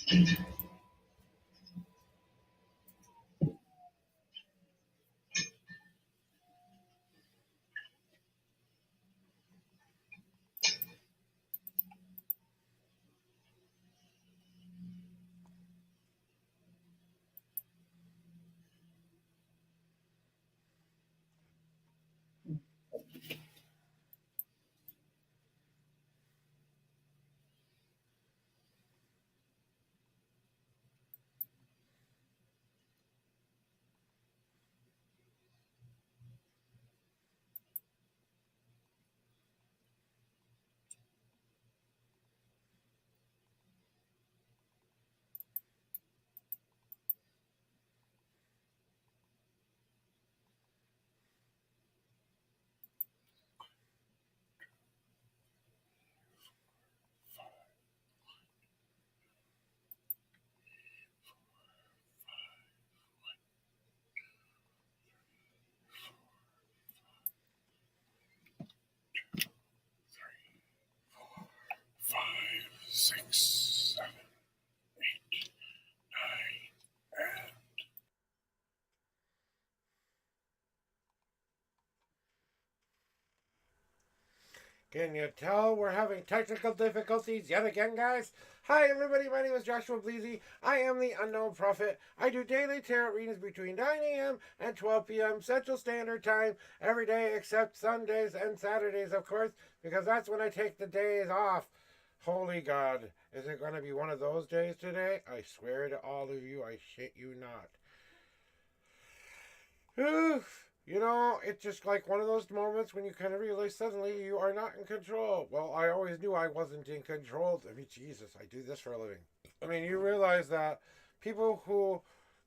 5, 6, 7, 8, 9, and can you tell we're having technical difficulties yet again, guys? Hi, everybody. My name is Joshua Bleasy. I am the Unknown Prophet. I do daily tarot readings between 9 a.m. and 12 p.m. Central Standard Time every day except Sundays and Saturdays, of course, because that's when I take the days off. Holy God. Is it going to be one of those days today? I swear to all of you, I shit you not. Oof. You know, it's just like one of those moments when you kind of realize suddenly you are not in control. Well, I always knew I wasn't in control. I mean, Jesus, I do this for a living. I mean, you realize that people who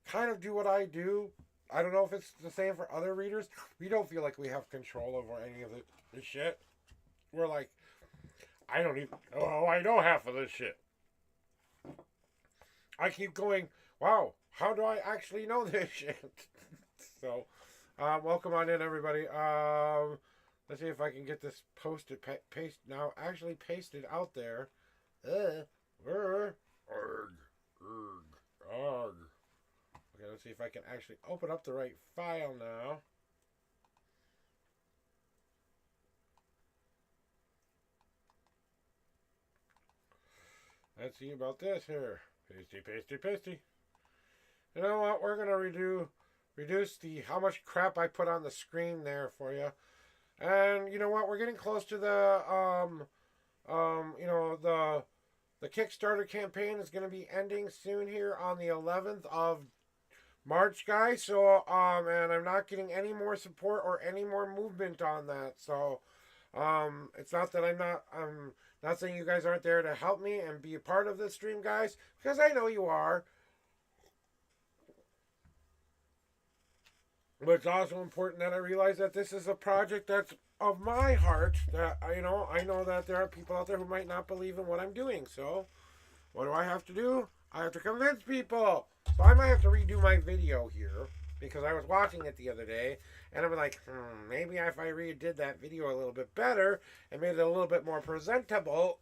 kind of do what I do, I don't know if it's the same for other readers, we don't feel like we have control over any of the shit. We're like, I don't even, oh, I know half of this shit. I keep going, wow, how do I actually know this shit? So, welcome on in, everybody. Let's see if I can get this posted, actually pasted out there. Arg. Okay, let's see if I can actually open up the right file now. Let's see about this here. Pasty. You know what? We're gonna reduce the how much crap I put on the screen there for you. And you know what? We're getting close to the the Kickstarter campaign is going to be ending soon here on the 11th of March, guys. So and I'm not getting any more support or any more movement on that. So it's not that I'm not saying you guys aren't there to help me and be a part of this stream, guys, because I know you are. But it's also important that I realize that this is a project that's of my heart. That I know that there are people out there who might not believe in what I'm doing. So, what do I have to do? I have to convince people. So I might have to redo my video here because I was watching it the other day and I'm like, maybe if I redid that video a little bit better and made it a little bit more presentable.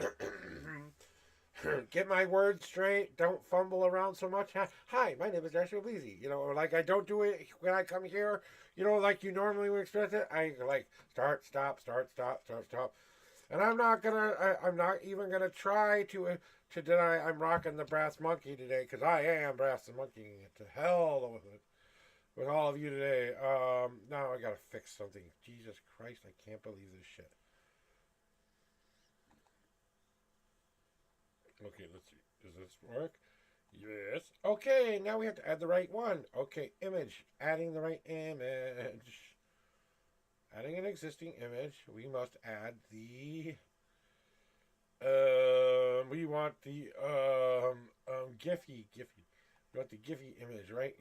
Get my words straight. Don't fumble around so much. Hi, my name is Joshua Bleasy. You know, or like I don't do it when I come here. You know, like you normally would expect it. I like start, stop. And I'm not even gonna try to deny I'm rocking the brass monkey today because I am brass and monkeying it to hell with it. With all of you today. Now I gotta fix something. Jesus Christ, I can't believe this shit. Okay, let's see. Does this work? Yes. Okay, now we have to add the right one. Okay, image. Adding the right image. Adding an existing image. We must add the... we want the Giphy. We want the Giphy image, right?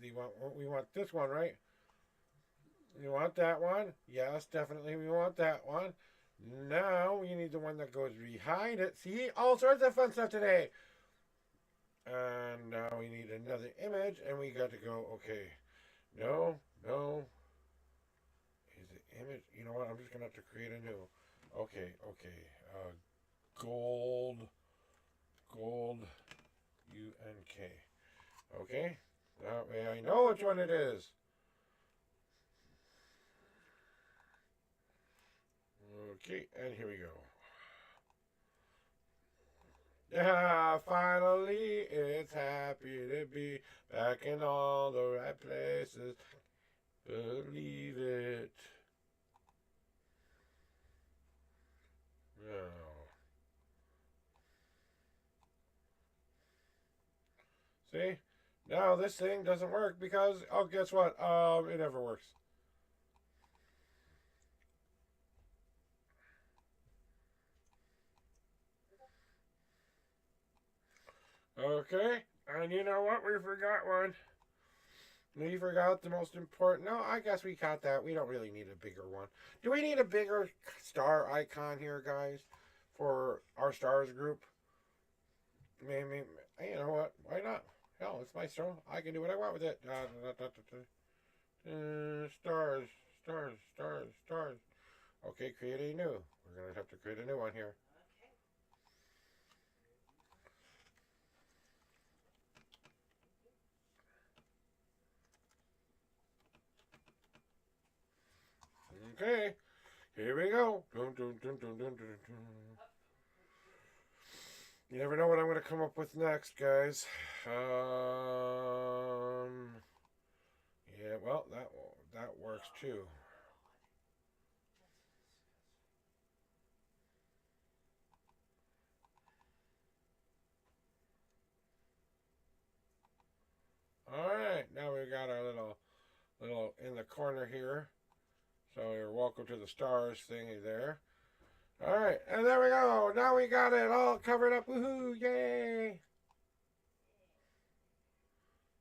We want this one, right? You want that one? Yes, definitely we want that one. Now we need the one that goes behind it. See, all sorts of fun stuff today. And now we need another image, and we got to go. Okay, no. Is the image? You know what? I'm just gonna have to create a new. Okay. Gold. U-N-K. Okay. That way I know which one it is. Okay, and here we go. Yeah, finally it's happy to be back in all the right places. Believe it. Now, see? Now this thing doesn't work because, oh, guess what? It never works. Okay, and you know what? We forgot one. We forgot the most important. No, I guess we caught that. We don't really need a bigger one. Do we need a bigger star icon here, guys, for our stars group? Maybe. You know what? Why not? Hell, it's my show. I can do what I want with it. Stars, stars, stars, stars. Okay, create a new. We're gonna have to create a new one here. Okay, here we go. Dun, dun, dun, dun, dun, dun, dun. You never know what I'm going to come up with next, guys. Yeah, well, that works too. All right, now we got our little in the corner here. So you're welcome to the stars thingy there. All right, and there we go. Now we got it all covered up. Woohoo! Yay!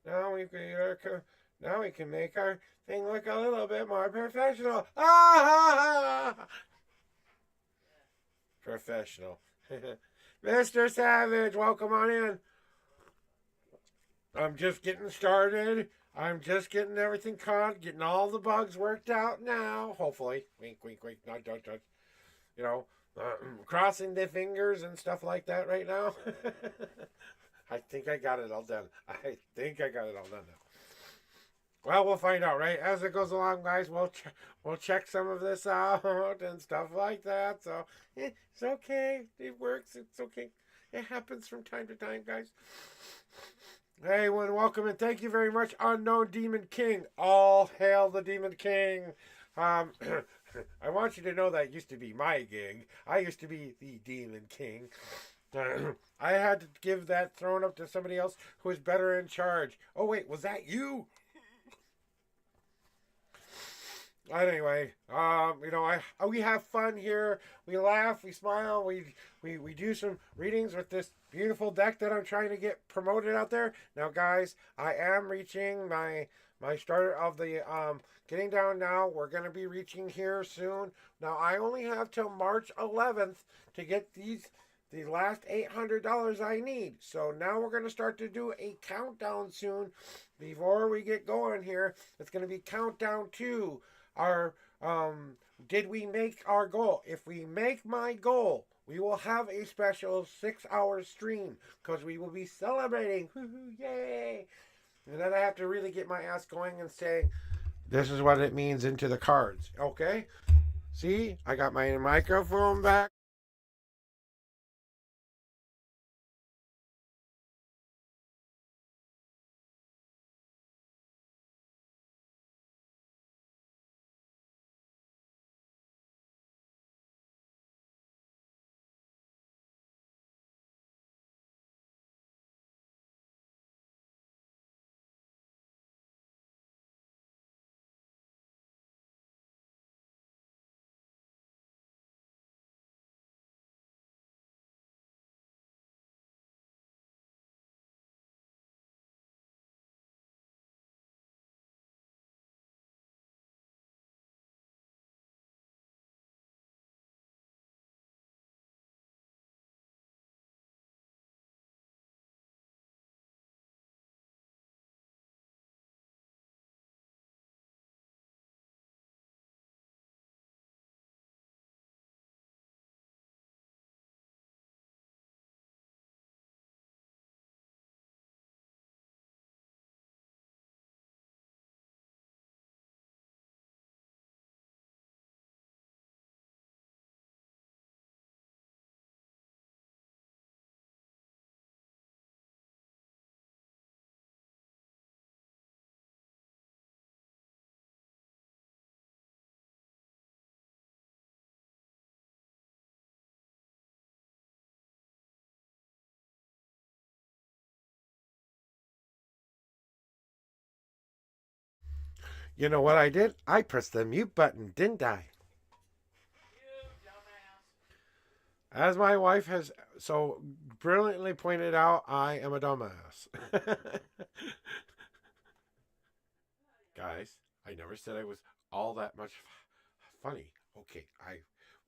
Now we can now we can make our thing look a little bit more professional. Ah! Professional. Mr. Savage, welcome on in. I'm just getting started. I'm just getting everything caught, getting all the bugs worked out now. Hopefully, wink, wink, wink, not touch, touch. You know, crossing the fingers and stuff like that right now. I think I got it all done. I think I got it all done now. Well, we'll find out, right? As it goes along, guys, we'll check some of this out and stuff like that. So it's okay. It works. It's okay. It happens from time to time, guys. Hey, everyone, welcome and thank you very much, Unknown Demon King. All hail the Demon King. Um, I want you to know that used to be my gig. I used to be the Demon King. I had to give that throne up to somebody else who was better in charge. Oh, wait, was that you? Anyway, we have fun here. We laugh, we smile, we do some readings with this beautiful deck that I'm trying to get promoted out there. Now, guys, I am reaching my start of the getting down now. We're gonna be reaching here soon. Now, I only have till March 11th to get the last $800 I need. So now we're gonna start to do a countdown soon. Before we get going here, it's gonna be countdown to our did we make our goal? If we make my goal, we will have a special 6-hour stream because we will be celebrating. Yay! And then I have to really get my ass going and say, this is what it means into the cards. Okay? See, I got my microphone back. You know what I did? I pressed the mute button, didn't I? You dumbass. As my wife has so brilliantly pointed out, I am a dumbass. Guys, I never said I was all that much funny. Okay, I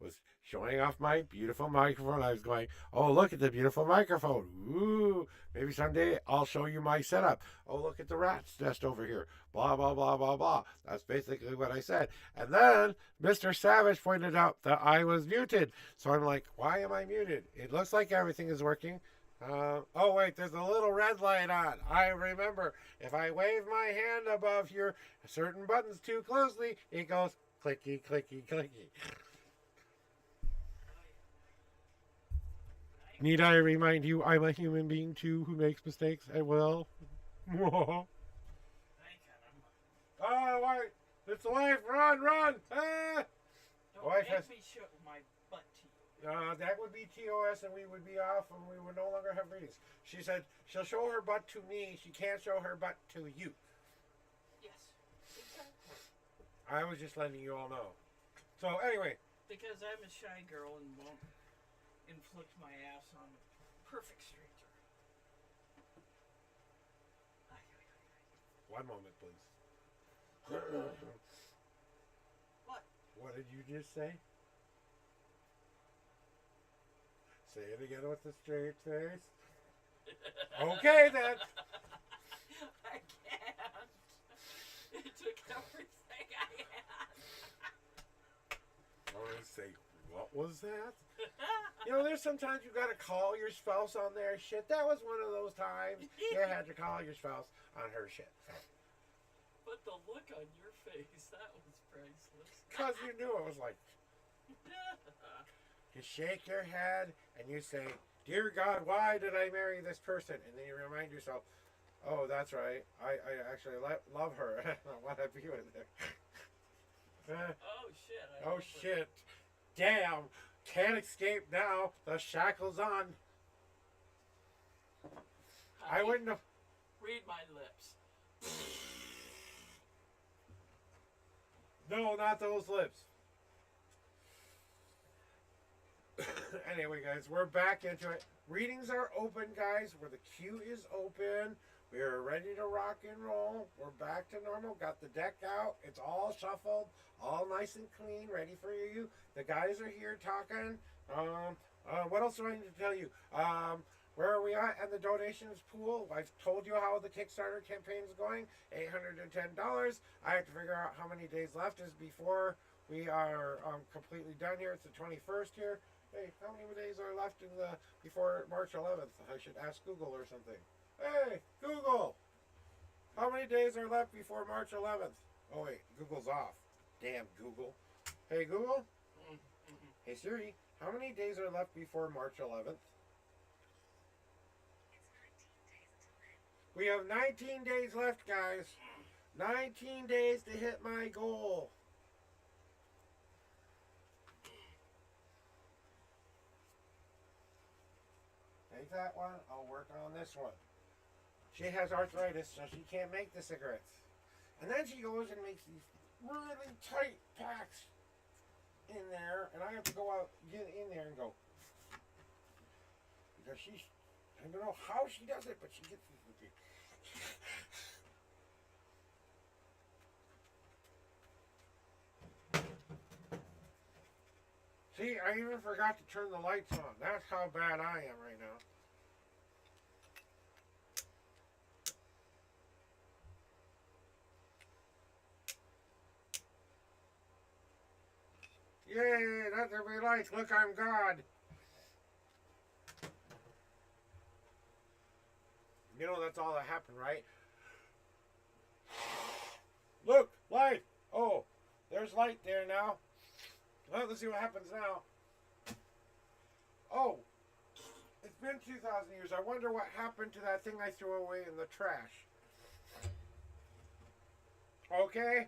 was showing off my beautiful microphone. I was going, oh, look at the beautiful microphone. Ooh, maybe someday I'll show you my setup. Oh, look at the rat's nest over here. Blah, blah, blah, blah, blah. That's basically what I said. And then Mr. Savage pointed out that I was muted. So I'm like, why am I muted? It looks like everything is working. Oh, wait, there's a little red light on. I remember if I wave my hand above here, certain buttons too closely, it goes clicky, clicky, clicky. Need I remind you, I'm a human being too who makes mistakes? I will. Oh, wait, it's life. Run, run. Ah. Don't Wife make has. me show my butt to you. That would be TOS and we would be off and we would no longer have readings. She said she'll show her butt to me. She can't show her butt to you. Yes, exactly. I was just letting you all know. So, anyway. Because I'm a shy girl and won't inflict my ass on a perfect stranger. One moment, please. What? What did you just say? Say it again with a straight face. Okay, then. I can't. It took everything I had. I want to say, what was that? You know, there's sometimes you gotta call your spouse on their shit. That was one of those times you had to call your spouse on her shit. But the look on your face, that was priceless. Because you knew it was like, you shake your head and you say, dear God, why did I marry this person? And then you remind yourself, oh, that's right. I actually love her. I want to be with her. Oh shit. Oh shit. Damn. Can't escape now. The shackle's on. I wouldn't have. Read my lips. No, not those lips. Anyway, guys, we're back into it. Readings are open, guys. Where the queue is open. We are ready to rock and roll. We're back to normal. Got the deck out. It's all shuffled, all nice and clean, ready for you. The guys are here talking. What else do I need to tell you? Where are we at in the donations pool? I've told you how the Kickstarter campaign is going. $810. I have to figure out how many days left is before we are completely done here. It's the 21st here. Hey, how many days are left in the before March 11th? I should ask Google or something. Hey, Google! How many days are left before March 11th? Oh, wait, Google's off. Damn, Google. Hey, Google? Hey, Siri, how many days are left before March 11th? We have 19 days left, guys. 19 days to hit my goal. Take that one. I'll work on this one. She has arthritis, so she can't make the cigarettes. And then she goes and makes these really tight packs in there, and I have to go out, get in there and go. Because she's, I don't know how she does it, but she gets these. See, I even forgot to turn the lights on. That's how bad I am right now. Yay, that's what we like. Look, I'm God. You know that's all that happened, right? Look, light. Oh, there's light there now. Well, let's see what happens now. Oh, it's been 2,000 years. I wonder what happened to that thing I threw away in the trash. Okay.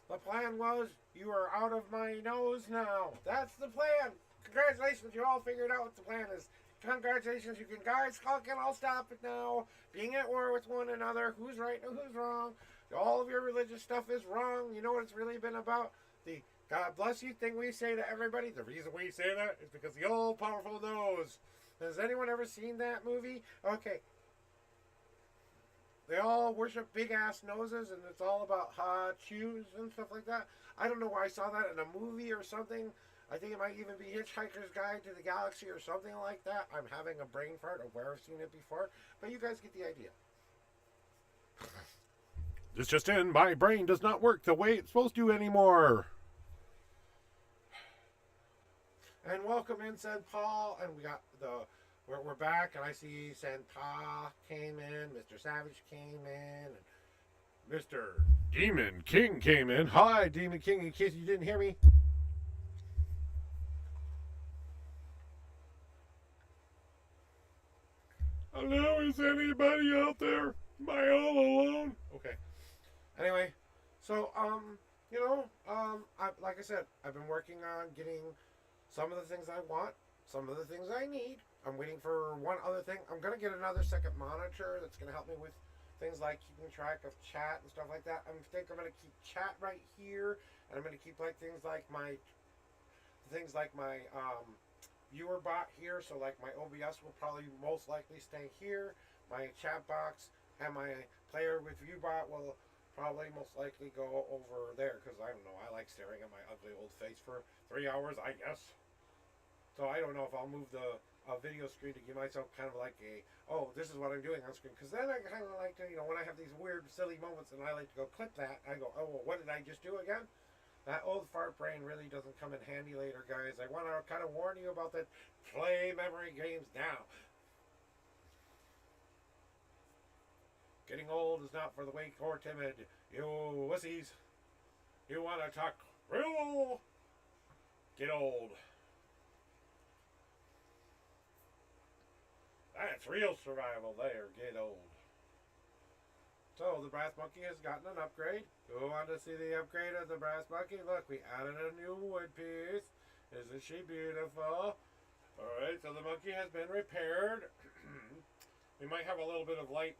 The plan was you are out of my nose now. That's the plan. Congratulations, you all figured out what the plan is. Congratulations, you can guys can all stop it now. Being at war with one another, who's right and who's wrong. All of your religious stuff is wrong. You know what it's really been about? The God bless you thing we say to everybody. The reason we say that is because the all powerful knows. Has anyone ever seen that movie? Okay. They all worship big ass noses and it's all about hot shoes and stuff like that. I don't know why I saw that in a movie or something. I think it might even be Hitchhiker's Guide to the Galaxy or something like that. I'm having a brain fart of where I've seen it before, but you guys get the idea. This just in, my brain does not work the way it's supposed to anymore. And welcome in, St. Paul, and we got we're back, and I see St. Paul came in, Mr. Savage came in, and Mr. Demon King came in. Hi, Demon King, in case you didn't hear me. Hello, is anybody out there? Am I all alone? Okay. Anyway, so like I said, I've been working on getting some of the things I want, some of the things I need. I'm waiting for one other thing. I'm gonna get another second monitor that's gonna help me with things like keeping track of chat and stuff like that. I think I'm gonna keep chat right here, and I'm gonna keep things like my viewer bot here. So like my OBS will probably most likely stay here. My chat box and my player with viewbot will probably most likely go over there because I don't know. I like staring at my ugly old face for 3 hours, I guess. So I don't know if I'll move the video screen to give myself kind of like this is what I'm doing on screen. Because then I kind of like to, when I have these weird, silly moments and I like to go clip that, I go, oh, well, what did I just do again? That old fart brain really doesn't come in handy later, guys. I want to kind of warn you about that. Play memory games now. Getting old is not for the weak or timid. You wussies. You want to talk real? Get old. That's real survival there. Get old. So, the brass monkey has gotten an upgrade. Who want to see the upgrade of the brass monkey? Look, we added a new wood piece. Isn't she beautiful? Alright, so the monkey has been repaired. We might have a little bit of light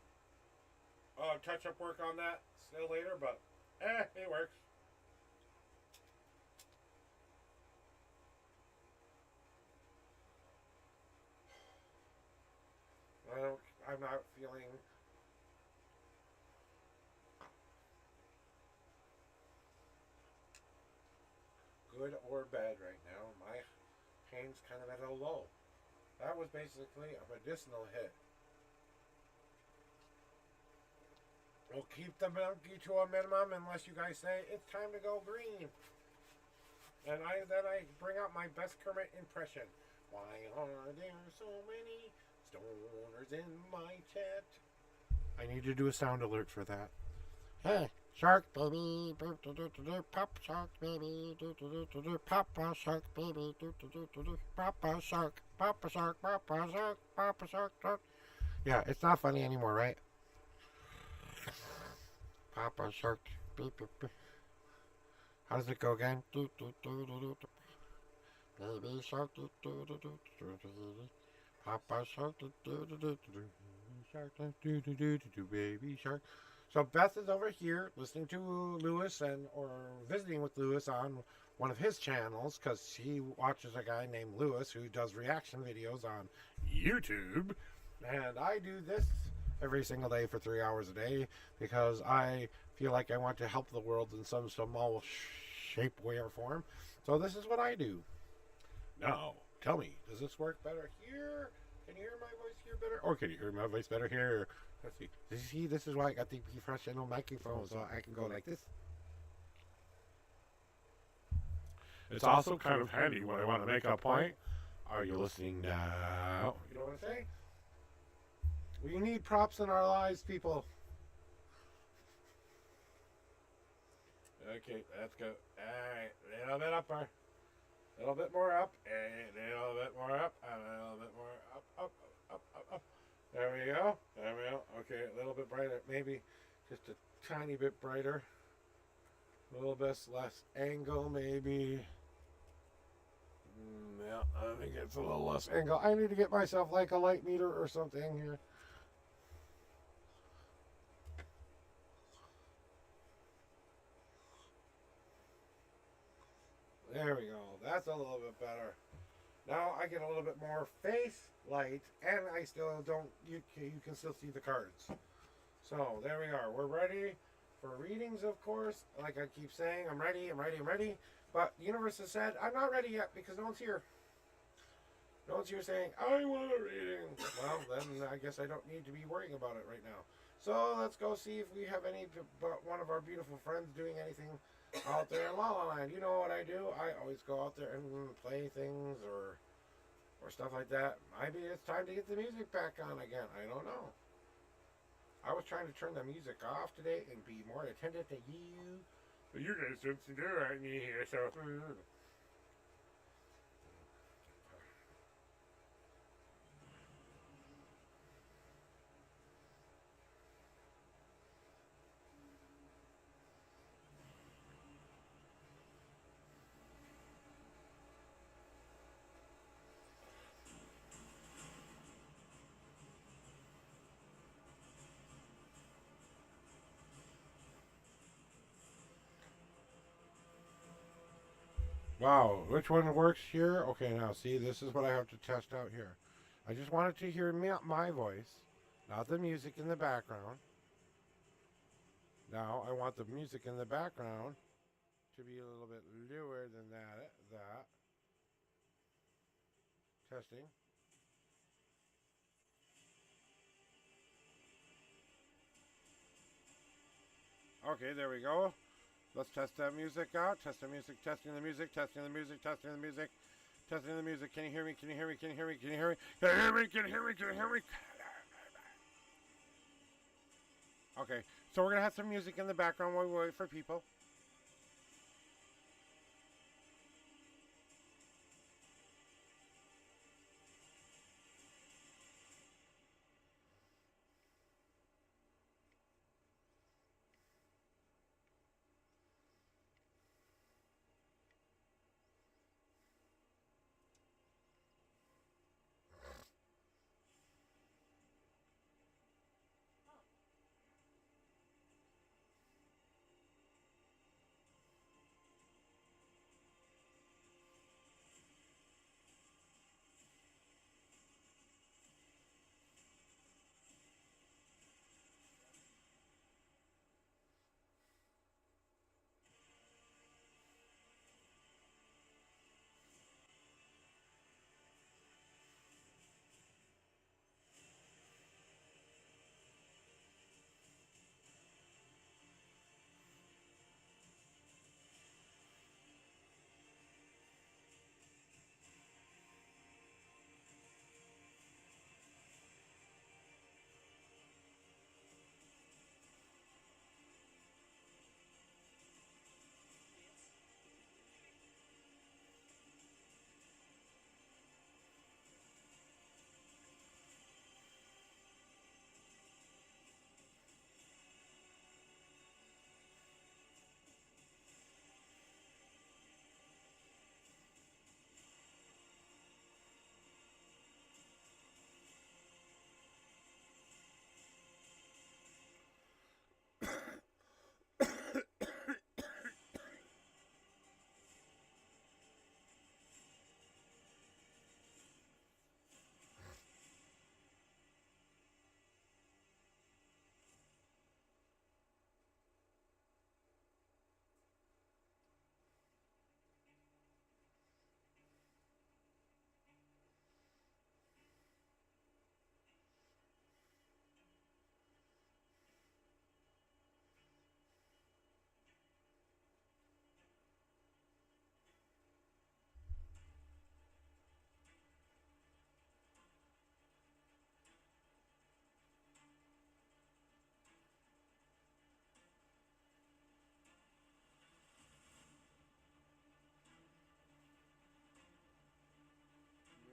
touch-up work on that still later, but it works. I'm not feeling good or bad right now. My pain's kind of at a low. That was basically a medicinal hit. We'll keep the monkey to a minimum unless you guys say it's time to go green. And then I bring out my best Kermit impression. Why are there so many stoners in my chat? I need to do a sound alert for that. Hey, shark baby, pop shark baby, papa shark baby, papa shark, papa shark, papa shark, papa shark. Yeah, it's not funny anymore, right? Papa shark, beep, beep, beep. How does it go again? Baby shark, Papa shark, baby shark. So Beth is over here listening to Lewis or visiting with Lewis on one of his channels because she watches a guy named Lewis who does reaction videos on YouTube, and I do this every single day for 3 hours a day because I feel like I want to help the world in some small shape, way, or form. So this is what I do. Now, tell me, does this work better here? Can you hear my voice here better? Or can you hear my voice better here? Let's see. See, this is why I got the professional microphone, so I can go like this. It's also kind of handy when I want to make a point. Are you listening now? You know what I'm saying? We need props in our lives, people. Okay, let's go. Alright, a little bit up, a little bit more up, and a little bit more up, and a little bit more up. There we go. There we go. Okay, a little bit brighter, maybe just a tiny bit brighter. A little bit less angle, maybe. Yeah, I think it's a little less angle. I need to get myself like a light meter or something here. There we go. That's a little bit better. Now I get a little bit more face light, and I still don't. You can still see the cards. So there we are. We're ready for readings, of course. Like I keep saying, I'm ready. I'm ready. I'm ready. But the universe has said I'm not ready yet because no one's here. No one's here saying I want a reading. Well, then I guess I don't need to be worrying about it right now. So let's go see if we have any. One of our beautiful friends doing anything out there in La La Land. You know what I do? I always go out there and play things or stuff like that. Maybe it's time to get the music back on again. I don't know. I was trying to turn the music off today and be more attentive to you. But you guys don't see that me here, so. Wow, which one works here? Okay, now see, this is what I have to test out here. I just wanted to hear my voice, not the music in the background. Now I want the music in the background to be a little bit lower than that. Testing. Okay, there we go. Let's test that music out. Test the music, testing the music, testing the music, testing the music, testing the music. Can you hear me? Can you hear me? Can you hear me? Can you hear me? Can you hear me? Can you hear me? Can you hear me? Okay, so we're gonna have some music in the background while we wait for people.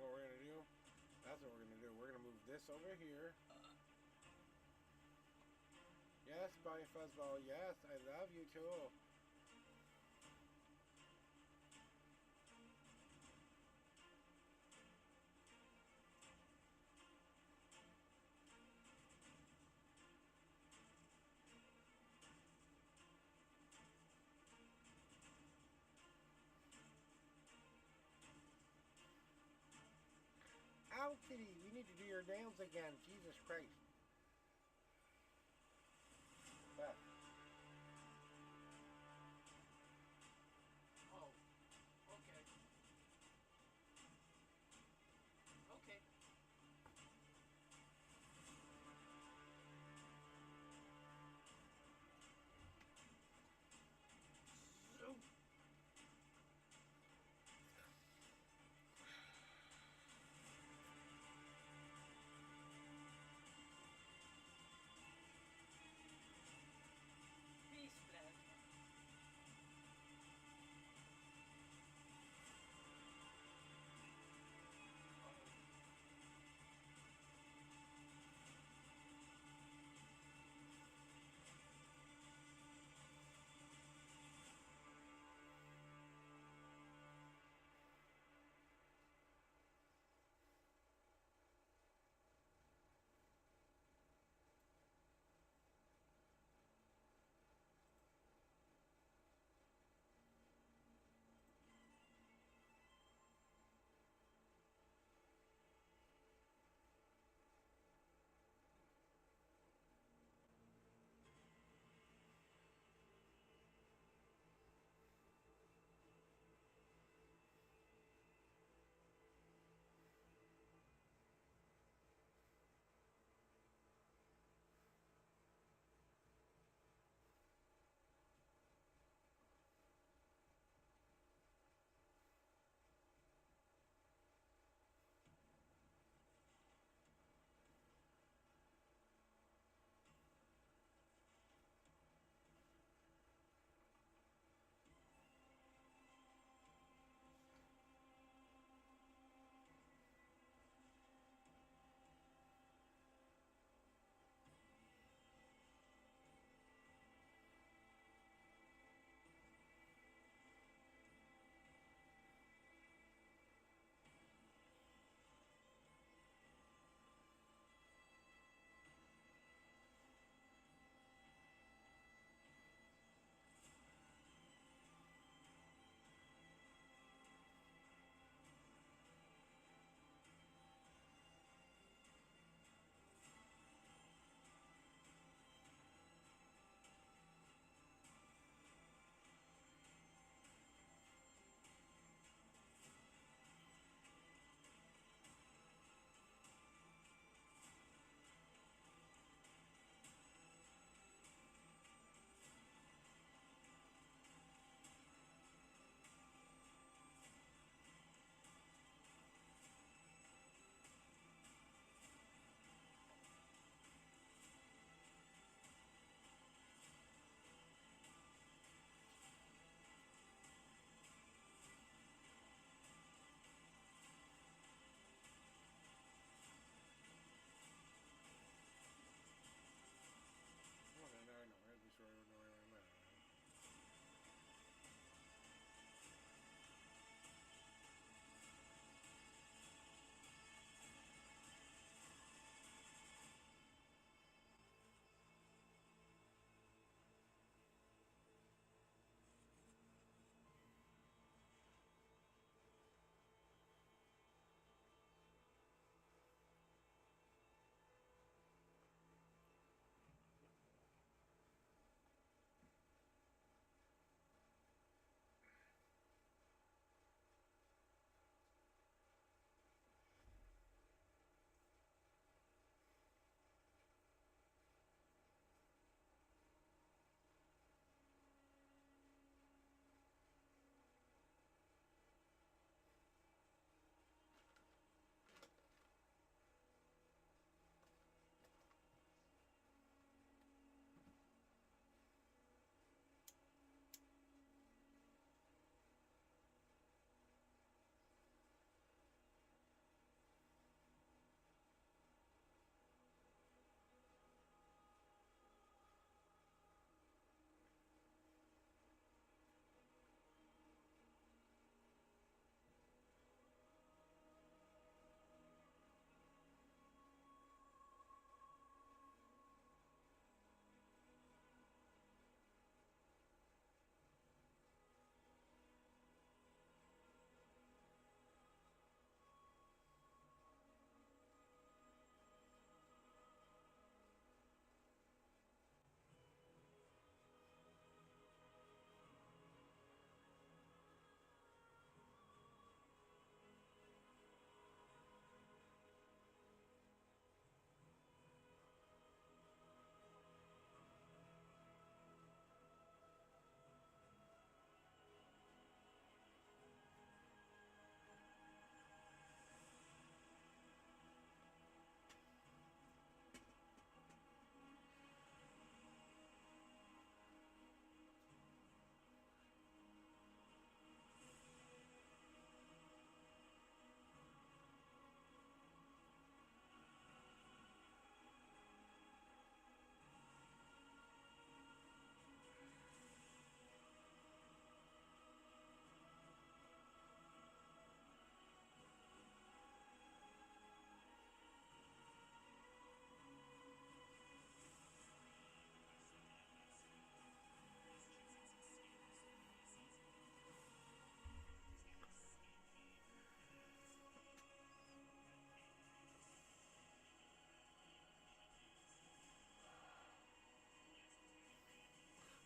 What we're gonna do? That's what we're gonna do. We're gonna move this over here. Yes, Bonnie Fuzzball. Yes, I love you too. kitty, we need to do your nails again. Jesus Christ. But, Oh, okay. Okay. Zoom.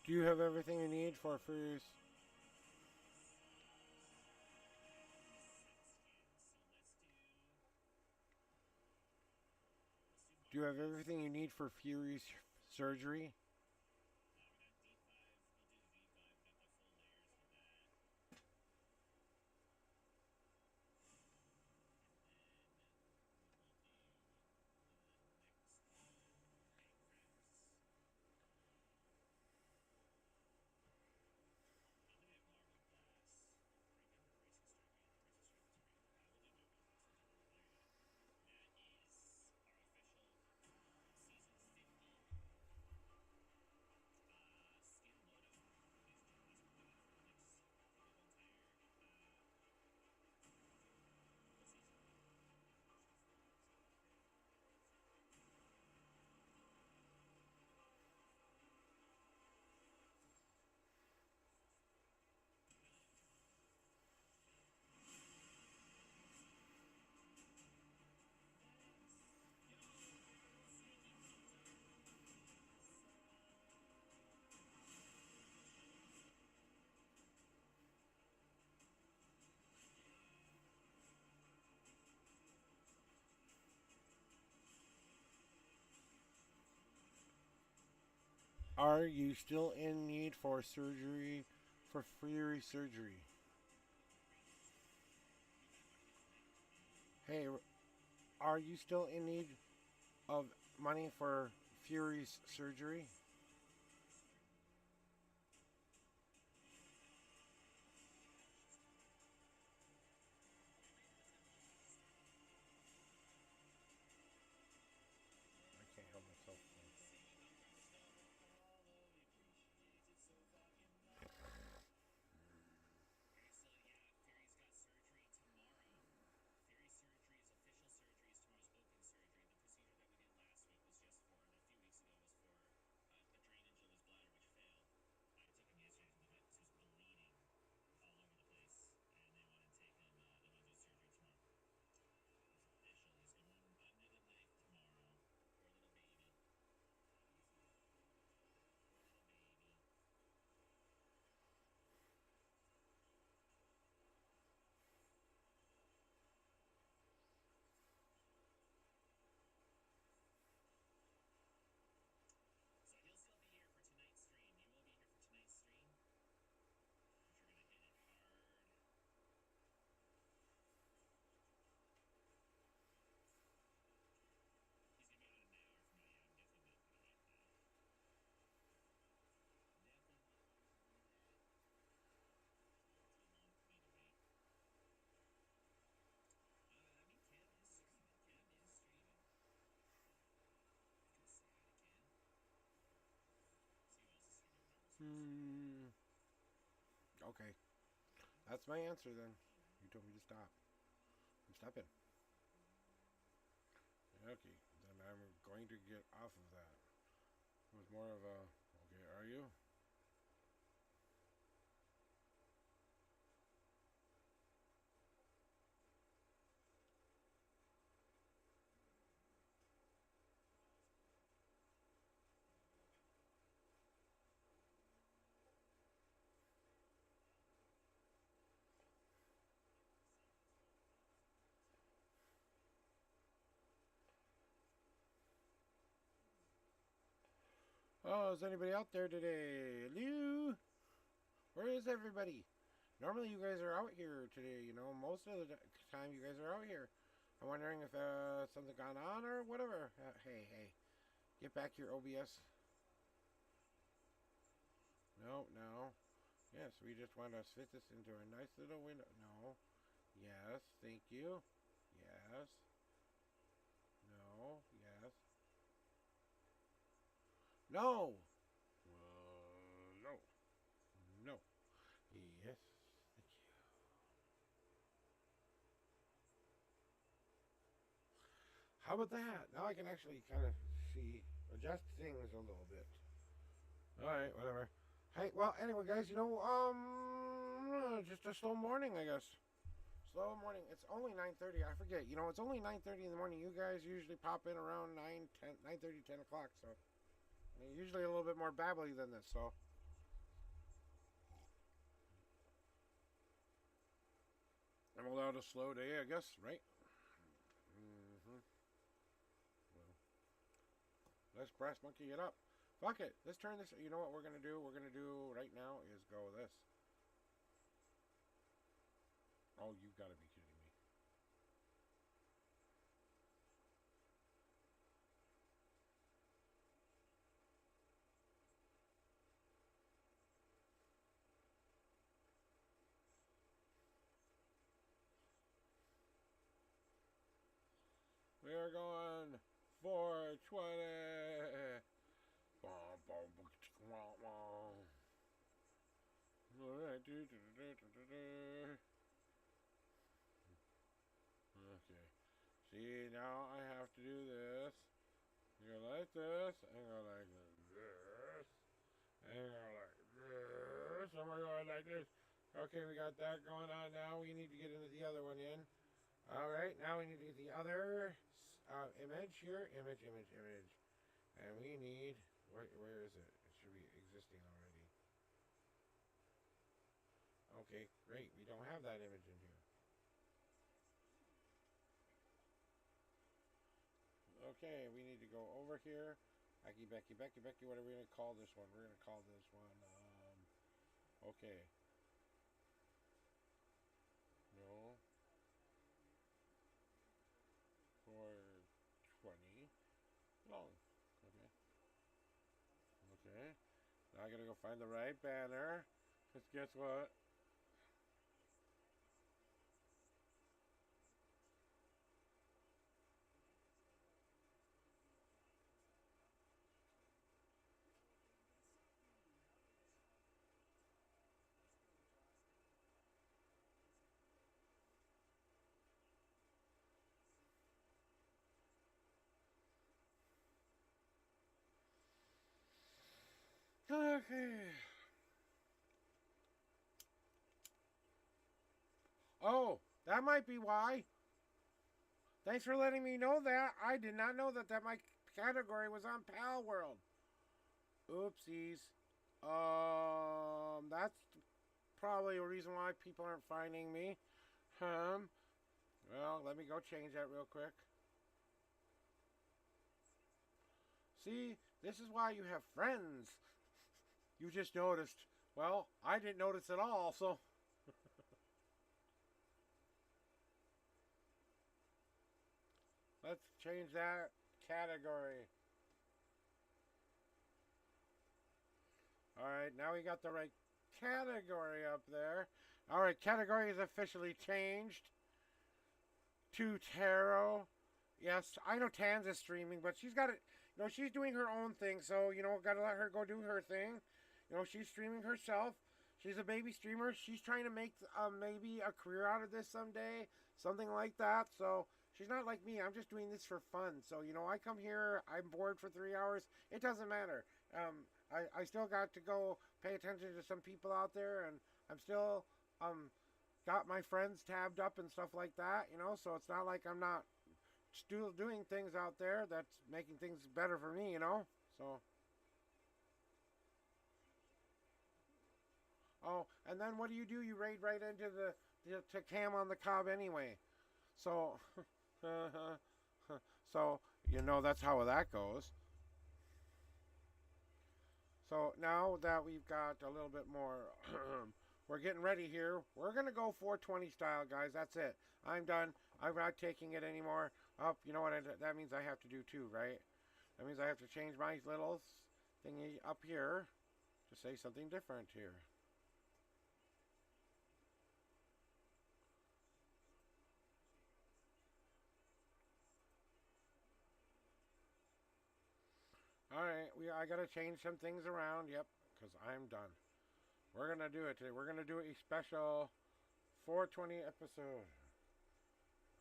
Do you have everything you need for Furious? Do you have everything you need for Fury's surgery? Are you still in need for surgery, for Fury surgery? Hey, are you still in need of money for Fury's surgery? I can't help myself. Hmm. Okay. That's my answer then. You told me to stop. I'm stopping. Okay. Then I'm going to get off of that. It was more of a, okay, are you? Oh, is anybody out there today? Hello? Where is everybody? Normally you guys are out here today, you know. Most of the time you guys are out here. I'm wondering if something gone on or whatever. Hey, get back here, OBS. No, no. Yes, we just want to fit this into a nice little window. No. Yes, thank you. Yes. No. Yes. No. No. No. Yes. Thank you. How about that? Now I can actually kind of see, adjust things a little bit. All right, whatever. Hey, well, anyway, guys, just a slow morning, I guess. Slow morning. It's only 9:30. I forget. It's only 9:30 in the morning. You guys usually pop in around 9:30, 10 o'clock. So usually a little bit more babbly than this. So I'm allowed a slow day, I guess, right? Mm-hmm. Well, let's brass monkey it up. Fuck it. Let's turn this. You know what we're gonna do? We're gonna do right now is go this. Oh, you gotta be kidding me. We are going 420. Alright, okay. See, now I have to do this. You go like this, and go like this, and go like this, and we're going like this. Okay, we got that going on now. We need to get into the other one in. Alright, now we need to get the other image here. Image, image, image. And we need, where is it? It should be existing already. Okay, great. We don't have that image in here. Okay, we need to go over here. Becky, Becky, Becky, Becky, what are we going to call this one? We're going to call this one, okay. No. 420 long. Okay. Okay. Now I gotta go find the right banner. Because guess what? Okay. Oh, that might be why. Thanks for letting me know that. I did not know that my category was on Pal World. Oopsies. That's probably a reason why people aren't finding me. Well, let me go change that real quick. See, this is why you have friends. You just noticed. Well, I didn't notice at all, so. Let's change that category. Alright, now we got the right category up there. Alright, category is officially changed to tarot. Yes, I know Tans is streaming, but she's got it. You know, she's doing her own thing, so, you know, gotta let her go do her thing. You know, she's streaming herself. She's a baby streamer. She's trying to make maybe a career out of this someday, something like that. So she's not like me. I'm just doing this for fun. So, you know, I come here, I'm bored for 3 hours. It doesn't matter. I still got to go pay attention to some people out there, and I'm still got my friends tabbed up and stuff like that, you know. So it's not like I'm not still doing things out there that's making things better for me, you know. So. Oh, and then what do? You raid right into the to cam on the cob anyway. So, so you know that's how that goes. So now that we've got a little bit more, we're getting ready here. We're gonna go 420 style, guys. That's it. I'm done. I'm not taking it anymore. Up. You know what that means? I have to do too, right? That means I have to change my little thingy up here to say something different here. All right, I gotta change some things around. Yep, because I'm done. We're gonna do it today. We're gonna do a special 420 episode.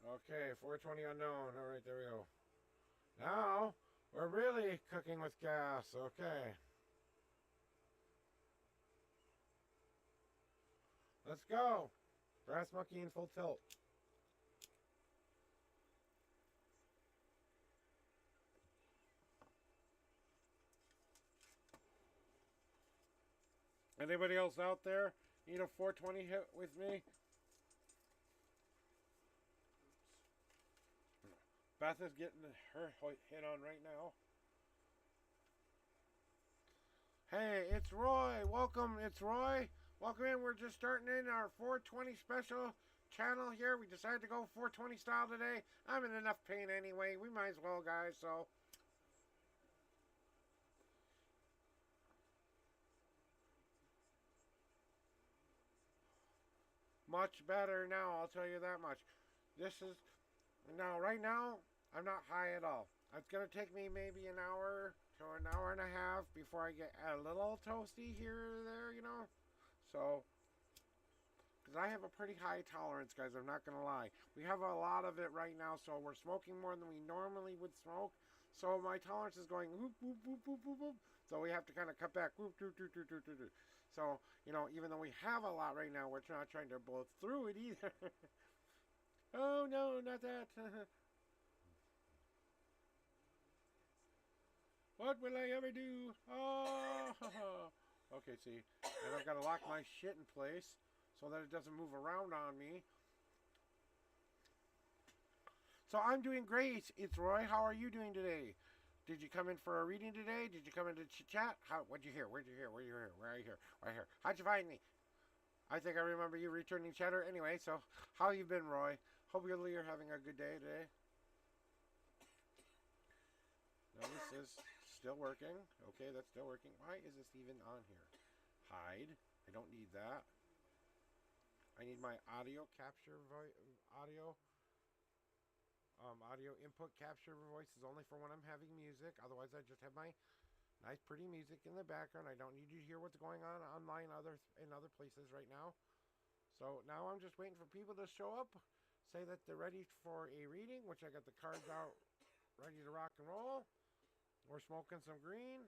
Okay, 420 unknown. All right, there we go. Now we're really cooking with gas. Okay, let's go. Brass monkey in full tilt. Anybody else out there need a 420 hit with me? Beth is getting her hit on right now. Hey, it's Roy. Welcome. It's Roy. Welcome in. We're just starting in our 420 special channel here. We decided to go 420 style today. I'm in enough pain anyway. We might as well, guys. So, much better now, I'll tell you that much. This is now, right now, I'm not high at all. It's gonna take me maybe an hour to an hour and a half before I get a little toasty here or there, So, because I have a pretty high tolerance, guys, I'm not gonna lie. We have a lot of it right now, so we're smoking more than we normally would smoke. So my tolerance is going whoop, whoop, whoop, whoop, whoop, whoop. So we have to kind of cut back. Whoop, whoop, whoop, whoop, whoop, whoop. So, even though we have a lot right now, we're not trying to blow through it either. Oh no, not that. What will I ever do? Oh, okay. See, and I've got to lock my shit in place so that it doesn't move around on me. So I'm doing great. It's Roy. How are you doing today? Did you come in for a reading today? Did you come in to chat? What'd you hear? Where'd you hear? Where you hear? Where are you here? Where are you here? How'd you find me? I think I remember you returning chatter. Anyway, so how you been, Roy? Hope you're having a good day today. No, this is still working. Okay, that's still working. Why is this even on here? Hide. I don't need that. I need my audio capture audio. Audio input capture voice is only for when I'm having music. Otherwise, I just have my nice, pretty music in the background. I don't need you to hear what's going on online, in other places right now. So now I'm just waiting for people to show up, say that they're ready for a reading, which I got the cards out, ready to rock and roll. We're smoking some green.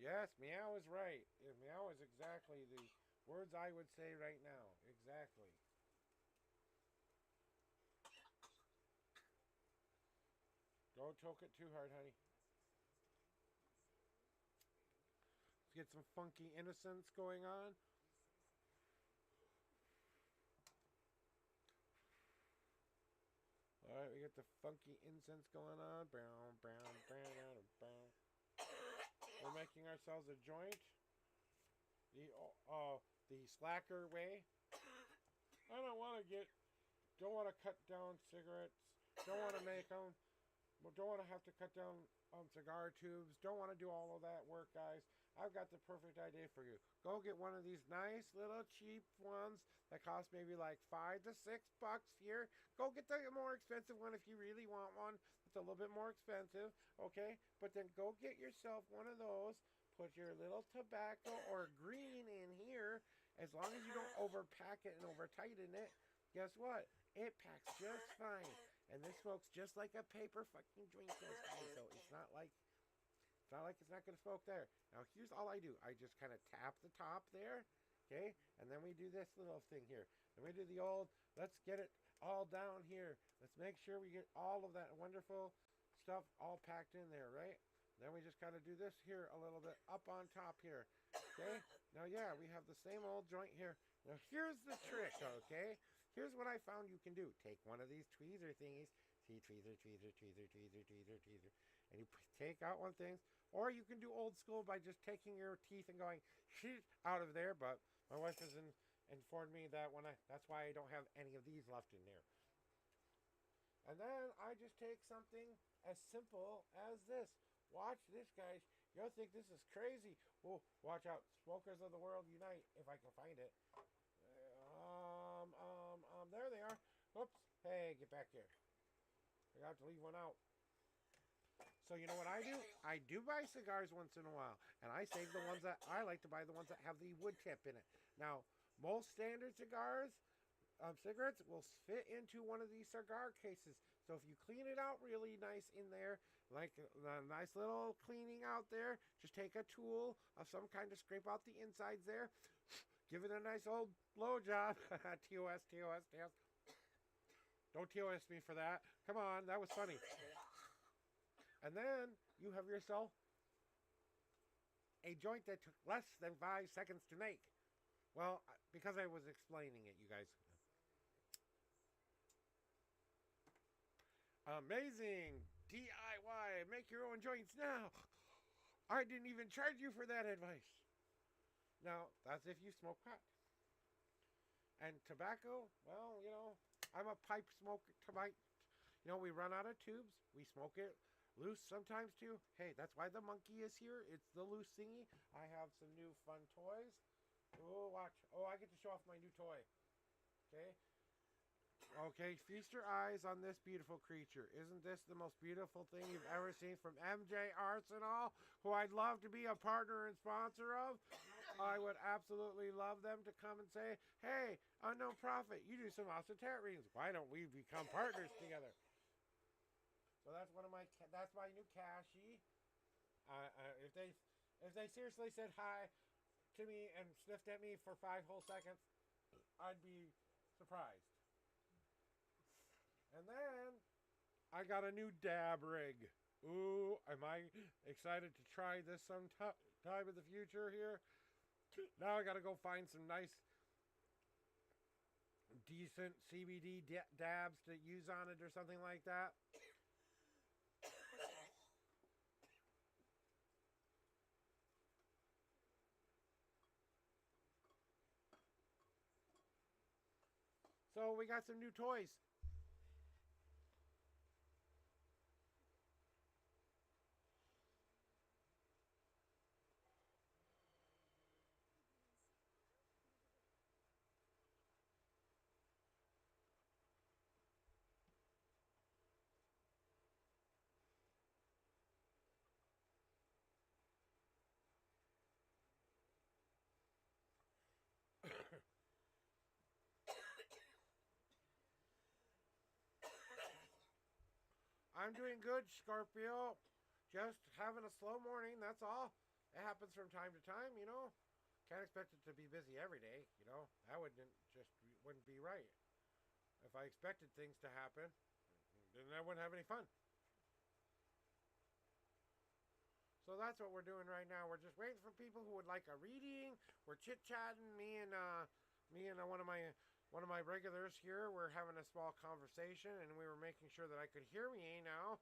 Yes, meow is right. Meow is exactly the words I would say right now. Exactly. Don't choke it too hard, honey. Let's get some funky innocence going on. All right, we got the funky incense going on. Brown, brown, brown, brown. We're making ourselves a joint. The slacker way. I don't want to cut down cigarettes. Don't want to make them. Don't want to have to cut down cigar tubes. Don't want to do all of that work, guys. I've got the perfect idea for you. Go get one of these nice little cheap ones that cost maybe like $5 to $6 here. Go get the more expensive one if you really want one. It's a little bit more expensive, okay? But then go get yourself one of those. Put your little tobacco or green in here. As long as you don't overpack it and over tighten it, guess what? It packs just fine. And this smokes just like a paper fucking joint does. So it's not like it's not going to smoke there. Now here's all I do. I just kind of tap the top there, okay? And then we do this little thing here. Then we do the old, let's get it all down here. Let's make sure we get all of that wonderful stuff all packed in there, right? Then we just kind of do this here a little bit up on top here, okay? Now, yeah, we have the same old joint here. Now, here's the trick, okay? Here's what I found you can do. Take one of these tweezer thingies. See, tweezer, tweezer, tweezer, tweezer, tweezer, tweezer. And you take out one thing. Or you can do old school by just taking your teeth and going shit out of there. But my wife has informed me that that's why I don't have any of these left in there. And then I just take something as simple as this. Watch this, guys. You'll think this is crazy. Whoa, watch out. Smokers of the world unite, if I can find it. There they are. Whoops. Hey, get back here. I got to leave one out. So you know what I do? I do buy cigars once in a while. And I save the ones that I like to buy, the ones that have the wood tip in it. Now, most standard cigarettes will fit into one of these cigar cases. So if you clean it out really nice in there, like a nice little cleaning out there, just take a tool of some kind to scrape out the insides there. Give it a nice old blow job. TOS, TOS, TOS. Don't TOS me for that. Come on, that was funny. And then you have yourself a joint that took less than 5 seconds to make. Well, because I was explaining it, you guys. Amazing DIY. Make your own joints now. I didn't even charge you for that advice. Now, that's if you smoke pot. And tobacco, well, I'm a pipe smoker. We run out of tubes. We smoke it loose sometimes too. Hey, that's why the monkey is here. It's the loose thingy. I have some new fun toys. Oh, watch. Oh, I get to show off my new toy. Okay. Okay, feast your eyes on this beautiful creature. Isn't this the most beautiful thing you've ever seen from MJ Arsenal, who I'd love to be a partner and sponsor of? I would absolutely love them to come and say, hey, Unknown Prophet, you do some awesome tarot readings. Why don't we become partners together? So that's my new cashy. If they seriously said hi to me and sniffed at me for 5 whole seconds, I'd be surprised. And then I got a new dab rig. Ooh, am I excited to try this sometime in the future here? Now I got to go find some nice, decent CBD dabs to use on it or something like that. So we got some new toys. I'm doing good, Scorpio. Just having a slow morning, that's all. It happens from time to time. Can't expect it to be busy every day. That wouldn't be right. If I expected things to happen, then I wouldn't have any fun. So that's what we're doing right now. We're just waiting for people who would like a reading. We're chit chatting. Me and one of my regulars here. We're having a small conversation, and we were making sure that I could hear me now.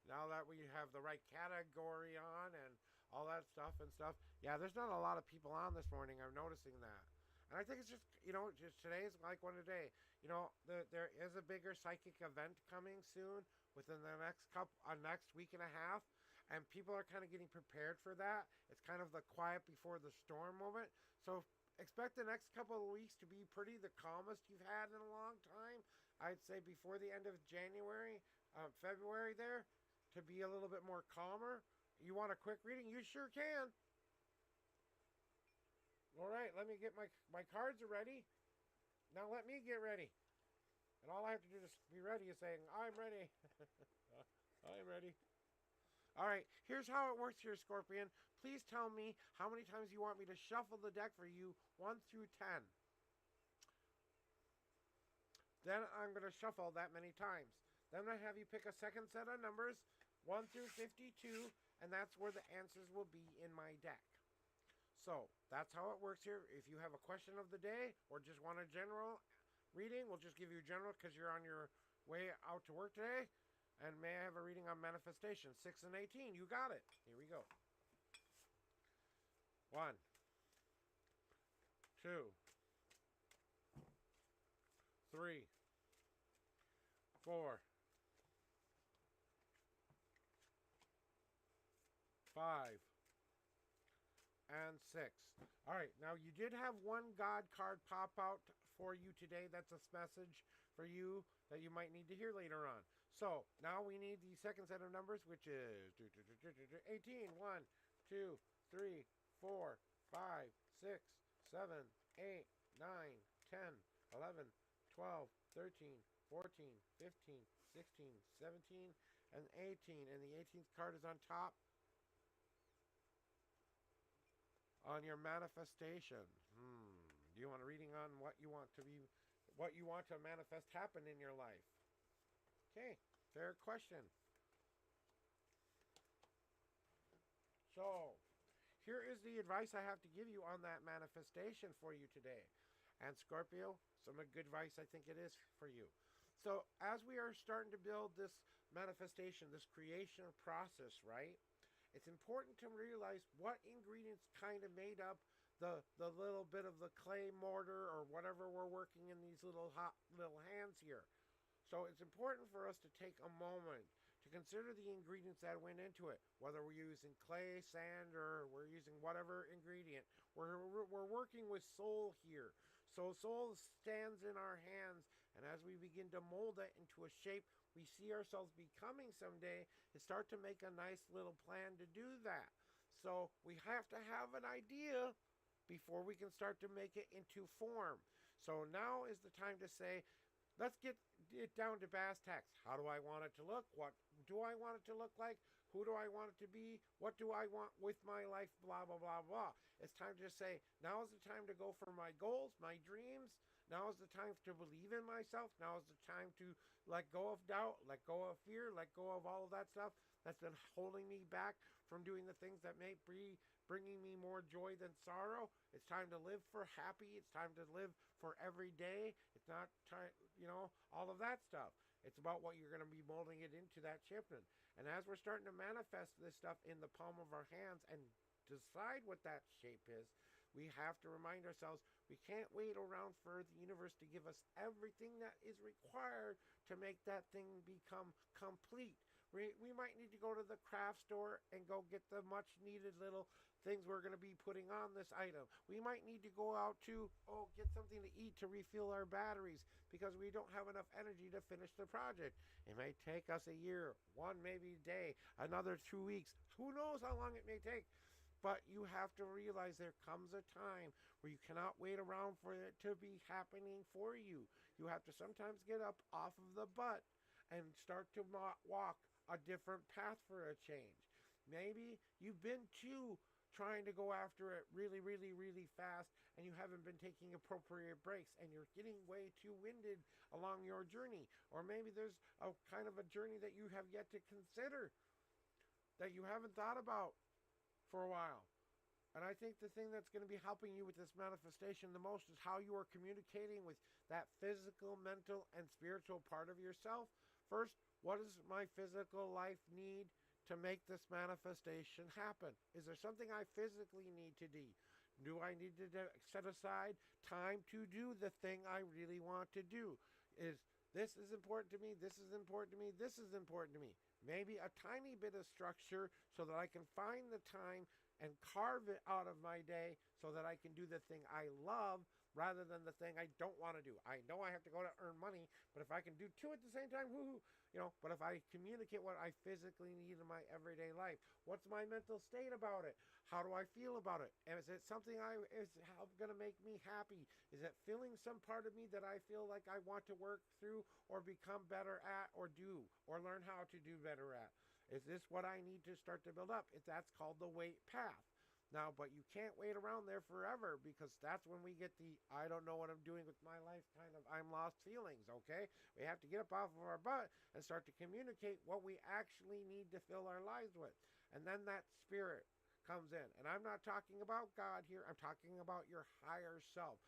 Now that we have the right category on and all that stuff. Yeah, there's not a lot of people on this morning. I'm noticing that. And I think it's just today's like one today. There is a bigger psychic event coming soon within the next week and a half, and people are kind of getting prepared for that. It's kind of the quiet before the storm moment. So expect the next couple of weeks to be pretty the calmest you've had in a long time. I'd say before the end of January, February there, to be a little bit more calmer. You want a quick reading? You sure can. All right, let me get my cards are ready. Now let me get ready. And all I have to do to be ready is saying, I'm ready. I'm ready. All right, here's how it works here, Scorpion. Please tell me how many times you want me to shuffle the deck for you, 1 through 10. Then I'm going to shuffle that many times. Then I'm going to have you pick a second set of numbers, 1 through 52, and that's where the answers will be in my deck. So, that's how it works here. If you have a question of the day or just want a general reading, we'll just give you general because you're on your way out to work today. And may I have a reading on manifestation? 6 and 18. You got it. Here we go. 1, 2, 3, 4, 5, and 6. All right, now you did have one God card pop out for you today. That's a message for you that you might need to hear later on. So now we need the second set of numbers, which is 18. 1, 2, 3, 4, 5, 6, 7, 8, 9, 10, 11, 12, 13, 14, 15, 16, 17, and 18. And the 18th card is on top. On your manifestation. Do you want a reading on what you want to manifest happen in your life? Okay, fair question. So, here is the advice I have to give you on that manifestation for you today. And Scorpio, some good advice I think it is for you. So, as we are starting to build this manifestation, this creation process, right? It's important to realize what ingredients kind of made up the little bit of the clay mortar or whatever we're working in these little hot little hands here. So it's important for us to take a moment to consider the ingredients that went into it, whether we're using clay, sand, or we're using whatever ingredient. We're working with soul here. So soul stands in our hands, and as we begin to mold it into a shape we see ourselves becoming someday, and start to make a nice little plan to do that. So we have to have an idea before we can start to make it into form. So now is the time to say, let's get it down to bass tacks. How do I want it to look? What do I want it to look like? Who do I want it to be? What do I want with my life? Blah, blah, blah, blah. It's time to just say, now is the time to go for my goals, my dreams. Now is the time to believe in myself. Now is the time to let go of doubt, let go of fear, let go of all of that stuff that's been holding me back from doing the things that may be bringing me more joy than sorrow. It's time to live for happy. It's time to live for every day. It's not time, all of that stuff. It's about what you're going to be molding it into that shipment. And as we're starting to manifest this stuff in the palm of our hands and decide what that shape is, we have to remind ourselves we can't wait around for the universe to give us everything that is required to make that thing become complete. We might need to go to the craft store and go get the much needed little things we're going to be putting on this item. We might need to go out to, get something to eat to refill our batteries because we don't have enough energy to finish the project. It may take us a year, one maybe day, another 2 weeks. Who knows how long it may take? But you have to realize there comes a time where you cannot wait around for it to be happening for you. You have to sometimes get up off of the butt and start to walk a different path for a change. Maybe you've been too trying to go after it really, really, really fast and you haven't been taking appropriate breaks and you're getting way too winded along your journey. Or maybe there's a kind of a journey that you have yet to consider that you haven't thought about for a while. And I think the thing that's going to be helping you with this manifestation the most is how you are communicating with that physical, mental, and spiritual part of yourself. First, what does my physical life need to make this manifestation happen? Is there something I physically need to do? Do I need to set aside time to do the thing I really want to do? This is important to me, this is important to me, this is important to me. Maybe a tiny bit of structure so that I can find the time and carve it out of my day so that I can do the thing I love rather than the thing I don't want to do. I know I have to go to earn money, but if I can do two at the same time, woohoo, but if I communicate what I physically need in my everyday life, what's my mental state about it? How do I feel about it? And is it something is going to make me happy? Is it filling some part of me that I feel like I want to work through or become better at or do or learn how to do better at? Is this what I need to start to build up? That's called the wait path. Now, but you can't wait around there forever because that's when we get the I don't know what I'm doing with my life kind of I'm lost feelings, okay? We have to get up off of our butt and start to communicate what we actually need to fill our lives with. And then that spirit comes in. And I'm not talking about God here. I'm talking about your higher self.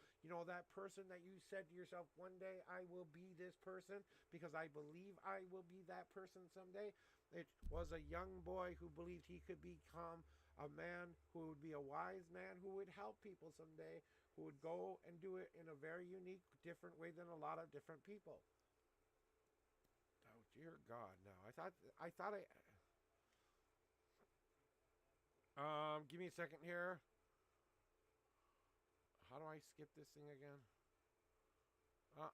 That person that you said to yourself, one day I will be this person because I believe I will be that person someday. It was a young boy who believed he could become a man who would be a wise man who would help people someday, who would go and do it in a very unique, different way than a lot of different people. Oh, dear God, no. Give me a second here. How do I skip this thing again?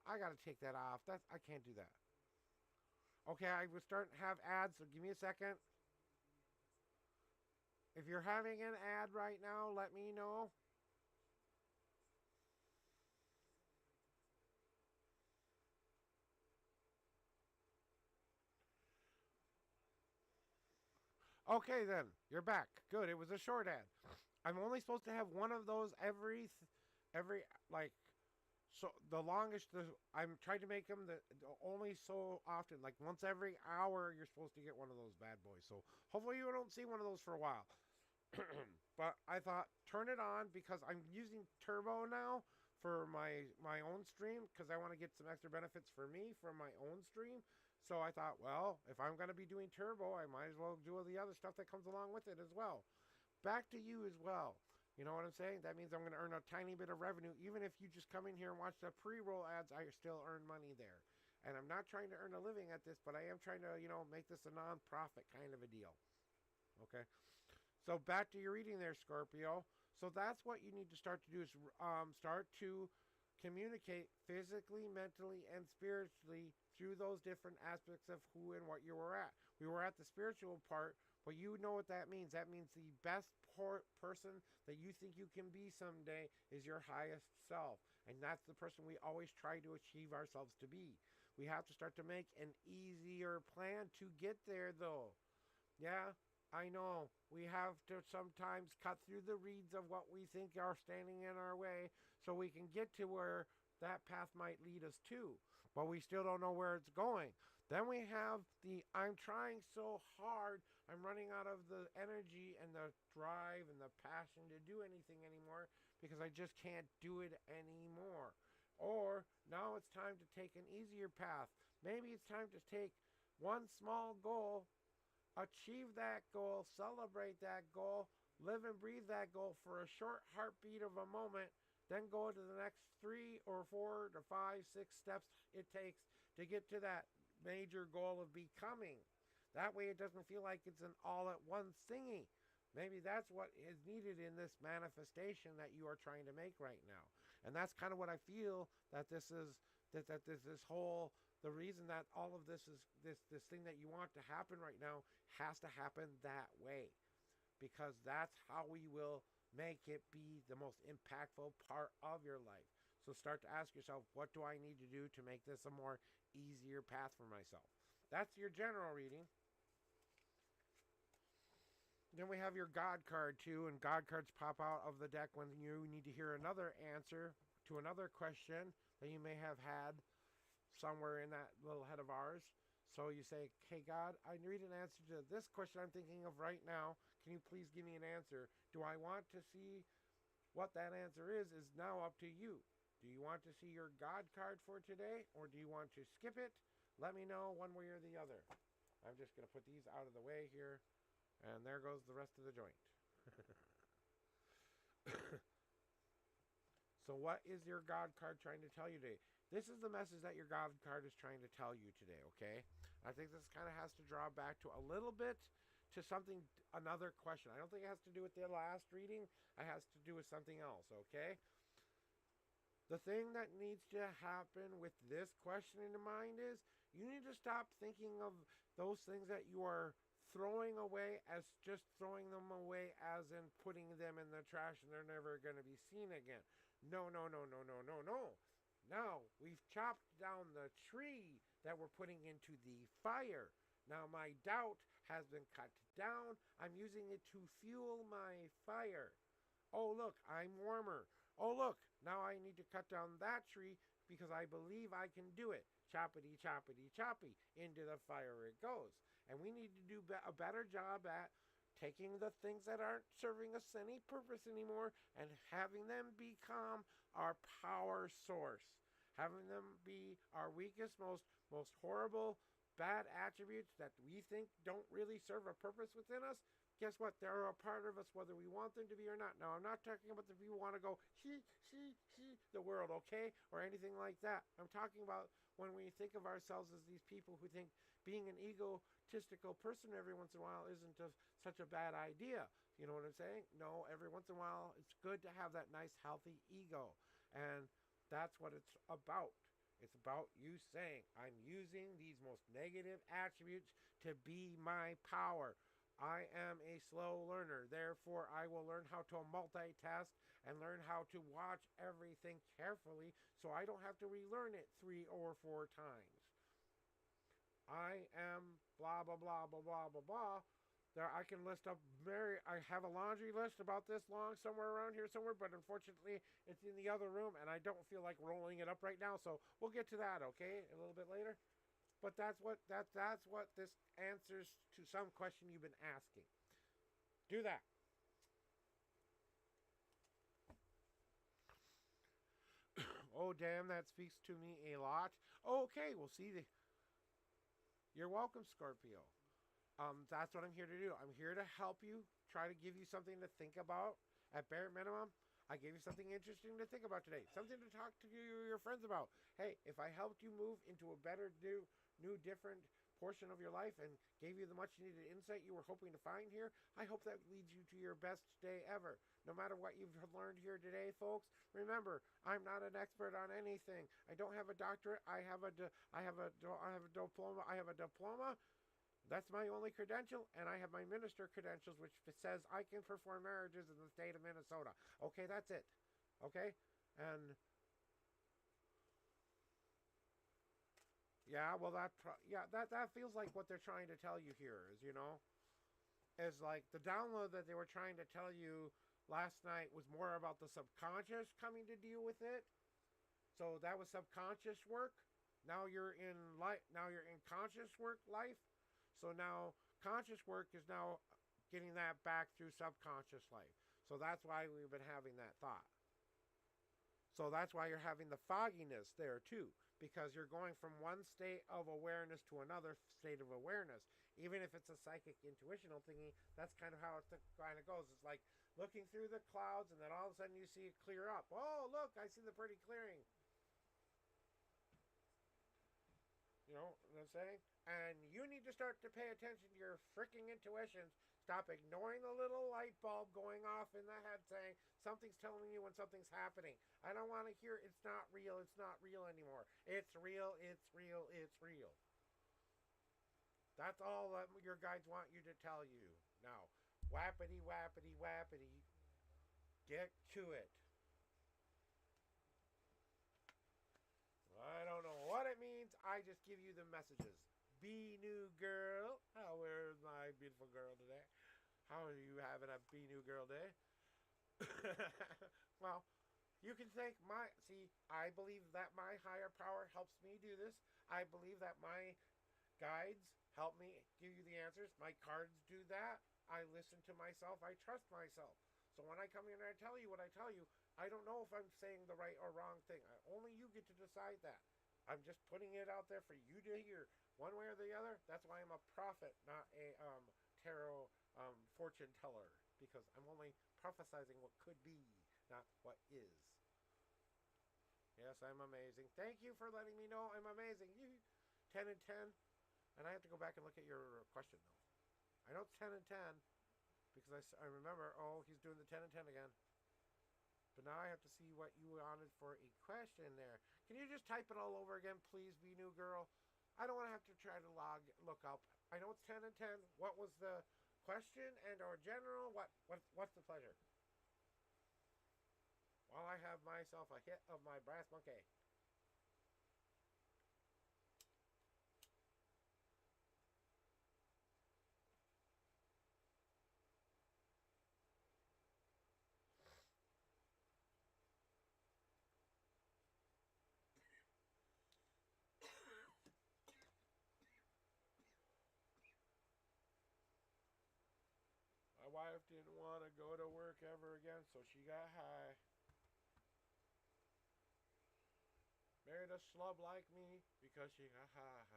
I gotta take that off. I can't do that. Okay, I was starting to have ads, so give me a second. If you're having an ad right now, let me know. Okay, then. You're back. Good. It was a short ad. I'm only supposed to have one of those so the longest, I'm trying to make them the only so often, like once every hour, you're supposed to get one of those bad boys. So hopefully you don't see one of those for a while. But I thought turn it on because I'm using Turbo now for my own stream because I want to get some extra benefits for me from my own stream. So I thought, well, if I'm going to be doing Turbo, I might as well do all the other stuff that comes along with it as well. Back to you as well. You know what I'm saying? That means I'm going to earn a tiny bit of revenue. Even if you just come in here and watch the pre-roll ads, I still earn money there. And I'm not trying to earn a living at this, but I am trying to, make this a non-profit kind of a deal. Okay? So back to your reading there, Scorpio. So that's what you need to start to do is start to communicate physically, mentally, and spiritually through those different aspects of who and what you were at. We were at the spiritual part, but you know what that means. That means the best person that you think you can be someday is your highest self. And that's the person we always try to achieve ourselves to be. We have to start to make an easier plan to get there, though. Yeah, I know. We have to sometimes cut through the reeds of what we think are standing in our way so we can get to where that path might lead us to. But we still don't know where it's going. Then we have the I'm trying so hard, I'm running out of the energy and the drive and the passion to do anything anymore because I just can't do it anymore. Or now it's time to take an easier path. Maybe it's time to take one small goal, achieve that goal, celebrate that goal, live and breathe that goal for a short heartbeat of a moment, then go to the next 3 or 4 to 5, 6 steps it takes to get to that major goal of becoming. That way it doesn't feel like it's an all at once thingy. Maybe that's what is needed in this manifestation that you are trying to make right now. And that's kind of what I feel that this is, that this whole, the reason that all of this is this thing that you want to happen right now has to happen that way, because that's how we will make it be the most impactful part of your life. So start to ask yourself, what do I need to do to make this a more easier path for myself? That's your general reading. Then we have your God card too, and God cards pop out of the deck when you need to hear another answer to another question that you may have had somewhere in that little head of ours. So you say, hey God, I need an answer to this question I'm thinking of right now. Can you please give me an answer? Do I want to see what that answer is now up to you. Do you want to see your God card for today, or do you want to skip it? Let me know one way or the other. I'm just going to put these out of the way here, and there goes the rest of the joint. So what is your God card trying to tell you today? This is the message that your God card is trying to tell you today, okay? I think this kind of has to draw back to a little bit to something, another question. I don't think it has to do with the last reading. It has to do with something else, okay? The thing that needs to happen with this question in your mind is you need to stop thinking of those things that you are throwing away as just throwing them away as in putting them in the trash and they're never going to be seen again. No, no, no, no, no, no, no. Now, we've chopped down the tree that we're putting into the fire. Now, my doubt has been cut down. I'm using it to fuel my fire. Oh, look, I'm warmer. Oh, look, now I need to cut down that tree because I believe I can do it. Choppity, choppity, choppy. Into the fire it goes. And we need to do a better job at taking the things that aren't serving us any purpose anymore and having them become our power source. Having them be our weakest, most horrible, bad attributes that we think don't really serve a purpose within us. Guess what? They're a part of us whether we want them to be or not. Now, I'm not talking about the people who want to go, she, the world, okay? Or anything like that. I'm talking about when we think of ourselves as these people who think being an egotistical person every once in a while isn't such a bad idea. You know what I'm saying? No, every once in a while, it's good to have that nice, healthy ego. And that's what it's about. It's about you saying, I'm using these most negative attributes to be my power. I am a slow learner. Therefore, I will learn how to multitask and learn how to watch everything carefully so I don't have to relearn it 3 or 4 times. I am blah, blah, blah, blah, blah, blah, blah. There, I can list up I have a laundry list about this long somewhere around here somewhere, but unfortunately it's in the other room and I don't feel like rolling it up right now. So we'll get to that, okay, a little bit later. But that's what this answers to some question you've been asking. Do that. Oh, damn, that speaks to me a lot. Okay, we'll see. You're welcome, Scorpio. That's what I'm here to do. I'm here to help you, try to give you something to think about. At bare minimum, I gave you something interesting to think about today, something to talk to your friends about. Hey, if I helped you move into a better, new, different portion of your life and gave you the much needed insight you were hoping to find here, I hope that leads you to your best day ever. No matter what you've learned here today, folks, remember, I'm not an expert on anything. I don't have a doctorate. I have a diploma. I have a diploma. That's my only credential, and I have my minister credentials, which says I can perform marriages in the state of Minnesota. Okay, that's it. Okay, and yeah, well, that feels like what they're trying to tell you here is like the download that they were trying to tell you last night was more about the subconscious coming to deal with it. So that was subconscious work. Now you're in life. Now you're in conscious work life. So now conscious work is now getting that back through subconscious life. So that's why we've been having that thought. So that's why you're having the fogginess there too, because you're going from one state of awareness to another state of awareness. Even if it's a psychic intuitional thingy, that's kind of how it kind of goes. It's like looking through the clouds and then all of a sudden you see it clear up. Oh, look, I see the pretty clearing. You know what I'm saying? And you need to start to pay attention to your freaking intuitions. Stop ignoring the little light bulb going off in the head saying something's telling you when something's happening. I don't want to hear it's not real anymore. It's real, it's real, it's real. That's all that your guides want you to tell you. Now, whappity, whappity, whappity. Get to it. I don't know what it means. I just give you the messages. Be new girl. How is my beautiful girl today? How are you having a be new girl day? Well, you can thank I believe that my higher power helps me do this. I believe that my guides help me give you the answers. My cards do that. I listen to myself. I trust myself. So when I come in and I tell you what I tell you, I don't know if I'm saying the right or wrong thing. Only you get to decide that. I'm just putting it out there for you to hear one way or the other. That's why I'm a prophet, not a tarot fortune teller, because I'm only prophesizing what could be, not what is. Yes, I'm amazing. Thank you for letting me know I'm amazing. 10 and 10. And I have to go back and look at your question, though. I know it's 10 and 10 because I remember, oh, he's doing the 10 and 10 again. But now I have to see what you wanted for a question there. Can you just type it all over again, please, be new girl? I don't want to have to try to look up. I know it's 10 and 10. What was the question and or general? What's the pleasure? While I have myself a hit of my brass monkey. My wife didn't want to go to work ever again, so she got high. Married a schlub like me because she got high.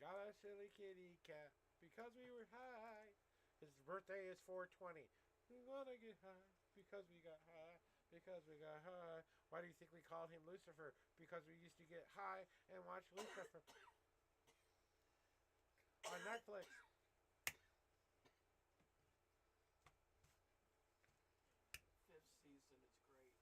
Got a silly kitty cat because we were high. His birthday is 420. We want to get high because we got high. Because we got high. Why do you think we called him Lucifer? Because we used to get high and watch Lucifer on Netflix. Fifth season, it's great.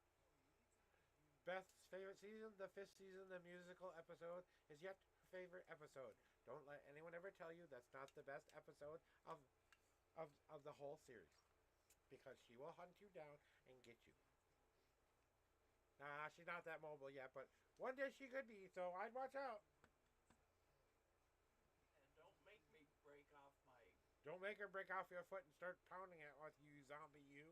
Beth's favorite season, the 5th season, the musical episode, is yet her favorite episode. Don't let anyone ever tell you that's not the best episode of the whole series. Because she will hunt you down and get you. Nah, she's not that mobile yet, but one day she could be, so I'd watch out. And don't make me break off my... Don't make her break off your foot and start pounding it with you, zombie, you.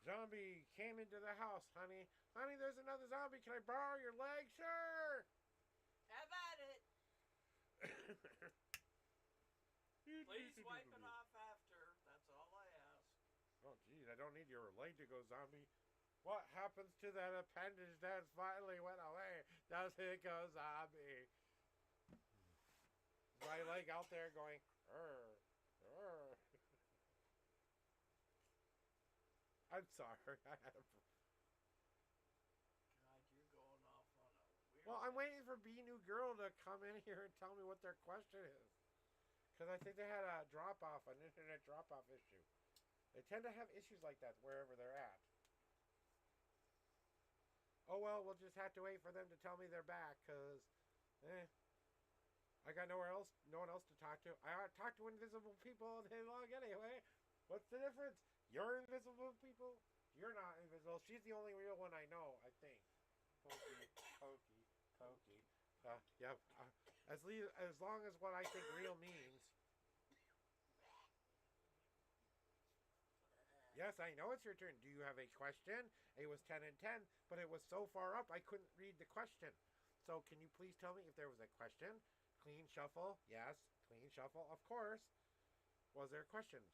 Zombie came into the house, honey. Honey, there's another zombie. Can I borrow your leg? Sure. Have at it. Please wipe it off after. That's all I ask. Oh, geez, I don't need your leg to go zombie. What happens to that appendage that finally went away? Does it go zombie? My leg out there going, "Arr, arr." I'm sorry. God, you're going off on a weird. Well, I'm waiting for B New Girl to come in here and tell me what their question is. Because I think they had a drop-off, an internet drop-off issue. They tend to have issues like that wherever they're at. Oh, well, we'll just have to wait for them to tell me they're back, because, I got no one else to talk to. I talk to invisible people all day long anyway. What's the difference? You're invisible people? You're not invisible. She's the only real one I know, I think. Pokey. Yep. As long as what I think real means. Yes, I know it's your turn. Do you have a question? It was 10 and 10, but it was so far up I couldn't read the question. So can you please tell me if there was a question? Clean shuffle? Yes. Clean shuffle? Of course. Was there questions?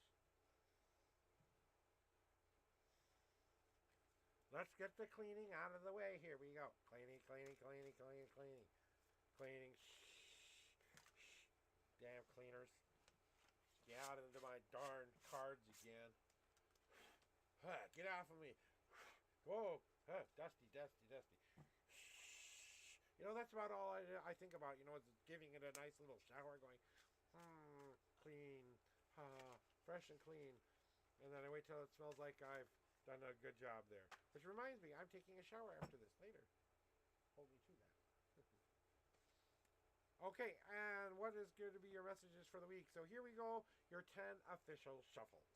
Let's get the cleaning out of the way. Here we go. Cleaning. Shh. Damn cleaners. Get out into my darn cards again. Get off of me. Whoa. Dusty. You know, that's about all I think about. You know, is giving it a nice little shower going, clean, fresh and clean. And then I wait till it smells like I've done a good job there. Which reminds me, I'm taking a shower after this later. Hold me to that. Okay, and what is going to be your messages for the week? So here we go, your 10 official shuffles.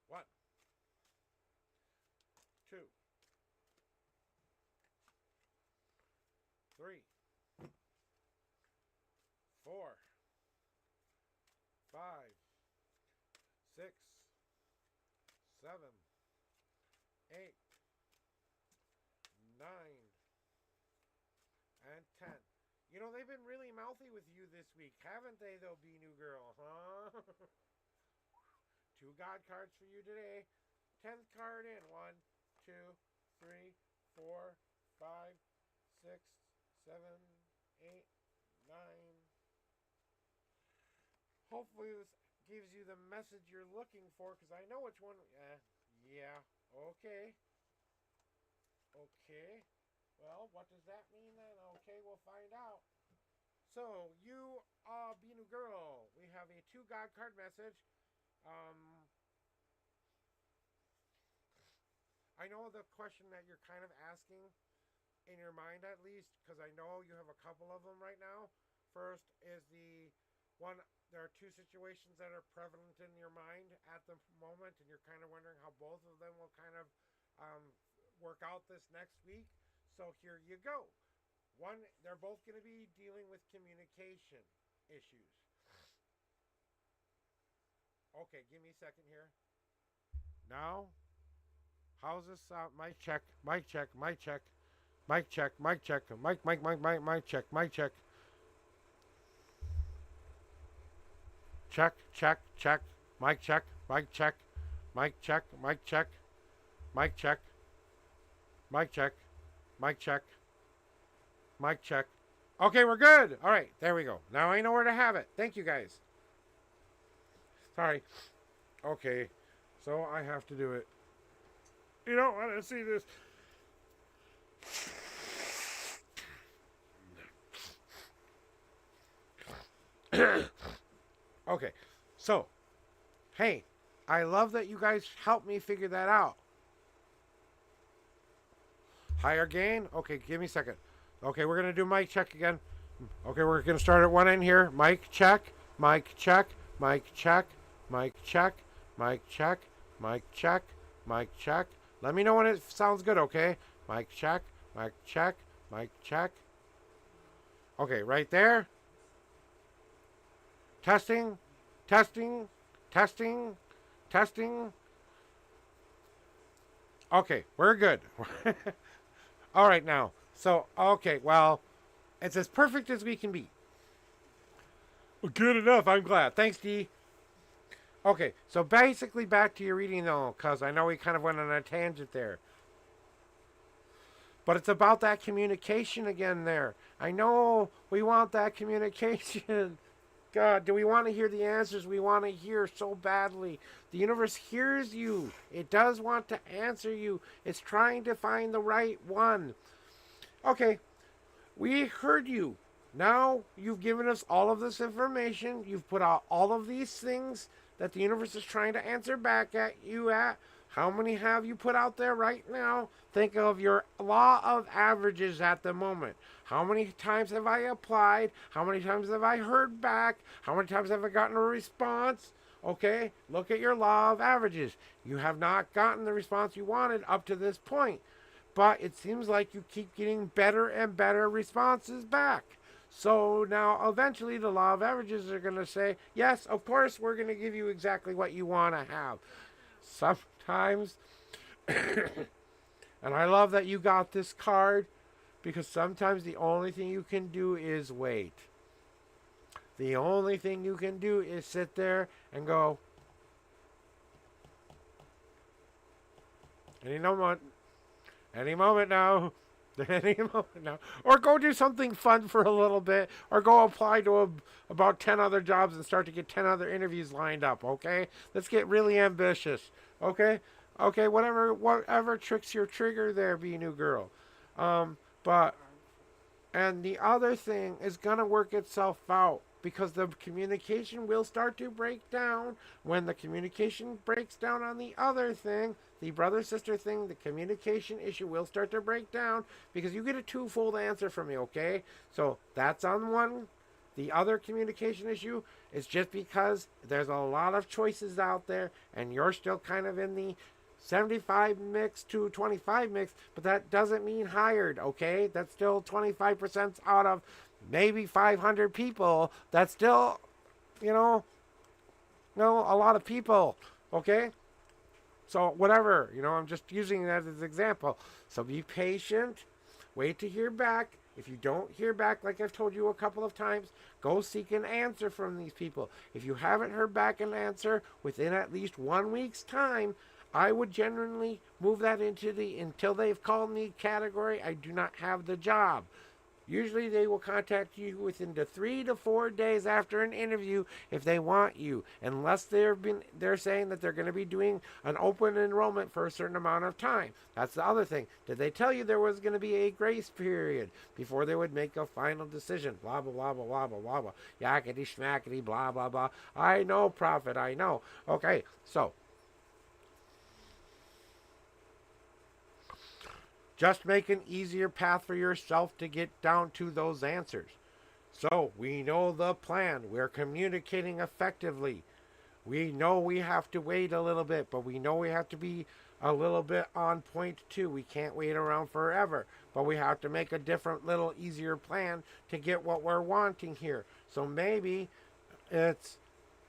1, 2, 3, 4, 5, 6, 7, 8, 9, and 10. You know, they've been really mouthy with you this week, haven't they, though, B New Girl, huh? 2 God cards for you today. 10th card in. 1, 2, 3, 4, 5, 6, 7, 8, 9. Hopefully this gives you the message you're looking for, because I know which one. Yeah. Okay. Well, what does that mean then? Okay, we'll find out. So, you, B New Girl, we have a 2 God card message. I know the question that you're kind of asking, in your mind at least, because I know you have a couple of them right now. First is the one, there are 2 situations that are prevalent in your mind at the moment, and you're kind of wondering how both of them will kind of work out this next week. So here you go. One, they're both going to be dealing with communication issues. Okay, give me a second here. Now, how's this sound? Mic check. Mic check. Mic check. Mic check. Mic check. Mic check. Mic check. Check. Mic check. Mic check. Mic check. Mic check. Mic check. Mic check. Mic check. Mic check. Okay, we're good. All right, there we go. Now I know where to have it. Thank you, guys. Sorry. Okay, so I have to do it. You don't want to see this. Okay, so, hey, I love that you guys helped me figure that out. Higher gain? Okay, give me a second. Okay, we're going to do mic check again. Okay, we're going to start at one end here. Mic check, mic check, mic check, mic check, mic check, mic check, mic check. Let me know when it sounds good, okay? Mic check, mic check, mic check. Okay, right there. Testing. Okay, we're good. All right, now. So, okay, well, it's as perfect as we can be. Well, good enough. I'm glad. Thanks, Dee. Okay, so basically back to your reading though, because I know we kind of went on a tangent there. But it's about that communication again there. I know we want that communication. God, do we want to hear the answers we want to hear so badly? The universe hears you. It does want to answer you. It's trying to find the right one. Okay, we heard you. Now you've given us all of this information. You've put out all of these things that the universe is trying to answer back at you at. How many have you put out there right now? Think of your law of averages at the moment. How many times have I applied? How many times have I heard back? How many times have I gotten a response? Okay, look at your law of averages. You have not gotten the response you wanted up to this point, but it seems like you keep getting better and better responses back. So now eventually the law of averages are going to say, yes, of course, we're going to give you exactly what you want to have. Sometimes, and I love that you got this card because sometimes the only thing you can do is wait. The only thing you can do is sit there and go, any moment, any moment now. Any moment now. Or go do something fun for a little bit. Or go apply to about 10 other jobs and start to get 10 other interviews lined up, okay? Let's get really ambitious, okay? Okay, whatever tricks your trigger there, be new girl. But and the other thing is going to work itself out because the communication will start to break down. When the communication breaks down on the other thing, the brother sister thing, the communication issue will start to break down because you get a twofold answer from me, okay? So that's on one. The other communication issue is just because there's a lot of choices out there and you're still kind of in the 75 mix to 25 mix, but that doesn't mean hired, okay? That's still 25% out of maybe 500 people. That's still, you know, no, a lot of people, okay? So whatever, I'm just using that as an example. So be patient, wait to hear back. If you don't hear back, like I've told you a couple of times, go seek an answer from these people. If you haven't heard back an answer within at least 1 week's time, I would genuinely move that into the until they've called me category. I do not have the job. Usually they will contact you within the 3 to 4 days after an interview if they want you, unless they're saying that they're going to be doing an open enrollment for a certain amount of time. That's the other thing. Did they tell you there was going to be a grace period before they would make a final decision? Blah blah blah blah blah blah blah blah. Yakety schmackety blah blah blah. I know, Prophet. I know. Okay, so just make an easier path for yourself to get down to those answers. So we know the plan. We're communicating effectively. We know we have to wait a little bit, but we know we have to be a little bit on point too. We can't wait around forever, but we have to make a different little easier plan to get what we're wanting here. So maybe it's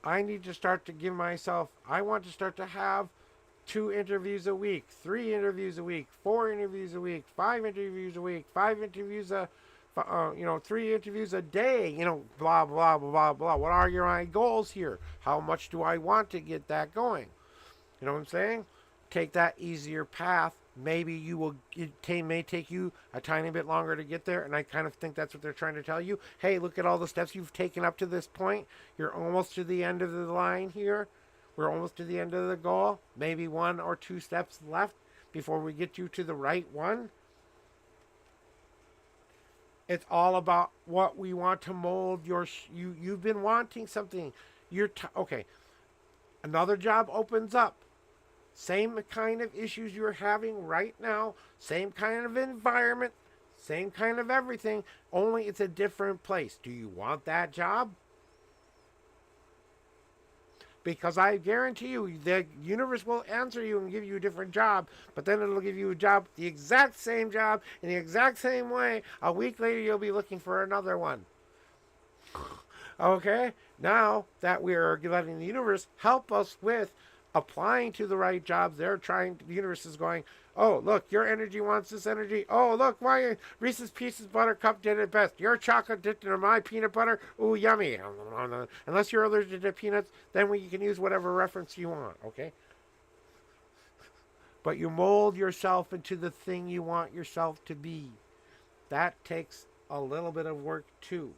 I need to start to give myself, I want to start to have 2 interviews a week, 3 interviews a week, 4 interviews a week, 5 interviews a week, 5 interviews 3 interviews a day, blah, blah, blah, blah, blah. What are my goals here? How much do I want to get that going? You know what I'm saying? Take that easier path. Maybe it may take you a tiny bit longer to get there, and I kind of think that's what they're trying to tell you. Hey, look at all the steps you've taken up to this point. You're almost to the end of the line here. We're almost to the end of the goal. Maybe 1 or 2 steps left before we get you to the right one. It's all about what we want to mold you've been wanting something. Okay. Another job opens up. Same kind of issues you're having right now. Same kind of environment. Same kind of everything. Only it's a different place. Do you want that job? Because I guarantee you, the universe will answer you and give you a different job, but then it'll give you a job, the exact same job, in the exact same way. A week later, you'll be looking for another one. Okay? Now that we're letting the universe help us with applying to the right jobs. They're trying. The universe is going, oh, look, your energy wants this energy. Oh, look, my Reese's Pieces Buttercup did it best. Your chocolate dipped into my peanut butter. Ooh, yummy. Unless you're allergic to peanuts, then you can use whatever reference you want, okay? But you mold yourself into the thing you want yourself to be. That takes a little bit of work too.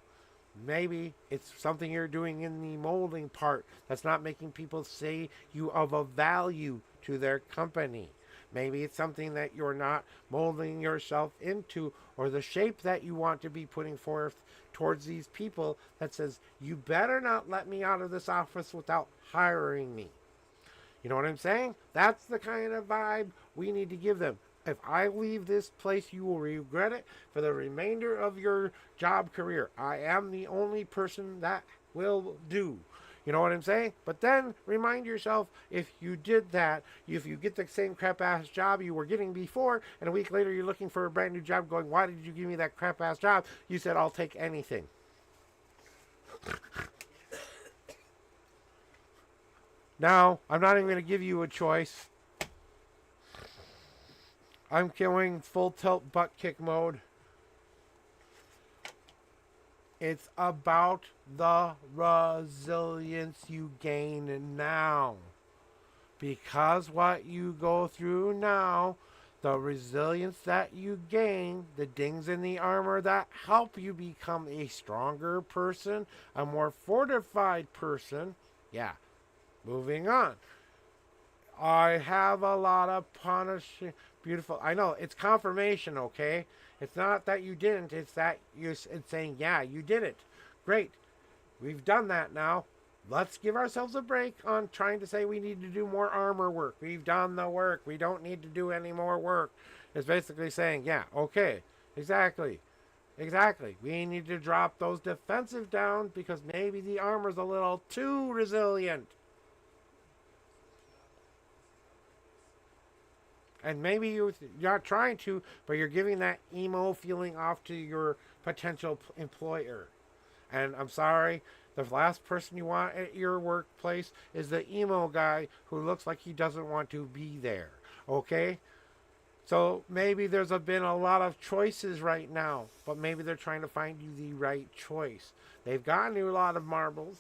Maybe it's something you're doing in the molding part that's not making people say you of a value to their company. Maybe it's something that you're not molding yourself into, or the shape that you want to be putting forth towards these people that says, you better not let me out of this office without hiring me. You know what I'm saying? That's the kind of vibe we need to give them. If I leave this place, you will regret it for the remainder of your job career. I am the only person that will do. You know what I'm saying? But then remind yourself, if you did that, if you get the same crap ass job you were getting before, and a week later you're looking for a brand new job going, why did you give me that crap ass job? You said, I'll take anything. Now, I'm not even going to give you a choice. I'm going full tilt butt kick mode. It's about the resilience you gain now. Because what you go through now, the resilience that you gain, the dings in the armor that help you become a stronger person, a more fortified person. Yeah, moving on. I have a lot of punishing. Beautiful. I know it's confirmation, okay? It's not that you didn't. It's that it's saying, yeah, you did it. Great. We've done that now. Let's give ourselves a break on trying to say we need to do more armor work. We've done the work. We don't need to do any more work. It's basically saying, yeah, okay, exactly. Exactly. We need to drop those defensive down because maybe the armor's a little too resilient. And maybe you're not trying to, but you're giving that emo feeling off to your potential employer. And I'm sorry, the last person you want at your workplace is the emo guy who looks like he doesn't want to be there. Okay? So maybe been a lot of choices right now, but maybe they're trying to find you the right choice. They've gotten you a lot of marbles.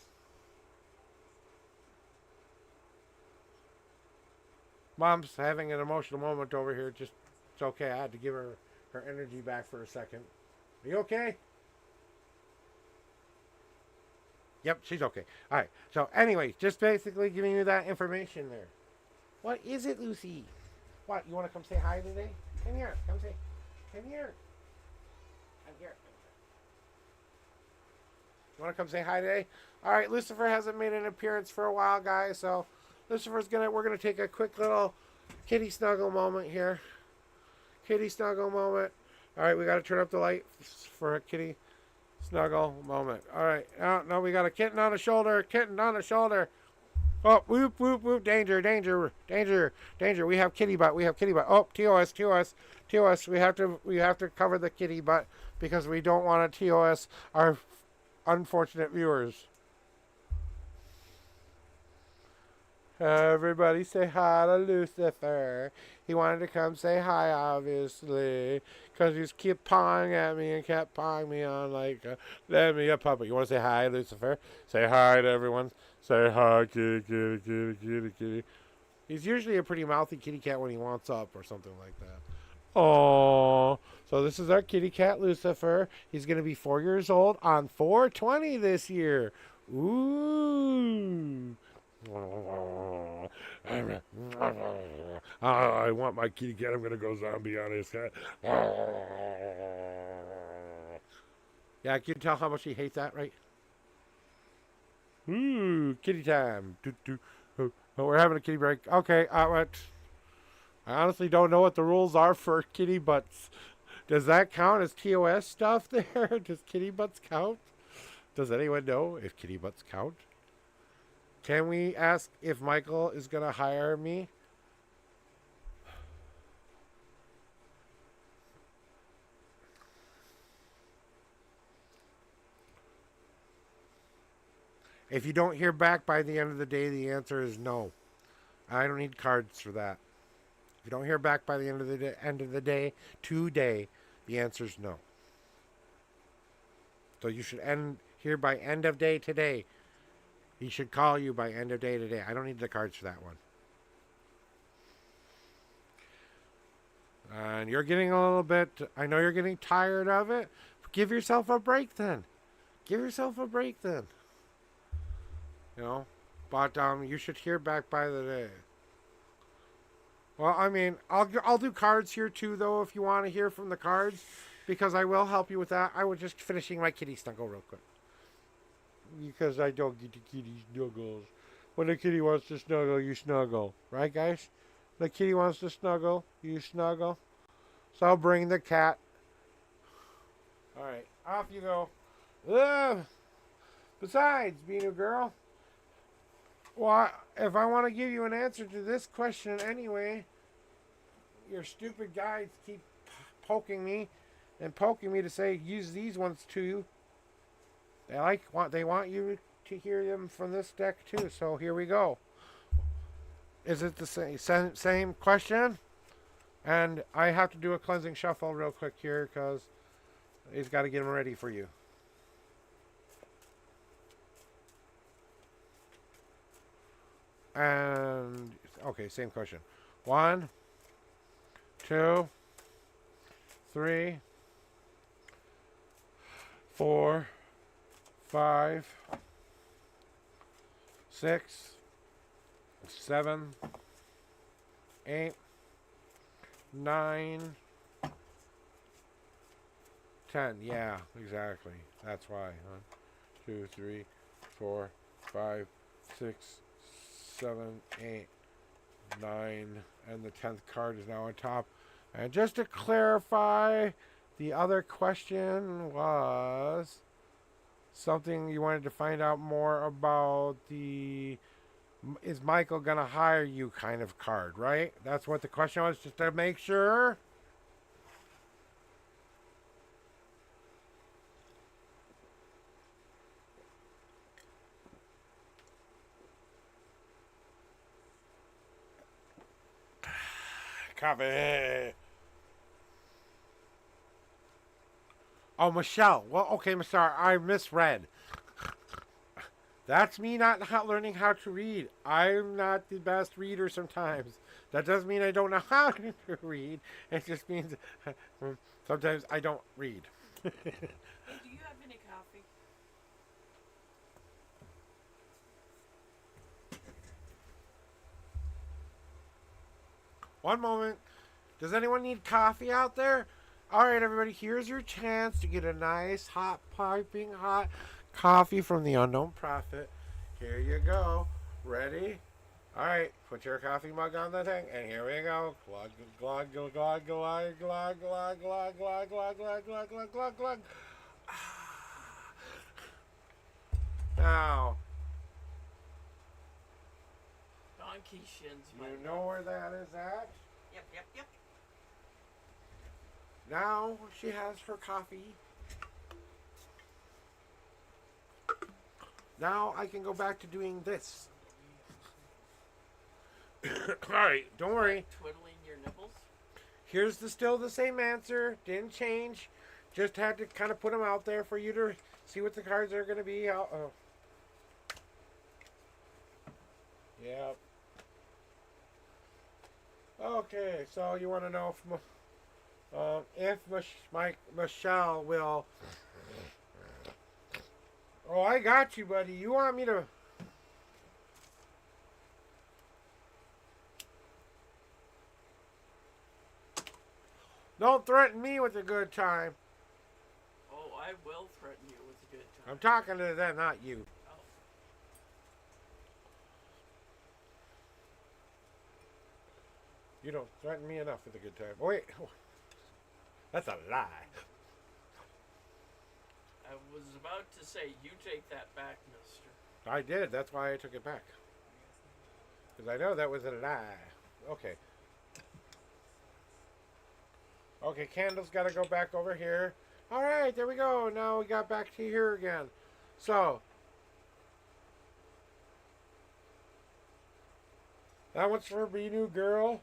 Mom's having an emotional moment over here. Just, it's okay. I had to give her energy back for a second. Are you okay? Yep, she's okay. All right. So, anyways, just basically giving you that information there. What is it, Lucy? What, you want to come say hi today? Come here. Come here. Come here. You want to come say hi today? All right, Lucifer hasn't made an appearance for a while, guys, so we're gonna take a quick little kitty snuggle moment here. Kitty snuggle moment. All right, we got to turn up the light for a kitty snuggle moment. All right, no, we got a kitten on the shoulder. Kitten on the shoulder. Oh, whoop, whoop, whoop, danger, danger, danger, danger. We have kitty butt. We have kitty butt. Oh, TOS, TOS, TOS. We have to cover the kitty butt because we don't want to TOS our unfortunate viewers. Everybody say hi to Lucifer. He wanted to come say hi, obviously, because he just kept pawing at me and kept pawing me on like, let me a puppet. You want to say hi, Lucifer? Say hi to everyone. Say hi, kitty, kitty, kitty, kitty, kitty. He's usually a pretty mouthy kitty cat when he wants up or something like that. Oh, so this is our kitty cat, Lucifer. He's going to be 4 years old on 4/20 this year. Ooh. I want my kitty cat. I'm going to go zombie on his cat. Yeah, I can tell how much he hates that, right? Ooh, kitty time. Oh, we're having a kitty break. Okay, what? I honestly don't know what the rules are for kitty butts. Does that count as TOS stuff there? Does kitty butts count? Does anyone know if kitty butts count? Can we ask if Michael is going to hire me? If you don't hear back by the end of the day, the answer is no. I don't need cards for that. If you don't hear back by the end of the day today, the answer is no. So you should end here by end of day today. He should call you by end of day today. I don't need the cards for that one. And you're getting a little bit, I know you're getting tired of it. Give yourself a break then. Give yourself a break then. You know, but you should hear back by the day. Well, I mean, I'll do cards here too, though, if you want to hear from the cards, because I will help you with that. I was just finishing my kitty snuggle real quick, because I don't get the kitty snuggles. When the kitty wants to snuggle, you snuggle, right, guys? The kitty wants to snuggle, you snuggle. So I'll bring the cat. All right, off you go. Besides, being a girl, well, if I want to give you an answer to this question anyway, your stupid guides keep poking me to say use these ones too. They want you to hear them from this deck too. So here we go. Is it the same question? And I have to do a cleansing shuffle real quick here because he's got to get them ready for you. And okay, same question. 1, 2, 3, 4, 5, 6, 7, 8, 9, 10. Yeah, exactly. That's why. 1, 2, 3, 4, 5, 6, 7, 8, 9, and the 10th card is now on top. And just to clarify, the other question was something you wanted to find out more about the is Michael gonna hire you kind of card, right? That's what the question was, just to make sure. Copy. Oh, Michelle. Well, okay, I'm sorry. I misread. That's me not learning how to read. I'm not the best reader sometimes. That doesn't mean I don't know how to read. It just means sometimes I don't read. Hey, do you have any coffee? One moment. Does anyone need coffee out there? All right, everybody, here's your chance to get a nice, hot, piping hot coffee from the Unknown Prophet. Here you go. Ready? All right, put your coffee mug on the thing, and here we go. Glug, glug, glug, glug, glug, glug, glug, glug, glug, glug, glug, glug, glug, glug, glug. Now, Donkey shins. you know where that is at? Yep, yep, yep. Now she has her coffee. Now I can go back to doing this. Alright, don't worry. Twiddling your nipples? Here's still the same answer. Didn't change. Just had to kind of put them out there for you to see what the cards are going to be. Oh. Yep. Okay, so you want to know if Michelle will... Oh, I got you, buddy. You want me to... Don't threaten me with a good time. Oh, I will threaten you with a good time. I'm talking to them, not you. Oh. You don't threaten me enough with a good time. Wait. That's a lie. I was about to say, you take that back, mister. I did. That's why I took it back. Because I know that was a lie. Okay. Okay, Candle's got to go back over here. All right, there we go. Now we got back to here again. So. That one's for Be New Girl.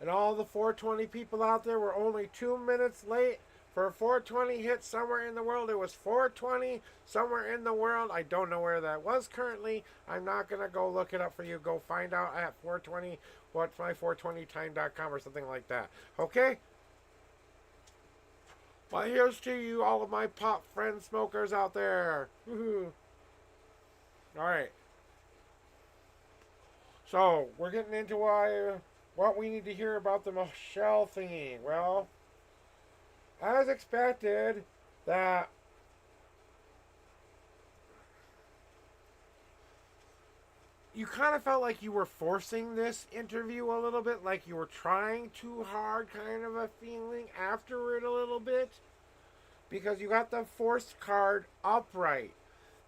And all the 420 people out there were only 2 minutes late for a 420 hit somewhere in the world. It was 420 somewhere in the world. I don't know where that was currently. I'm not going to go look it up for you. Go find out at 420, what's my 420time.com or something like that. Okay? Well, here's to you, all of my pop friend smokers out there. Woohoo. All right. So, we're getting into what we need to hear about the Michelle thingy. Well, as expected, that you kind of felt like you were forcing this interview a little bit, like you were trying too hard, kind of a feeling after it a little bit, because you got the forced card upright,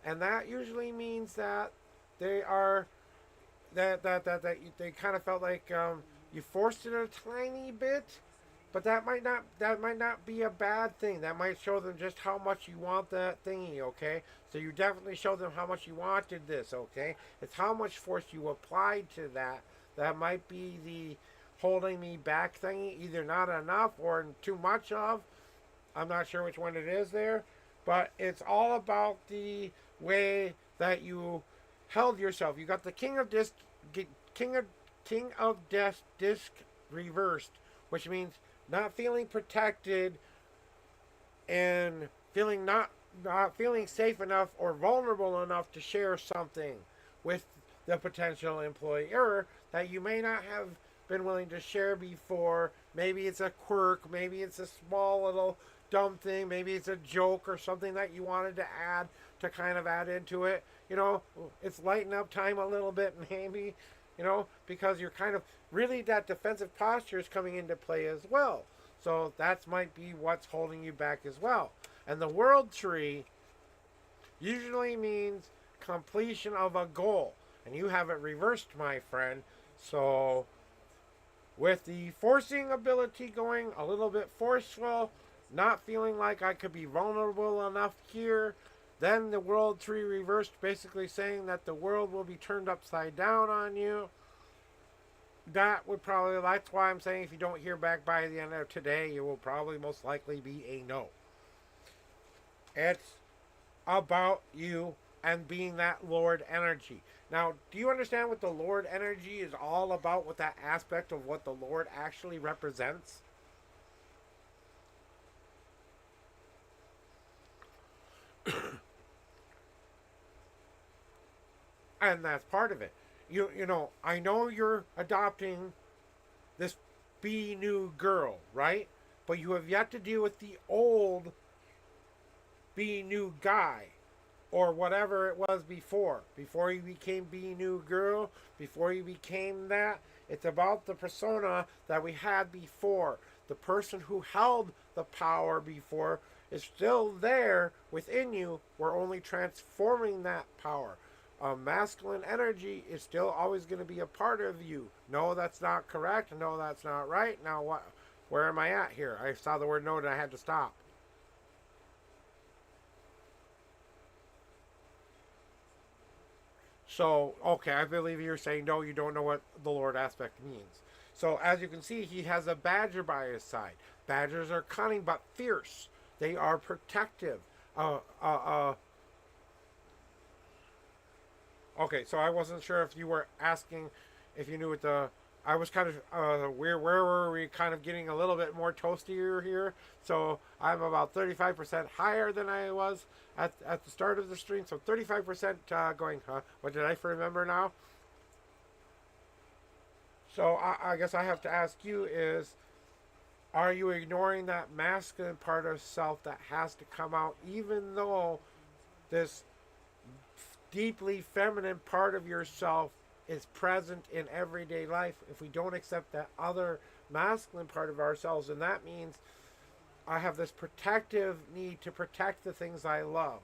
and that usually means that they are that they kind of felt like you forced it a tiny bit, but that might not be a bad thing. That might show them just how much you want that thingy. Okay, so you definitely showed them how much you wanted this. Okay, it's how much force you applied to that. That might be the holding me back thingy. Either not enough or too much of. I'm not sure which one it is there, but it's all about the way that you held yourself. You got the king of death disc reversed, which means not feeling protected and feeling not feeling safe enough or vulnerable enough to share something with the potential employer that you may not have been willing to share before. Maybe it's a quirk, maybe it's a small little dumb thing, maybe it's a joke or something that you wanted to add to kind of add into it. It's lighten up time a little bit, maybe, because you're kind of really that defensive posture is coming into play as well. So that might be what's holding you back as well. And the world tree usually means completion of a goal. And you have it reversed, my friend. So with the forcing ability going a little bit forceful, not feeling like I could be vulnerable enough here, then the world tree reversed, basically saying that the world will be turned upside down on you. That's why I'm saying if you don't hear back by the end of today, it will probably most likely be a no. It's about you and being that Lord energy. Now, do you understand what the Lord energy is all about, with that aspect of what the Lord actually represents? And that's part of it. I know you're adopting this be new girl, right? But you have yet to deal with the old be new guy, or whatever it was before you became be new girl, before you became that. It's about the persona that we had before. The person who held the power before is still there within you. We're only transforming that power. Masculine energy is still always going to be a part of you. No, that's not correct. No, that's not right. Now what? Where am I at here? I saw the word no and I had to stop. So, okay, I believe you're saying no, you don't know what the Lord aspect means. So, as you can see, he has a badger by his side. Badgers are cunning but fierce. They are protective. Uh, uh, uh, Okay, so I wasn't sure if you were asking if you knew what the. I was kind of where were we kind of getting a little bit more toastier here? So I'm about 35% higher than I was at the start of the stream. So 35% going. What did I remember now? So I guess I have to ask you is, are you ignoring that masculine part of self that has to come out, even though this deeply feminine part of yourself is present in everyday life? If we don't accept that other masculine part of ourselves, and that means I have this protective need to protect the things I love.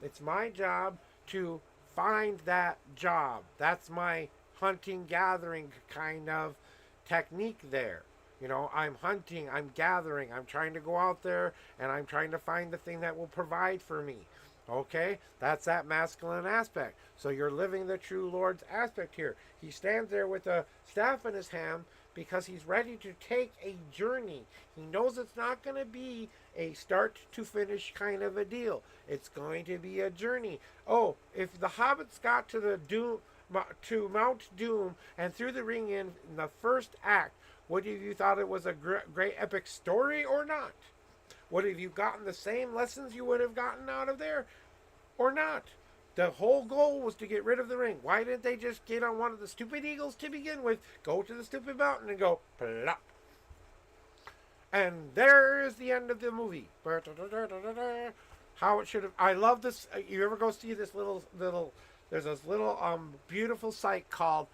It's my job to find that job. That's my hunting gathering kind of technique there. I'm hunting, I'm gathering, I'm trying to go out there and I'm trying to find the thing that will provide for me. Okay, that's that masculine aspect. So you're living the true Lord's aspect here. He stands there with a staff in his hand because he's ready to take a journey. He knows it's not going to be a start to finish kind of a deal. It's going to be a journey. Oh, if the hobbits got to the to Mount Doom and through the ring in the first act, would you thought it was a great epic story or not? Would have you gotten the same lessons you would have gotten out of there or not? The whole goal was to get rid of the ring. Why didn't they just get on one of the stupid eagles to begin with, go to the stupid mountain and go plop? And there is the end of the movie. How it should have. I love this. You ever go see this little? There's this little beautiful site called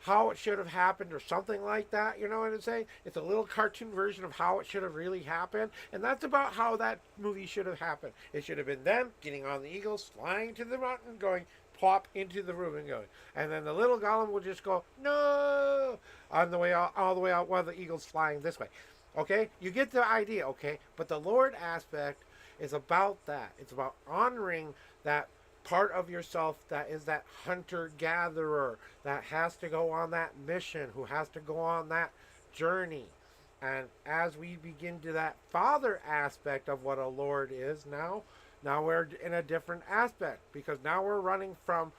How It Should Have Happened or something like that. You know what I'm saying? It's a little cartoon version of how it should have really happened. And that's about how that movie should have happened. It should have been them getting on the eagles, flying to the mountain, going plop into the room and going. And then the little golem would just go, no, on the way out, all the way out while the eagle's flying this way. Okay? You get the idea, okay? But the Lord aspect is about that. It's about honoring that part of yourself that is that hunter-gatherer that has to go on that mission, who has to go on that journey. And as we begin to that father aspect of what a Lord is now we're in a different aspect, because now we're running from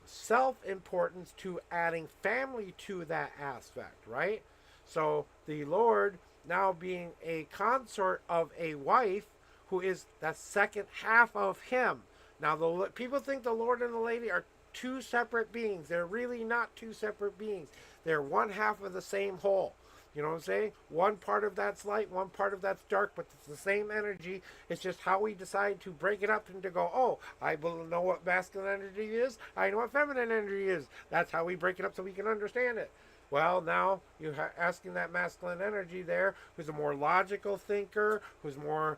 self-importance to adding family to that aspect, right? So the Lord now being a consort of a wife who is the second half of him. Now, people think the Lord and the Lady are two separate beings. They're really not two separate beings. They're one half of the same whole. You know what I'm saying? One part of that's light, one part of that's dark, but it's the same energy. It's just how we decide to break it up and to go, oh, I know what masculine energy is. I know what feminine energy is. That's how we break it up so we can understand it. Well, now you're asking that masculine energy there, who's a more logical thinker, who's more,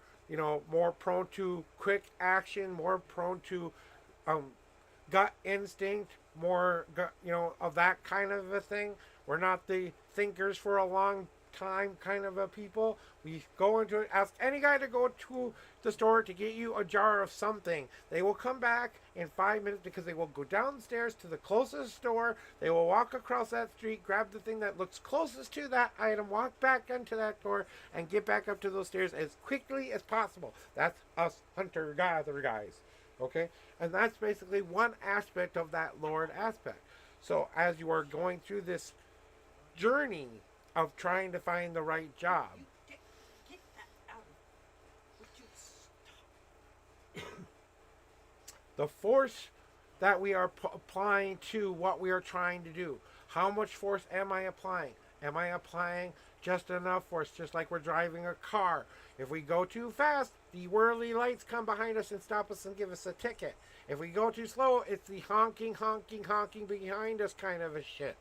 more prone to quick action, more prone to gut instinct, more, of that kind of a thing. We're not the thinkers for a long time kind of a people. We go into it, ask any guy to go to the store to get you a jar of something. They will come back in 5 minutes because they will go downstairs to the closest store. They will walk across that street, grab the thing that looks closest to that item, walk back into that door, and get back up to those stairs as quickly as possible. That's us hunter-gatherer guys. Okay? And that's basically one aspect of that Lord aspect. So as you are going through this journey of trying to find the right job. Get that out of. Would you stop? The force that we are applying to what we are trying to do. How much force am I applying? Am I applying just enough force, just like we're driving a car? If we go too fast, the whirly lights come behind us and stop us and give us a ticket. If we go too slow, it's the honking, honking, honking behind us kind of a shit.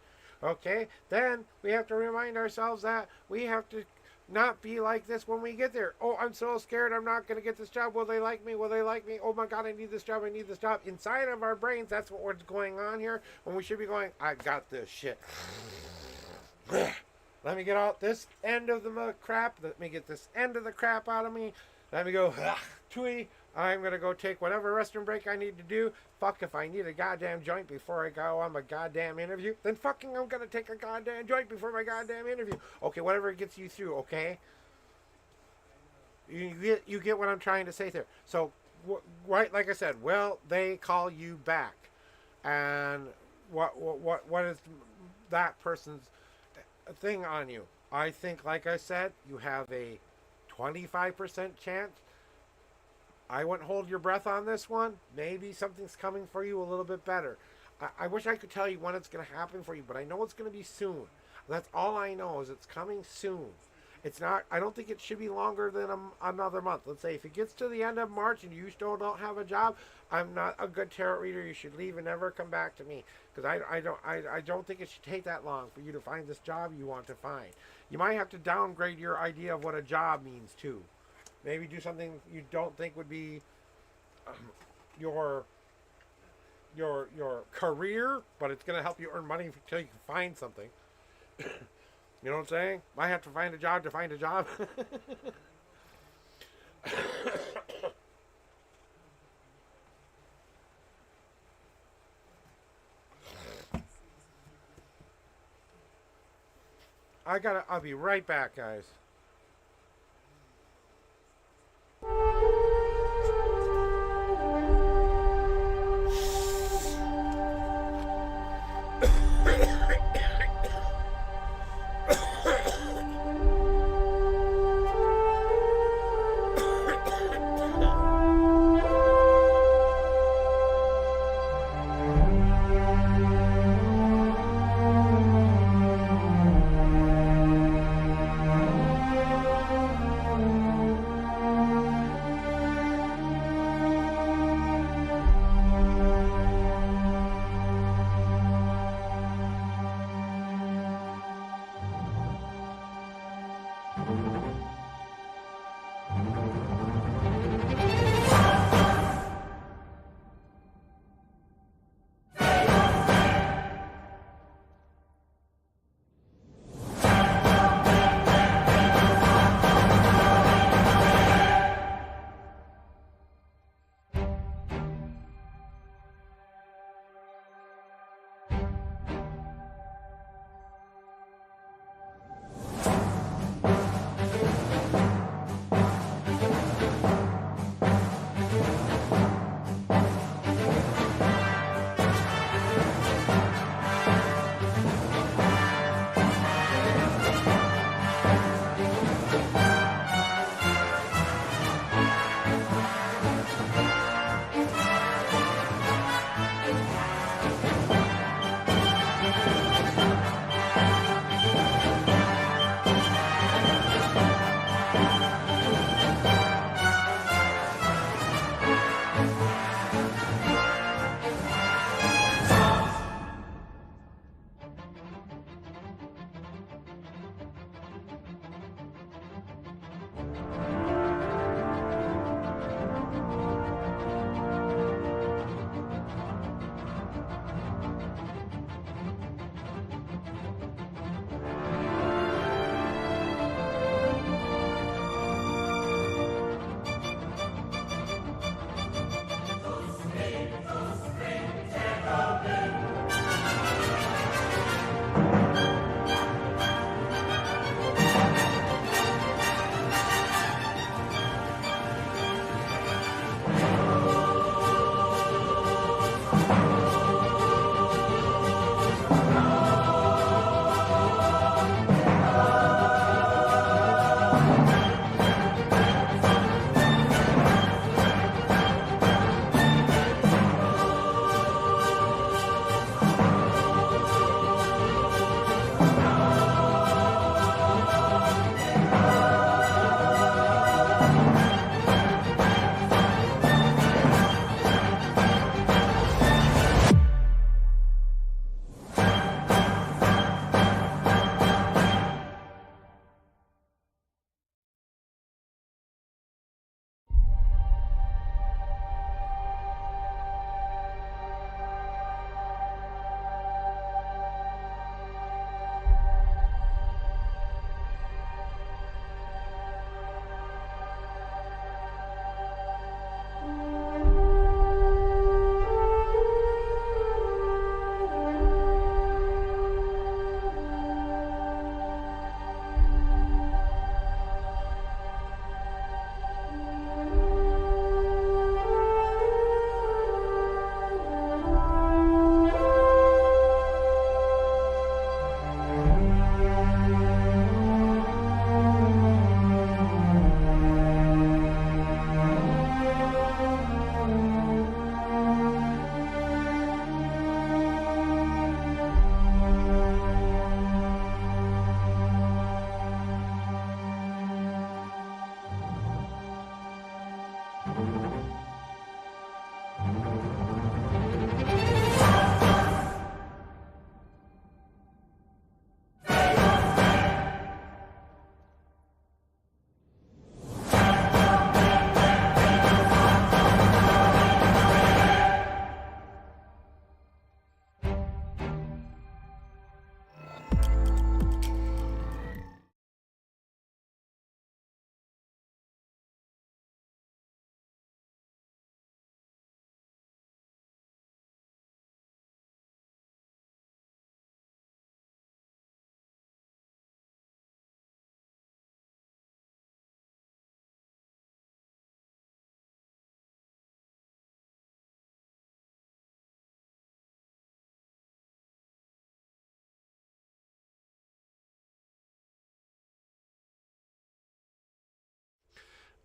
Okay, then we have to remind ourselves that we have to not be like this when we get there. Oh, I'm so scared I'm not going to get this job. Will they like me? Will they like me? Oh my God, I need this job. I need this job. Inside of our brains, that's what's going on here. When we should be going, I got this shit. Let me get out this end of the crap. Let me get this end of the crap out of me. Let me go, tui. I'm going to go take whatever restroom break I need to do. Fuck, if I need a goddamn joint before I go on my goddamn interview, then fucking I'm going to take a goddamn joint before my goddamn interview. Okay, whatever gets you through, okay? You get what I'm trying to say there. So, right, like I said, well, they call you back. And what is that person's thing on you? I think, like I said, you have a 25% chance. I wouldn't hold your breath on this one. Maybe something's coming for you a little bit better. I wish I could tell you when it's going to happen for you, but I know it's going to be soon. That's all I know is it's coming soon. It's not. I don't think it should be longer than another month. Let's say if it gets to the end of March and you still don't have a job, I'm not a good tarot reader. You should leave and never come back to me, because I don't think it should take that long for you to find this job you want to find. You might have to downgrade your idea of what a job means too. Maybe do something you don't think would be your career, but it's going to help you earn money until you can find something. You know what I'm saying? Might have to find a job to find a job. I'll be right back, guys.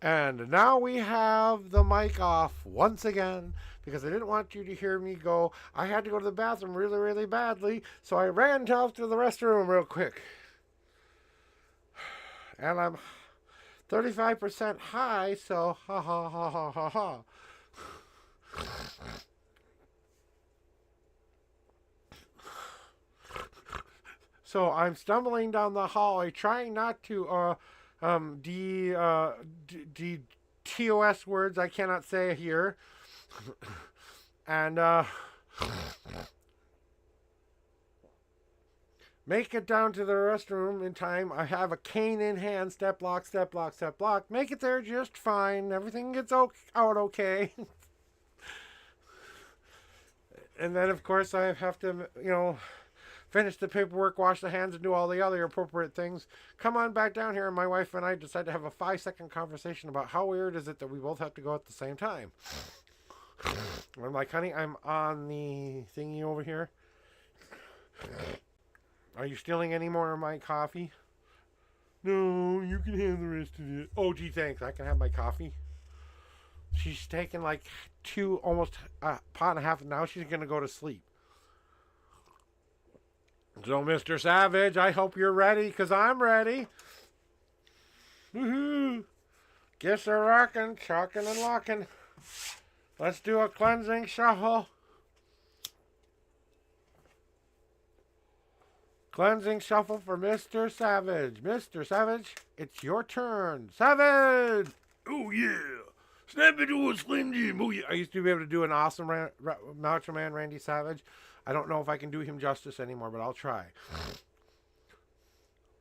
And now we have the mic off once again because I didn't want you to hear me go. I had to go to the bathroom really, really badly, so I ran off to the restroom real quick. And I'm 35% high, so ha ha ha ha ha ha. So I'm stumbling down the hallway, trying not to TOS words I cannot say here, and make it down to the restroom in time. I have a cane in hand, step block, step block, step block. Make it there just fine. Everything gets out okay. And then, of course, I have to, finish the paperwork, wash the hands, and do all the other appropriate things. Come on back down here, and my wife and I decide to have a 5-second conversation about how weird is it that we both have to go at the same time. I'm like, honey, I'm on the thingy over here. Are you stealing any more of my coffee? No, you can have the rest of it. Oh, gee, thanks. I can have my coffee. She's taken like almost a pot and a half, and now she's going to go to sleep. So, Mr. Savage, I hope you're ready, because I'm ready. Woohoo! Guess they're rocking, chalking, and locking. Let's do a cleansing shuffle. Cleansing shuffle for Mr. Savage. Mr. Savage, it's your turn. Savage! Oh, yeah. Snap into a Slim Jim. Oh, yeah. I used to be able to do an awesome Macho Man Randy Savage. I don't know if I can do him justice anymore, but I'll try.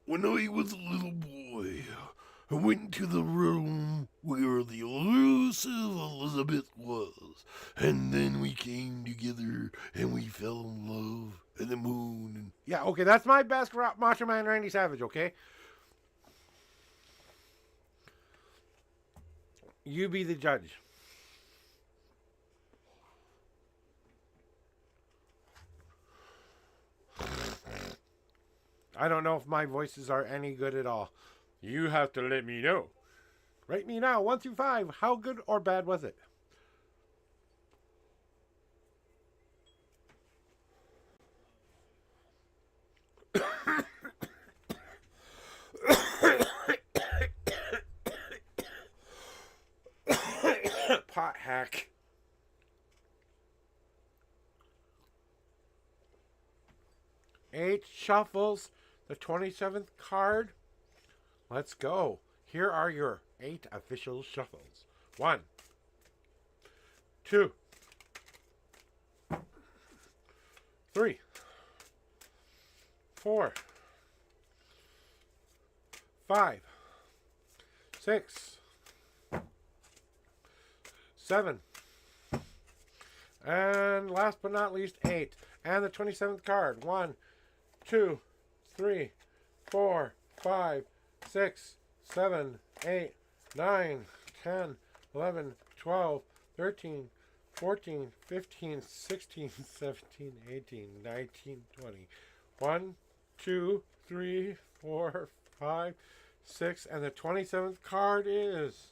When I was a little boy, I went to the room where the elusive Elizabeth was. And then we came together and we fell in love. And the moon. And yeah, okay, that's my best Macho Man Randy Savage, okay? You be the judge. I don't know if my voices are any good at all. You have to let me know. Rate me now, 1 through 5. How good or bad was it? Pot hack. Eight shuffles. The 27th card. Let's go. Here are your 8 official shuffles. 1, 2, 3, 4, 5, 6, 7, and last but not least 8. And the 27th card. 1, 2, 3, 4, 5, 6, 7, 8, 9, 10, 11, 12, 13, 14, 15, 16, 17, 18, 19, 20. 1, 2, 3, 4, 5, 6, and the 27th card is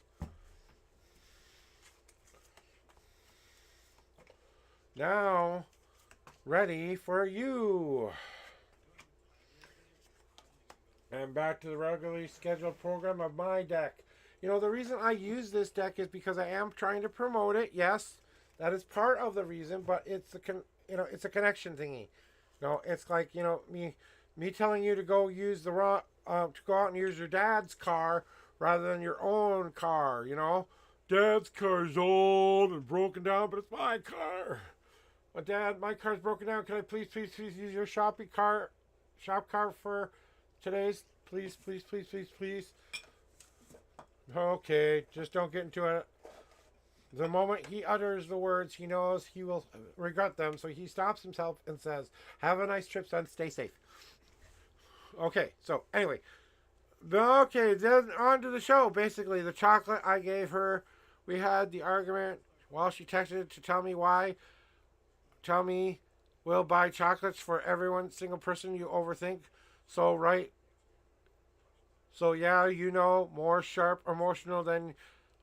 now ready for you. And back to the regularly scheduled program of my deck. You know, the reason I use this deck is because I am trying to promote it. Yes, that is part of the reason, but it's it's a connection thingy. It's like, me telling you to go use to go out and use your dad's car rather than your own car, Dad's car's old and broken down, but it's my car. But Dad, my car's broken down. Can I please use your shop car for today's? Please. Okay, just don't get into it. The moment he utters the words, he knows he will regret them, so he stops himself and says, "Have a nice trip, son. Stay safe." Okay, so anyway. Okay, then on to the show. Basically, the chocolate I gave her, we had the argument while she texted to tell me why. Tell me we'll buy chocolates for every single person you overthink. So, right. So, yeah, more sharp emotional than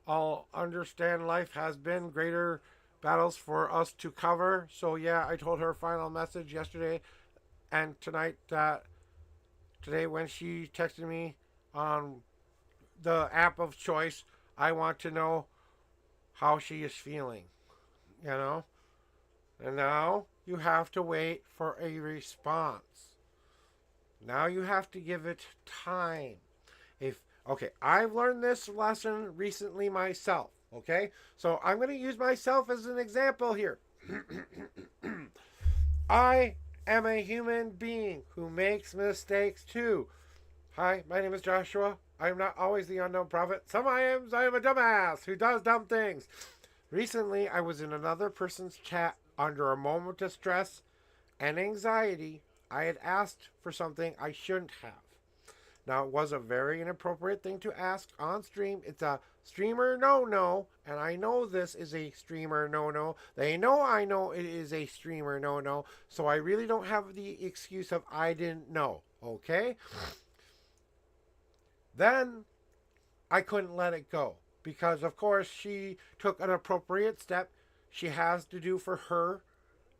I'll understand life has been greater battles for us to cover. So yeah, I told her final message yesterday and tonight that today when she texted me on the app of choice, I want to know how she is feeling, you know? And now you have to wait for a response. Now you have to give it time. If okay, I've learned this lesson recently myself, okay? So I'm going to use myself as an example here. I am a human being who makes mistakes too. Hi, my name is Joshua. I am not always the unknown prophet. Sometimes I am a dumbass who does dumb things. Recently, I was in another person's chat under a moment of stress and anxiety. I had asked for something I shouldn't have. Now, it was a very inappropriate thing to ask on stream. It's a streamer no no, and I know this is a streamer no no. They know I know it is a streamer no no, so I really don't have the excuse of I didn't know, okay? Then I couldn't let it go because, of course, she took an appropriate step she has to do for her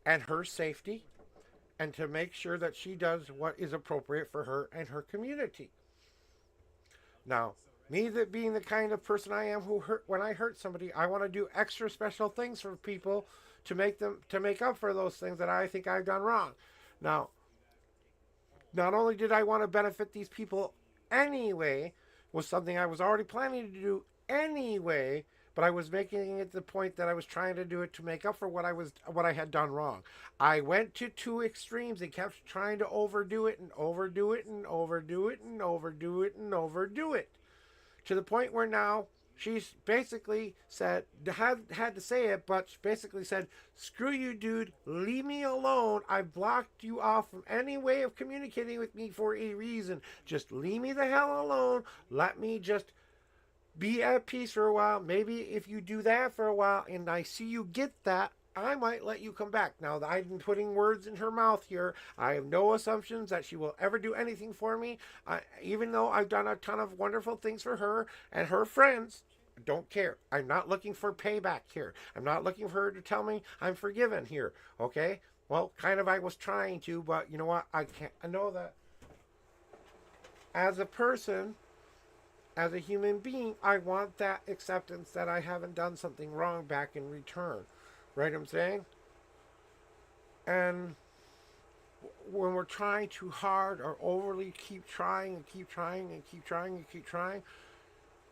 and her safety and to make sure that she does what is appropriate for her and her community. Now, me that being the kind of person I am who hurt when I hurt somebody, I want to do extra special things for people to make up for those things that I think I've done wrong. Now, not only did I want to benefit these people anyway, was something I was already planning to do anyway, but I was making it the point that I was trying to do it to make up for what I had done wrong. I went to two extremes and kept trying to overdo it and overdo it and overdo it and overdo it and overdo it. To the point where now she's basically said had to say it, but she basically said, "Screw you, dude. Leave me alone. I've blocked you off from any way of communicating with me for a reason. Just leave me the hell alone. Let me just be at peace for a while. Maybe if you do that for a while and I see you get that, I might let you come back." Now, I'm putting words in her mouth here. I have no assumptions that she will ever do anything for me, even though I've done a ton of wonderful things for her and her friends. Don't care. I'm not looking for payback here. I'm not looking for her to tell me I'm forgiven here, okay? Well, kind of I was trying to, but you know what? I can't. I know that as a person, as a human being, I want that acceptance that I haven't done something wrong back in return. Right what I'm saying? And when we're trying too hard or overly keep trying and keep trying and keep trying and keep trying,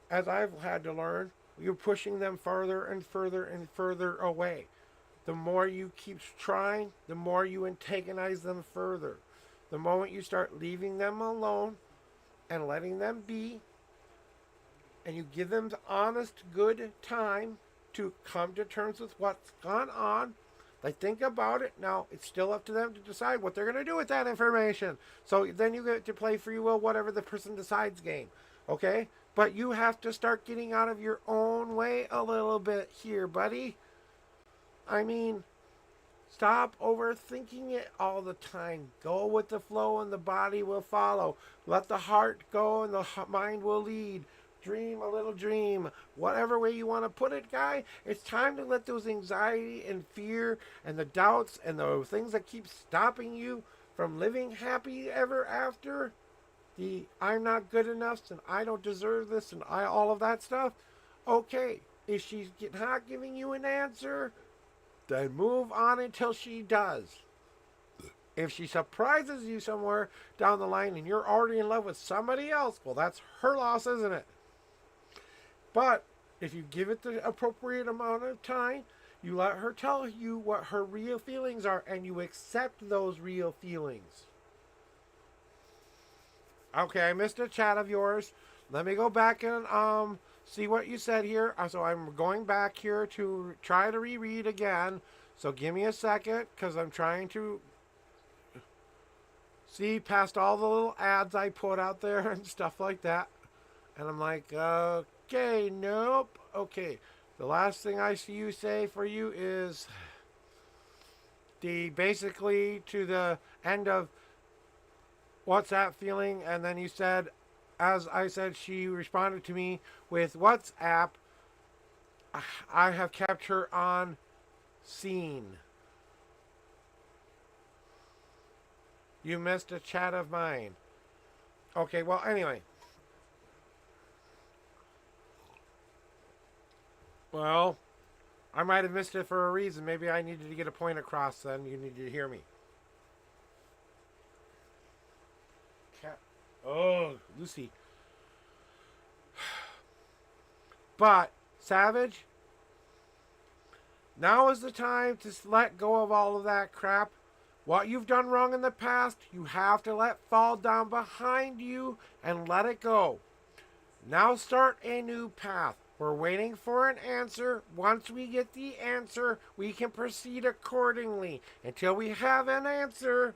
as I've had to learn, you're pushing them further and further and further away. The more you keep trying, the more you antagonize them further. The moment you start leaving them alone and letting them be, and you give them the honest, good time to come to terms with what's gone on, they think about it. Now, it's still up to them to decide what they're going to do with that information. So then you get to play free will, whatever the person decides game. Okay? But you have to start getting out of your own way a little bit here, buddy. I mean, stop overthinking it all the time. Go with the flow and the body will follow. Let the heart go and the mind will lead. Dream a little dream. Whatever way you want to put it, guy. It's time to let those anxiety and fear and the doubts and the things that keep stopping you from living happy ever after, the I'm not good enough and I don't deserve this and all of that stuff. Okay, if she's not giving you an answer, then move on until she does. If she surprises you somewhere down the line and you're already in love with somebody else, well, that's her loss, isn't it? But if you give it the appropriate amount of time, you let her tell you what her real feelings are and you accept those real feelings. Okay, I missed a chat of yours. Let me go back and see what you said here. So I'm going back here to try to reread again. So give me a second because I'm trying to see past all the little ads I put out there and stuff like that. And I'm like, okay, nope. Okay, the last thing I see you say for you is the basically to the end of what's that feeling? And then you said, as I said, she responded to me with WhatsApp I have kept her on scene. You missed a chat of mine. Okay, well, anyway. Well, I might have missed it for a reason. Maybe I needed to get a point across then. You need to hear me. Cat. Oh, Lucy. But, Savage, now is the time to let go of all of that crap. What you've done wrong in the past, you have to let fall down behind you and let it go. Now start a new path. We're waiting for an answer. Once we get the answer, we can proceed accordingly. Until we have an answer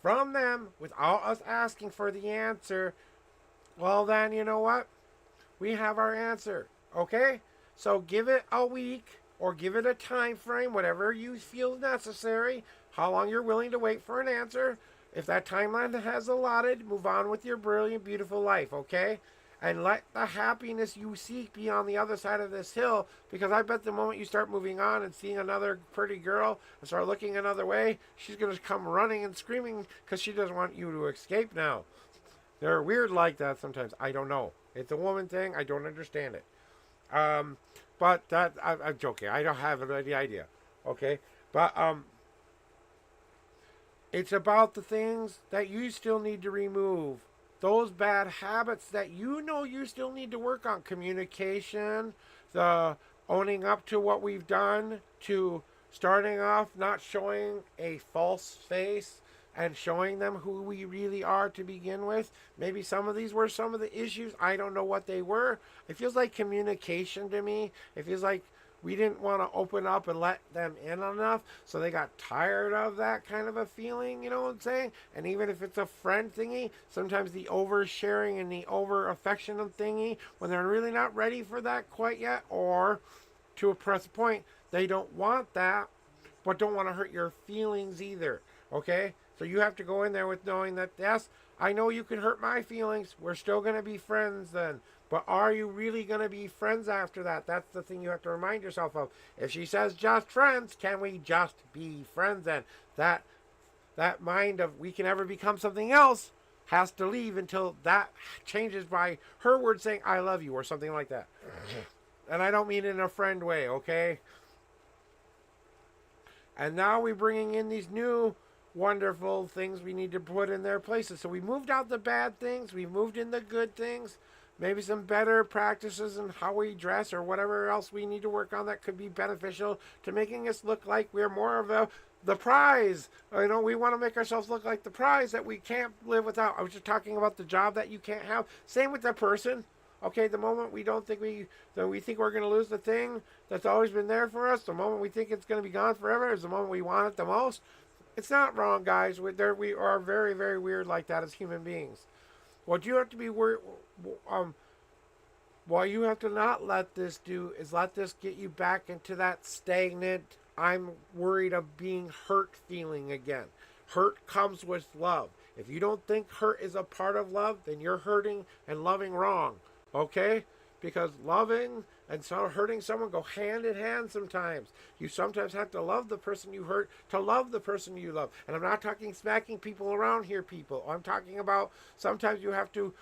from them without us asking for the answer, well, then, you know what? We have our answer. Okay? So give it a week or give it a time frame, whatever you feel necessary, how long you're willing to wait for an answer. If that timeline has allotted, move on with your brilliant, beautiful life, okay? And let the happiness you seek be on the other side of this hill, because I bet the moment you start moving on and seeing another pretty girl and start looking another way, she's going to come running and screaming because she doesn't want you to escape now. They're weird like that sometimes. I don't know. It's a woman thing. I don't understand it. But that I'm joking. I don't have any idea. Okay, but it's about the things that you still need to remove. Those bad habits that you know you still need to work on. Communication, the owning up to what we've done, to starting off not showing a false face and showing them who we really are to begin with. Maybe some of these were some of the issues. I don't know what they were. It feels like communication to me. It feels like we didn't want to open up and let them in enough, so they got tired of that kind of a feeling, you know what I'm saying? And even if it's a friend thingy, sometimes the oversharing and the over affection thingy, when they're really not ready for that quite yet, or to a press point, they don't want that, but don't want to hurt your feelings either, okay? So you have to go in there with knowing that, yes, I know you can hurt my feelings. We're still going to be friends then. But are you really going to be friends after that? That's the thing you have to remind yourself of. If she says just friends, can we just be friends then? That mind of we can ever become something else has to leave until that changes by her word saying I love you or something like that. And I don't mean in a friend way, okay? And now we're bringing in these new wonderful things we need to put in their places. So we moved out the bad things, we moved in the good things, maybe some better practices in how we dress or whatever else we need to work on that could be beneficial to making us look like we're more of the prize. You know, we want to make ourselves look like the prize that we can't live without. I was just talking about the job that you can't have. Same with the person. Okay, the moment we don't think that we think we're going to lose the thing that's always been there for us, the moment we think it's going to be gone forever is the moment we want it the most. It's not wrong, guys. We are very, very weird like that as human beings. What you have to be what you have to not let this do is let this get you back into that stagnant, I'm worried of being hurt feeling again. Hurt comes with love. If you don't think hurt is a part of love, then you're hurting and loving wrong. Okay? Because loving and so hurting someone go hand in hand sometimes. You sometimes have to love the person you hurt to love the person you love. And I'm not talking smacking people around here, people. I'm talking about sometimes you have to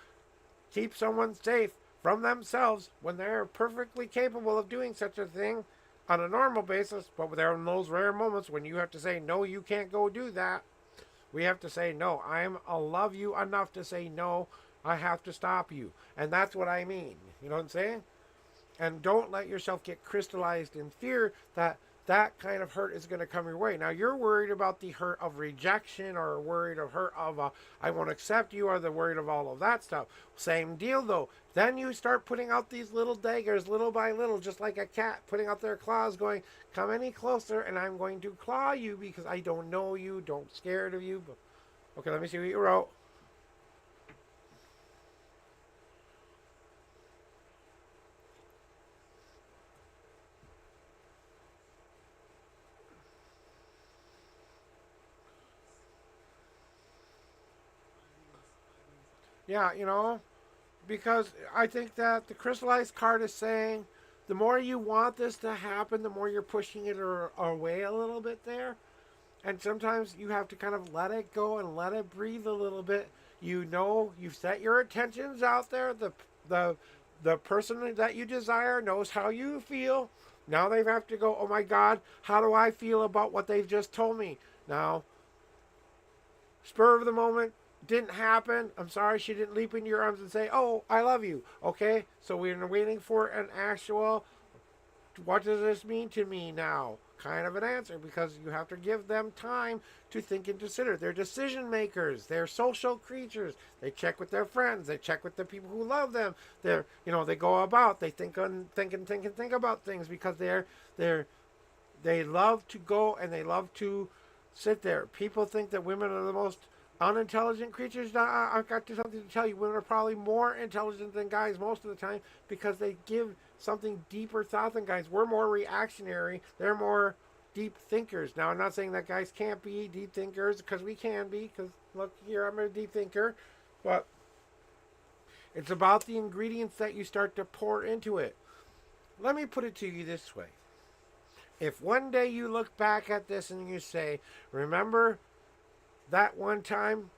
keep someone safe from themselves when they're perfectly capable of doing such a thing on a normal basis. But there are those rare moments when you have to say, no, you can't go do that. We have to say, no, I love you enough to say, no, I have to stop you. And that's what I mean. You know what I'm saying? And don't let yourself get crystallized in fear that that kind of hurt is going to come your way. Now, you're worried about the hurt of rejection or worried of hurt of I won't accept you or the worried of all of that stuff. Same deal, though. Then you start putting out these little daggers little by little, just like a cat putting out their claws going, come any closer and I'm going to claw you because I don't know you, don't scared of you. But, okay, let me see what you wrote. Yeah, you know, because I think that the crystallized card is saying the more you want this to happen, the more you're pushing it away a little bit there. And sometimes you have to kind of let it go and let it breathe a little bit. You know, you've set your intentions out there. The person that you desire knows how you feel. Now they have to go, oh my God, how do I feel about what they've just told me? Now, spur of the moment, didn't happen. I'm sorry she didn't leap into your arms and say, oh, I love you. Okay, so we're waiting for an actual, what does this mean to me now? Kind of an answer, because you have to give them time to think and consider. They're decision makers. They're social creatures. They check with their friends. They check with the people who love them. They go about. They think about things because they love to go and they love to sit there. People think that women are the most unintelligent creatures. I've got something to tell you. Women are probably more intelligent than guys most of the time because they give something deeper thought than guys. We're more reactionary. They're more deep thinkers. Now, I'm not saying that guys can't be deep thinkers, because we can be, because look here, I'm a deep thinker. But it's about the ingredients that you start to pour into it. Let me put it to you this way. If one day you look back at this and you say, remember that one time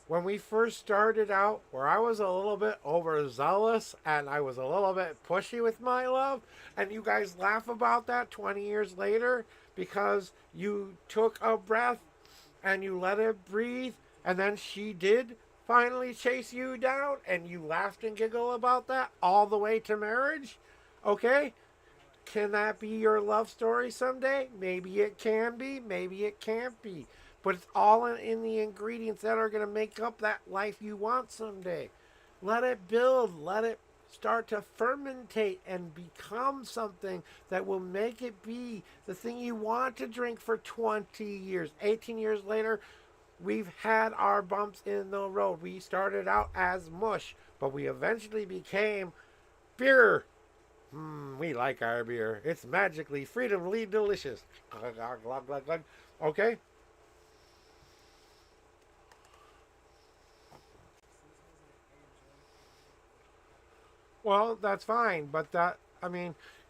when we first started out where I was a little bit overzealous and I was a little bit pushy with my love, and you guys laugh about that 20 years later because you took a breath and you let it breathe, and then she did finally chase you down and you laughed and giggled about that all the way to marriage? Okay? Can that be your love story someday? Maybe it can be, maybe it can't be. But it's all in the ingredients that are going to make up that life you want someday. Let it build. Let it start to fermentate and become something that will make it be the thing you want to drink for 20 years. 18 years later, we've had our bumps in the road. We started out as mush, but we eventually became beer. We like our beer. It's magically, freedomly delicious. Okay? Well, that's fine, but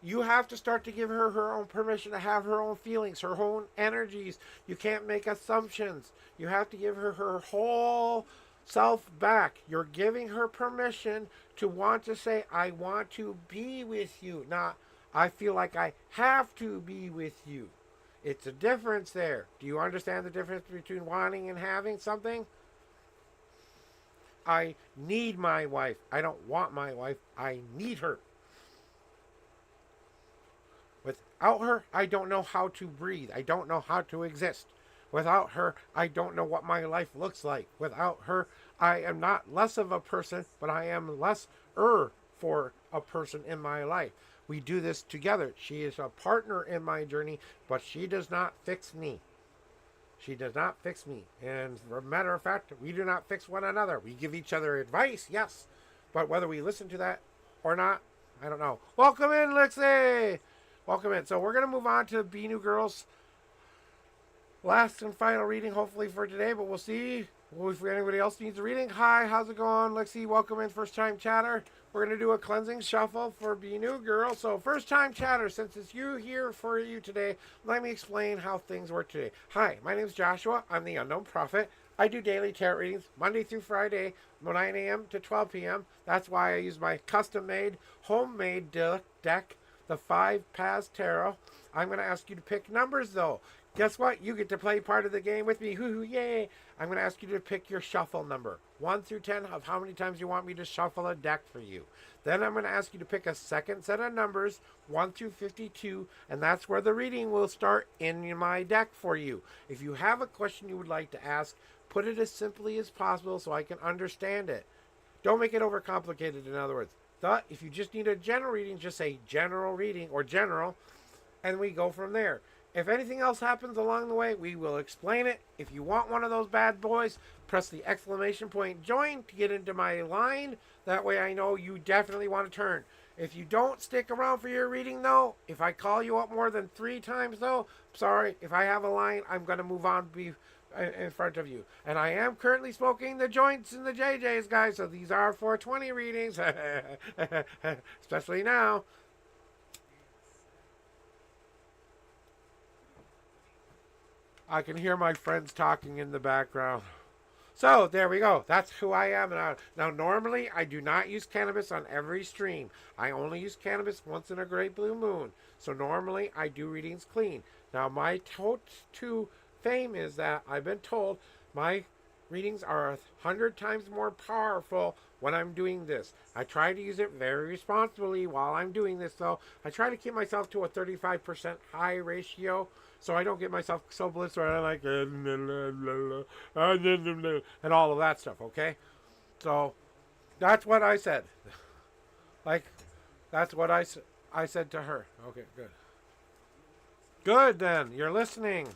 you have to start to give her her own permission to have her own feelings, her own energies. You can't make assumptions. You have to give her her whole self back. You're giving her permission to want to say, I want to be with you, not I feel like I have to be with you. It's a difference there. Do you understand the difference between wanting and having something? I need my wife. I don't want my wife. I need her. Without her, I don't know how to breathe. I don't know how to exist. Without her, I don't know what my life looks like. Without her, I am not less of a person, but I am less for a person in my life. We do this together. She is a partner in my journey, but she does not fix me. She does not fix me. And as a matter of fact, we do not fix one another. We give each other advice, yes. But whether we listen to that or not, I don't know. Welcome in, Lixie! Welcome in. So we're going to move on to Be New Girls. Last and final reading, hopefully, for today. But we'll see if anybody else needs a reading. Hi, how's it going, Lixie? Welcome in, first time chatter. We're going to do a cleansing shuffle for Be New Girl. So first time chatter, since it's you here for you today, let me explain how things work today. Hi, my name is Joshua. I'm the Unknown Prophet. I do daily tarot readings Monday through Friday, 9 a.m. to 12 p.m. That's why I use my custom-made, homemade deck, the 5 Paths Tarot. I'm going to ask you to pick numbers, though. Guess what? You get to play part of the game with me. Hoo-hoo, yay! I'm going to ask you to pick your shuffle number. 1 through 10 of how many times you want me to shuffle a deck for you. Then I'm going to ask you to pick a second set of numbers, 1 through 52, and that's where the reading will start in my deck for you. If you have a question you would like to ask, put it as simply as possible so I can understand it. Don't make it overcomplicated, in other words. If you just need a general reading, just say general reading or general, and we go from there. If anything else happens along the way, we will explain it. If you want one of those bad boys, press the exclamation point join to get into my line. That way I know you definitely want to turn. If you don't stick around for your reading, though, if I call you up more than 3 times, though, sorry, if I have a line, I'm going to move on in front of you. And I am currently smoking the joints and the JJs, guys, so these are 420 readings, especially now. I can hear my friends talking in the background. So there we go. That's who I am now. Now, normally I do not use cannabis on every stream. I only use cannabis once in a great blue moon. So normally I do readings clean. Now my to fame is that I've been told my readings are 100 times more powerful when I'm doing this. I try to use it very responsibly while I'm doing this, though. I try to keep myself to a 35% high ratio so I don't get myself so blissed where I like and all of that stuff, okay? So that's what I said. Like, that's what I said to her. Okay, good. Good then, you're listening.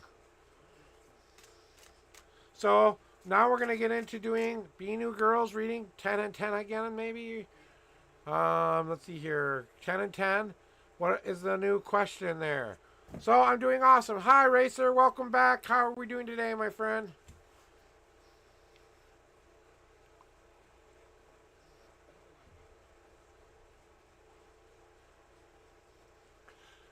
So now we're going to get into doing Be New Girls reading 10 and 10 again, maybe. Let's see here. 10 and 10. What is the new question there? So I'm doing awesome. Hi, Racer. Welcome back. How are we doing today, my friend?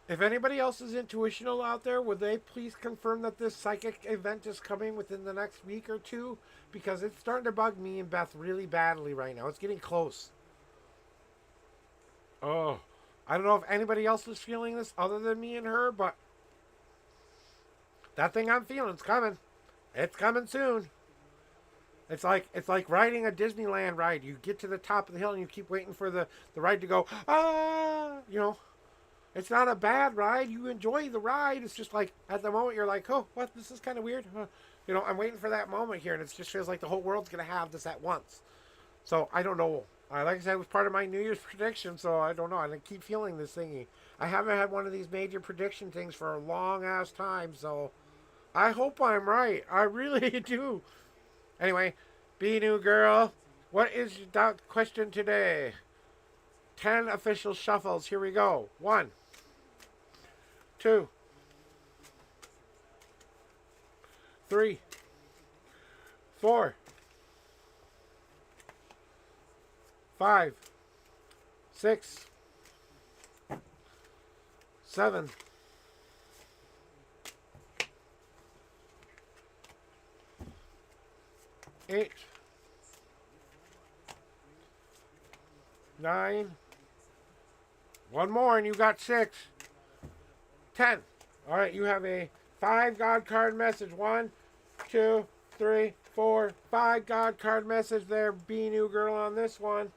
If anybody else is intuitional out there, would they please confirm that this psychic event is coming within the next week or two? Because it's starting to bug me and Beth really badly right now. It's getting close. Oh, I don't know if anybody else is feeling this other than me and her, but that thing I'm feeling is coming. It's coming soon. It's like riding a Disneyland ride. You get to the top of the hill and you keep waiting for the ride to go, you know. It's not a bad ride. You enjoy the ride. It's just like at the moment you're like, oh, what? This is kind of weird. You know, I'm waiting for that moment here, and it just feels like the whole world's going to have this at once. So I don't know. Like I said, it was part of my New Year's prediction, so I don't know. I keep feeling this thingy. I haven't had one of these major prediction things for a long-ass time, so I hope I'm right. I really do. Anyway, Be New Girl, what is that question today? 10 official shuffles. Here we go. 1, 2, 3, 4, 5, 6, 7, 8, 9. One more and you got 6. 10. All right, you have a 5 God card message. 1, 2, 3, 4, 5 God card message there. Be New Girl on this one.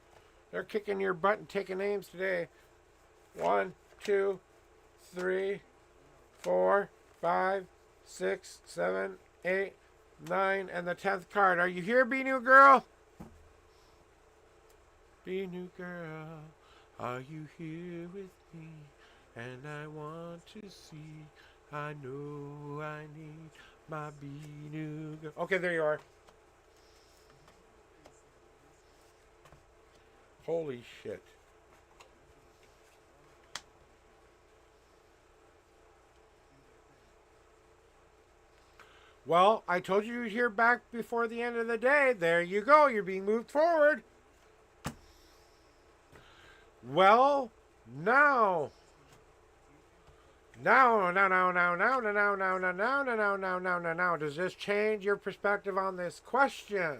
They're kicking your butt and taking names today. 1, 2, 3, 4, 5, 6, 7, 8, 9, and the 10th card. Are you here, Be New Girl? Be New Girl, are you here with me? And I want to see. I know I need my Be New Girl. Okay, there you are. Holy shit. Well, I told you you'd hear back before the end of the day. There you go. You're being moved forward. Well, now. Now, does this change your perspective on this question?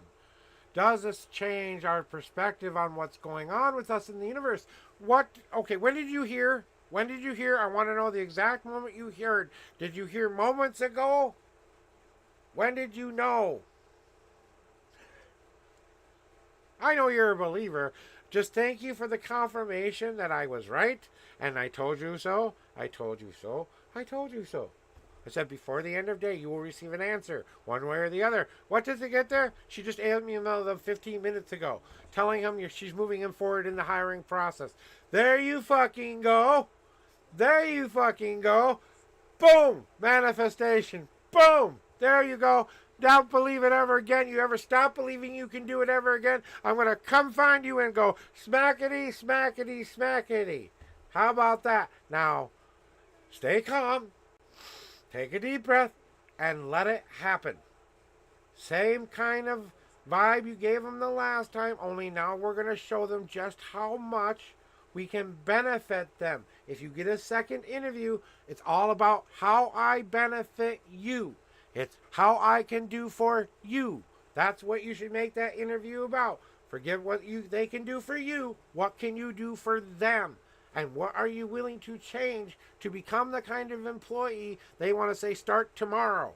Does this change our perspective on what's going on with us in the universe? Okay, when did you hear? When did you hear? I want to know the exact moment you heard. Did you hear moments ago? When did you know? I know you're a believer. Just thank you for the confirmation that I was right, and I told you so. I told you so. I told you so. I said before the end of day, you will receive an answer, one way or the other. What does it get there? She just emailed me another 15 minutes ago, telling him she's moving him forward in the hiring process. There you fucking go. There you fucking go. Boom! Manifestation. Boom! There you go. Don't believe it ever again. You ever stop believing you can do it ever again? I'm going to come find you and go smackety, smackety, smackety. How about that? Now, stay calm. Take a deep breath and let it happen. Same kind of vibe you gave them the last time, only now we're going to show them just how much we can benefit them. If you get a second interview, it's all about how I benefit you. It's how I can do for you. That's what you should make that interview about. Forget what they can do for you. What can you do for them? And what are you willing to change to become the kind of employee they want to say start tomorrow?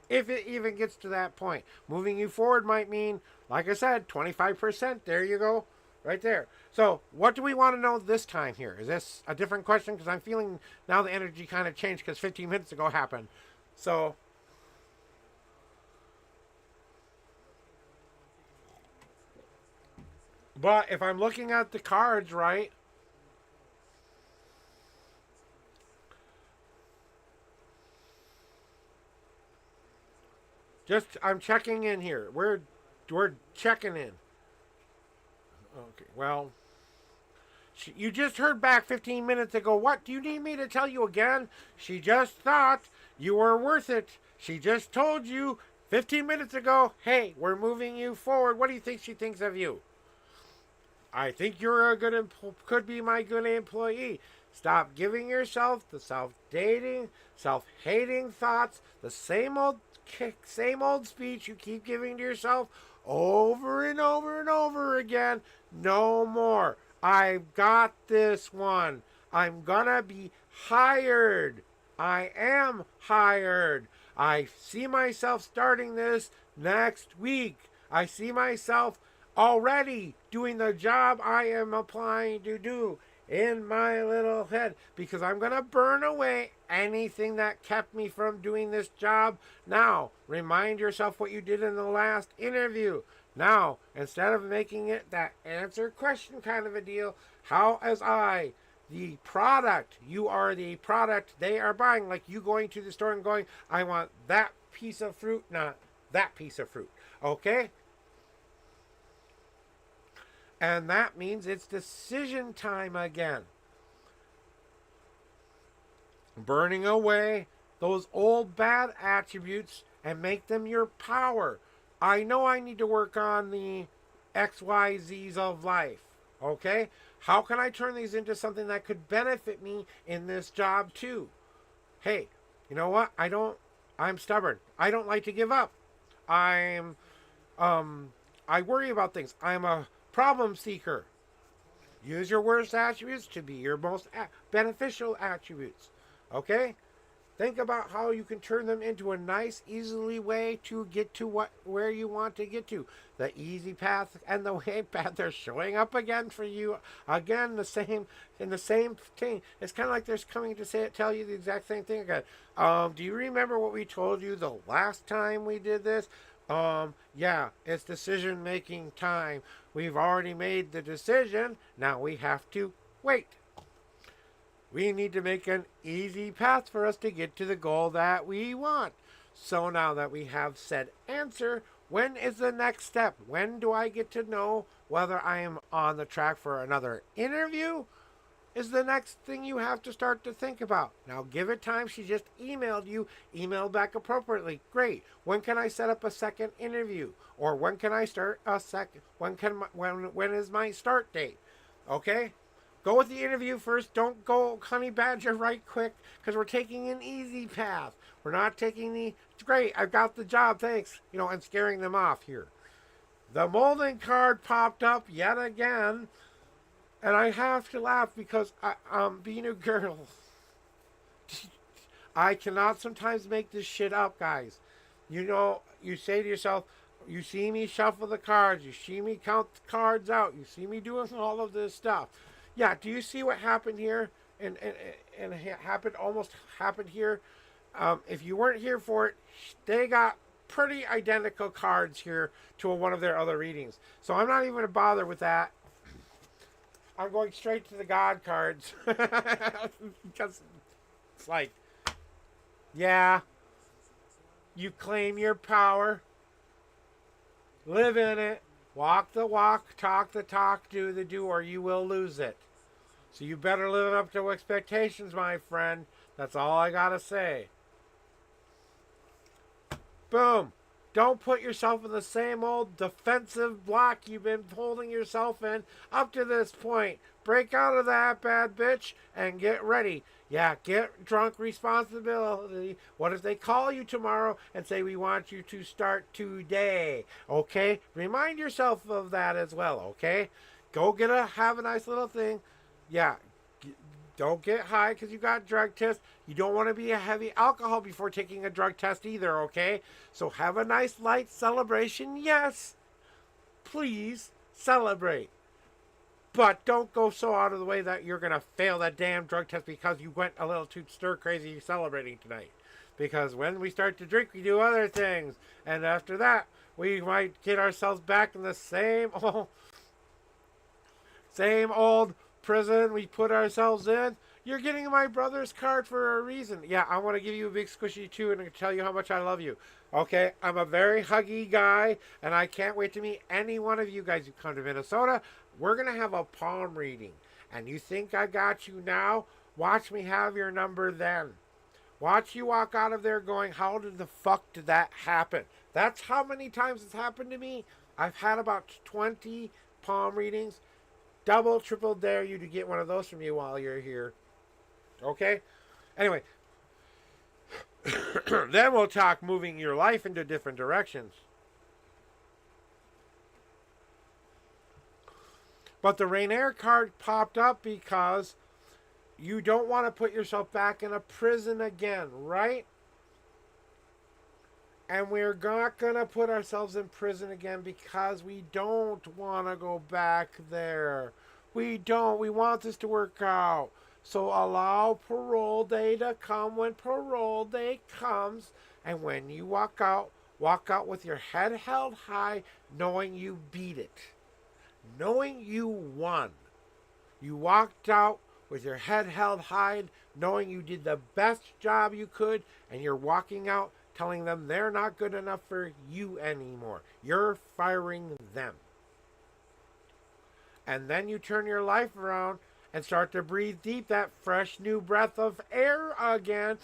If it even gets to that point. Moving you forward might mean, like I said, 25%. There you go. Right there. So, what do we want to know this time here? Is this a different question? Because I'm feeling now the energy kind of changed because 15 minutes ago happened. So, but if I'm looking at the cards right, I'm checking in here. We're checking in. Okay. Well, you just heard back 15 minutes ago. What do you need me to tell you again? She just thought you were worth it. She just told you 15 minutes ago, hey, we're moving you forward. What do you think she thinks of you? I think you're a good, could be my good employee. Stop giving yourself the self-dating, self-hating thoughts, the same old speech you keep giving to yourself over and over and over again. No more. I've got this one. I'm gonna be hired. I am hired. I see myself starting this next week. I see myself already doing the job I am applying to do in my little head because I'm going to burn away anything that kept me from doing this job. Now, remind yourself what you did in the last interview. Now, instead of making it that answer question kind of a deal, how as I, the product, you are the product they are buying, like you going to the store and going, I want that piece of fruit, not that piece of fruit. Okay? And that means it's decision time again. Burning away those old bad attributes and make them your power. I know I need to work on the XYZs of life. Okay? How can I turn these into something that could benefit me in this job too? Hey, you know what? I'm stubborn. I don't like to give up. I worry about things. I'm a problem seeker. Use your worst attributes to be your most beneficial attributes. Okay? Think about how you can turn them into a nice, easily way to get to where you want to get to. The easy path and the way path, they're showing up again for you. Again, the same thing. It's kind of like they're coming to tell you the exact same thing again. Do you remember what we told you the last time we did this? Yeah, it's decision making time. We've already made the decision. Now we have to wait. We need to make an easy path for us to get to the goal that we want. So now that we have said answer, when is the next step? When do I get to know whether I am on the track for another interview? Is the next thing you have to start to think about. Now give it time. She just emailed you. Email back appropriately. Great. When can I set up a second interview? Or when can I start a second? When is my start date? Okay? Go with the interview first. Don't go honey badger right quick because we're taking an easy path. We're not taking it's great. I've got the job. Thanks. And scaring them off here. The molding card popped up yet again. And I have to laugh because being a girl, I cannot sometimes make this shit up, guys. You say to yourself, you see me shuffle the cards, you see me count the cards out, you see me doing all of this stuff. Yeah, do you see what happened here? And almost happened here. If you weren't here for it, they got pretty identical cards here to one of their other readings. So I'm not even going to bother with that. I'm going straight to the God cards. Because it's like, yeah, you claim your power, live in it, walk the walk, talk the talk, do the do, or you will lose it. So you better live up to expectations, my friend. That's all I gotta say. Boom. Don't put yourself in the same old defensive block you've been holding yourself in up to this point. Break out of that, bad bitch, and get ready. Yeah, get drunk responsibility. What if they call you tomorrow and say, we want you to start today? Okay? Remind yourself of that as well, okay? Go have a nice little thing. Yeah, don't get high because you got drug tests. You don't want to be a heavy alcohol before taking a drug test either, okay? So have a nice light celebration. Yes, please celebrate. But don't go so out of the way that you're going to fail that damn drug test because you went a little too stir crazy celebrating tonight. Because when we start to drink, we do other things. And after that, we might get ourselves back in the same old prison we put ourselves in. You're getting my brother's card for a reason. Yeah, I want to give you a big squishy too and tell you how much I love you. Okay, I'm a very huggy guy, and I can't wait to meet any one of you guys who come to Minnesota. We're going to have a palm reading. And you think I got you now? Watch me have your number then. Watch you walk out of there going, how did the fuck did that happen? That's how many times it's happened to me. I've had about 20 palm readings. Double, triple dare you to get one of those from you while you're here. Okay? Anyway. Then we'll talk moving your life into different directions. But the Rainier card popped up because you don't want to put yourself back in a prison again, right? And we're not going to put ourselves in prison again because we don't want to go back there. We don't. We want this to work out. So allow parole day to come when parole day comes. And when you walk out with your head held high, knowing you beat it. Knowing you won. You walked out with your head held high, knowing you did the best job you could, and you're walking out telling them they're not good enough for you anymore. You're firing them. And then you turn your life around and start to breathe deep that fresh new breath of air again.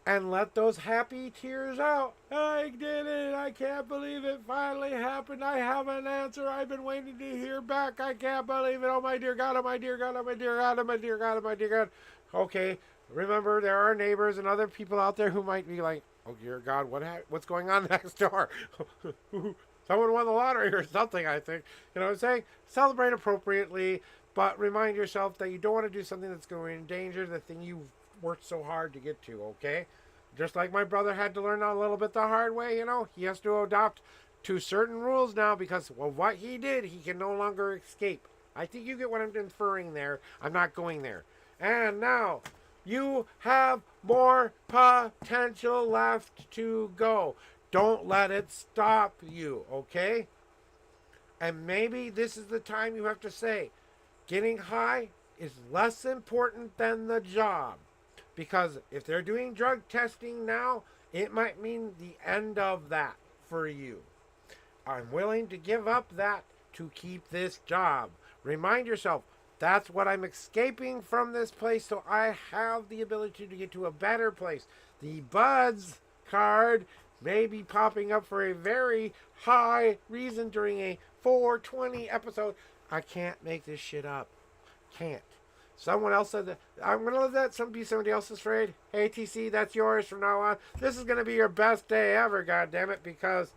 And let those happy tears out. I did it. I can't believe it finally happened. I have an answer I've been waiting to hear back. I can't believe it. Oh my dear God, oh my dear God, oh my dear God, oh my dear God, oh my dear God. Okay, remember there are neighbors and other people out there who might be like, oh dear God, what's going on next door? Someone won the lottery or something, I think. You know what I'm saying? Celebrate appropriately, but remind yourself that you don't want to do something that's going to endanger the thing you've worked so hard to get to, okay? Just like my brother had to learn a little bit the hard way, you know, he has to adopt to certain rules now because, well, what he did, he can no longer escape. I think you get what I'm inferring there. I'm not going there. And now, you have more potential left to go. Don't let it stop you, okay? And maybe this is the time you have to say, getting high is less important than the job. Because if they're doing drug testing now, it might mean the end of that for you. I'm willing to give up that to keep this job. Remind yourself, that's what I'm escaping from this place, so I have the ability to get to a better place. The Buds card may be popping up for a very high reason during a 420 episode. I can't make this shit up. Can't. Someone else said that. I'm going to let that be somebody else's trade. Hey, TC, that's yours from now on. This is going to be your best day ever, goddammit, because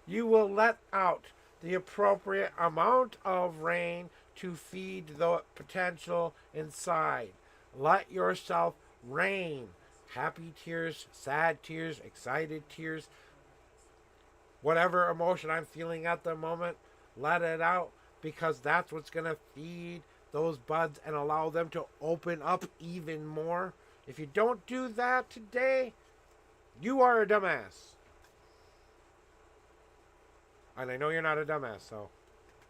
you will let out the appropriate amount of rain to feed the potential inside. Let yourself rain. Happy tears, sad tears, excited tears. Whatever emotion I'm feeling at the moment, let it out, because that's what's going to feed those buds and allow them to open up even more. If you don't do that today, you are a dumbass. And I know you're not a dumbass, so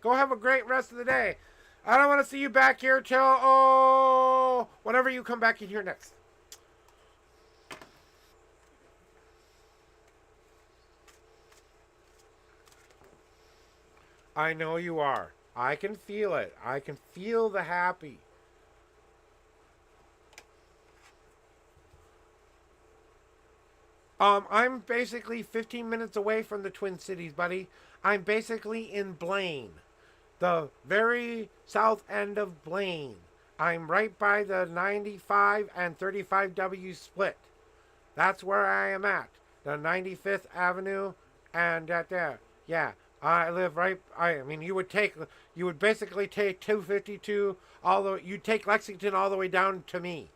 go have a great rest of the day. I don't want to see you back here till, whenever you come back in here next. I know you are. I can feel it. I can feel the happy. I'm basically 15 minutes away from the Twin Cities, buddy. I'm basically in Blaine, the very south end of Blaine. I'm right by the 95 and 35W split. That's where I am at. The 95th Avenue and that there. Yeah, I live right. I mean, you would basically take 252 all the. You'd take Lexington all the way down to me.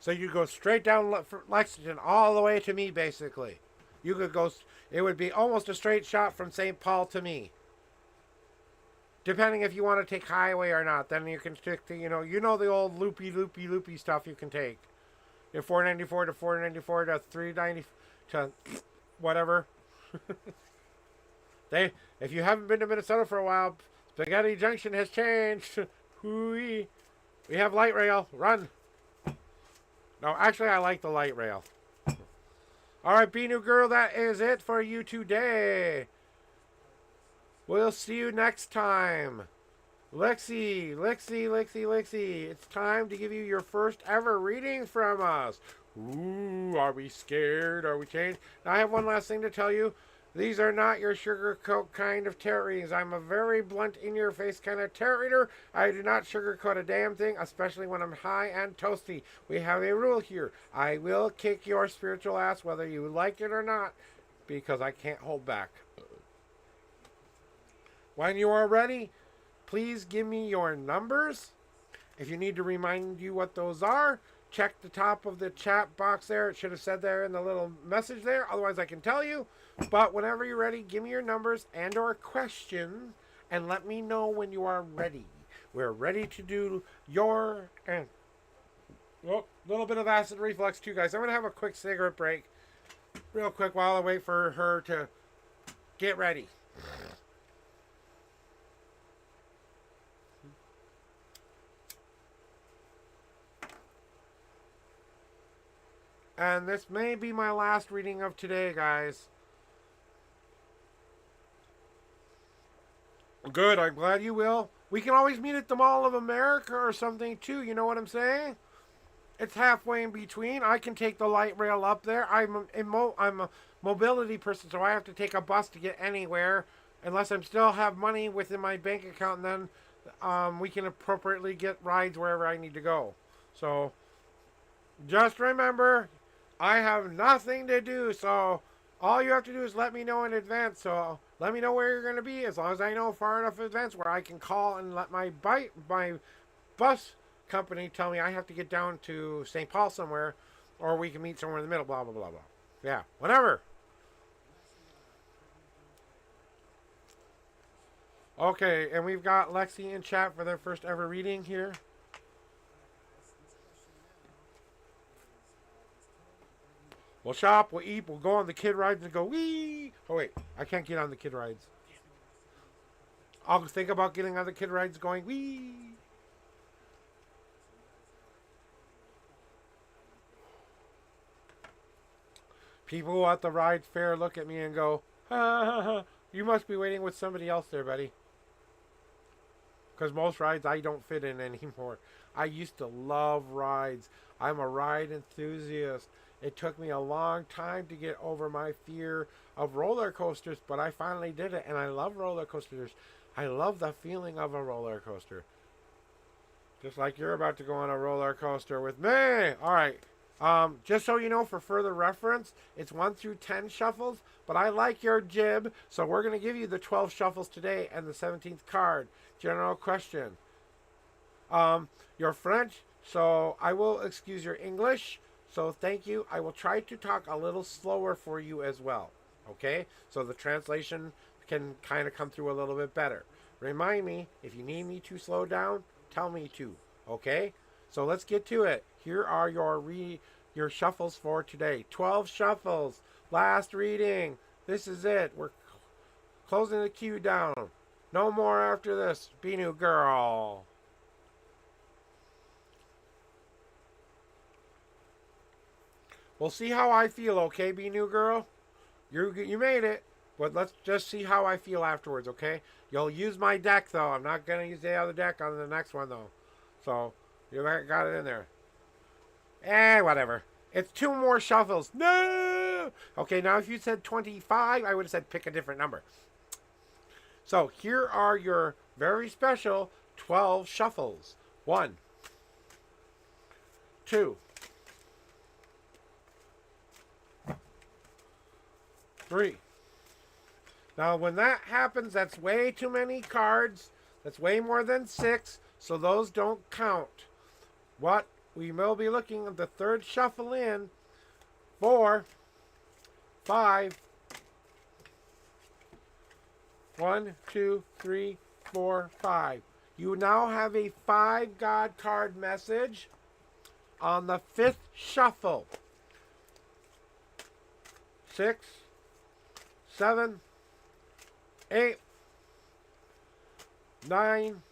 So you go straight down Lexington all the way to me, basically. You could go. It would be almost a straight shot from St. Paul to me. Depending if you want to take highway or not, then you can stick to you know the old loopy stuff you can take. Your 494 to 494 to 390 to whatever. If you haven't been to Minnesota for a while, Spaghetti Junction has changed. Hooey. We have light rail. Run. No, actually, I like the light rail. All right, Be New Girl, that is it for you today. We'll see you next time. Lexi, it's time to give you your first ever reading from us. Ooh, are we scared? Are we changed? Now, I have one last thing to tell you. These are not your sugarcoat kind of tarot readings. I'm a very blunt, in-your-face kind of tarot reader. I do not sugarcoat a damn thing, especially when I'm high and toasty. We have a rule here. I will kick your spiritual ass whether you like it or not, because I can't hold back. When you are ready, please give me your numbers. If you need to remind you what those are, check the top of the chat box there. It should have said there in the little message there. Otherwise, I can tell you. But whenever you're ready, give me your numbers and or questions and let me know when you are ready. We're ready to do your... Well, a little bit of acid reflux too, guys. I'm going to have a quick cigarette break real quick while I wait for her to get ready. And this may be my last reading of today, guys. Good, I'm glad you will. We can always meet at the Mall of America or something, too. You know what I'm saying? It's halfway in between. I can take the light rail up there. I'm a mobility person, so I have to take a bus to get anywhere. Unless I still have money within my bank account, and then we can appropriately get rides wherever I need to go. So, just remember... I have nothing to do, so all you have to do is let me know in advance. So let me know where you're going to be, as long as I know far enough in advance where I can call and let my bus company tell me I have to get down to St. Paul somewhere, or we can meet somewhere in the middle, blah, blah, blah, blah. Yeah, whatever. Okay, and we've got Lexi in chat for their first ever reading here. We'll shop, we'll eat, we'll go on the kid rides and go, wee! Oh, wait, I can't get on the kid rides. I'll think about getting on the kid rides going, wee! People at the ride fair look at me and go, ha ha ha, you must be waiting with somebody else there, buddy. Because most rides I don't fit in anymore. I used to love rides. I'm a ride enthusiast. It took me a long time to get over my fear of roller coasters, but I finally did it, and I love roller coasters. I love the feeling of a roller coaster. Just like you're about to go on a roller coaster with me. All right. Just so you know, for further reference, it's 1 through 10 shuffles, but I like your jib, so we're going to give you the 12 shuffles today and the 17th card. General question. You're French, so I will excuse your English. So thank you. I will try to talk a little slower for you as well. Okay? So the translation can kind of come through a little bit better. Remind me, if you need me to slow down, tell me to. Okay? So let's get to it. Here are your shuffles for today. 12 shuffles. Last reading. This is it. We're closing the queue down. No more after this. Be New Girl. We'll see how I feel, okay, Be New Girl? You made it, but let's just see how I feel afterwards, okay? You'll use my deck, though. I'm not going to use the other deck on the next one, though. So, you got it in there. Whatever. It's 2 more shuffles. No! Okay, now if you said 25, I would have said pick a different number. So here are your very special 12 shuffles. 1, 2, 3. Now when that happens, that's way too many cards. That's way more than 6, so those don't count. What we will be looking at the third shuffle in 4, 5. 1, 2, 3, 4, 5. You now have a 5 God card message on the 5th shuffle. 6, 7, 8, 9,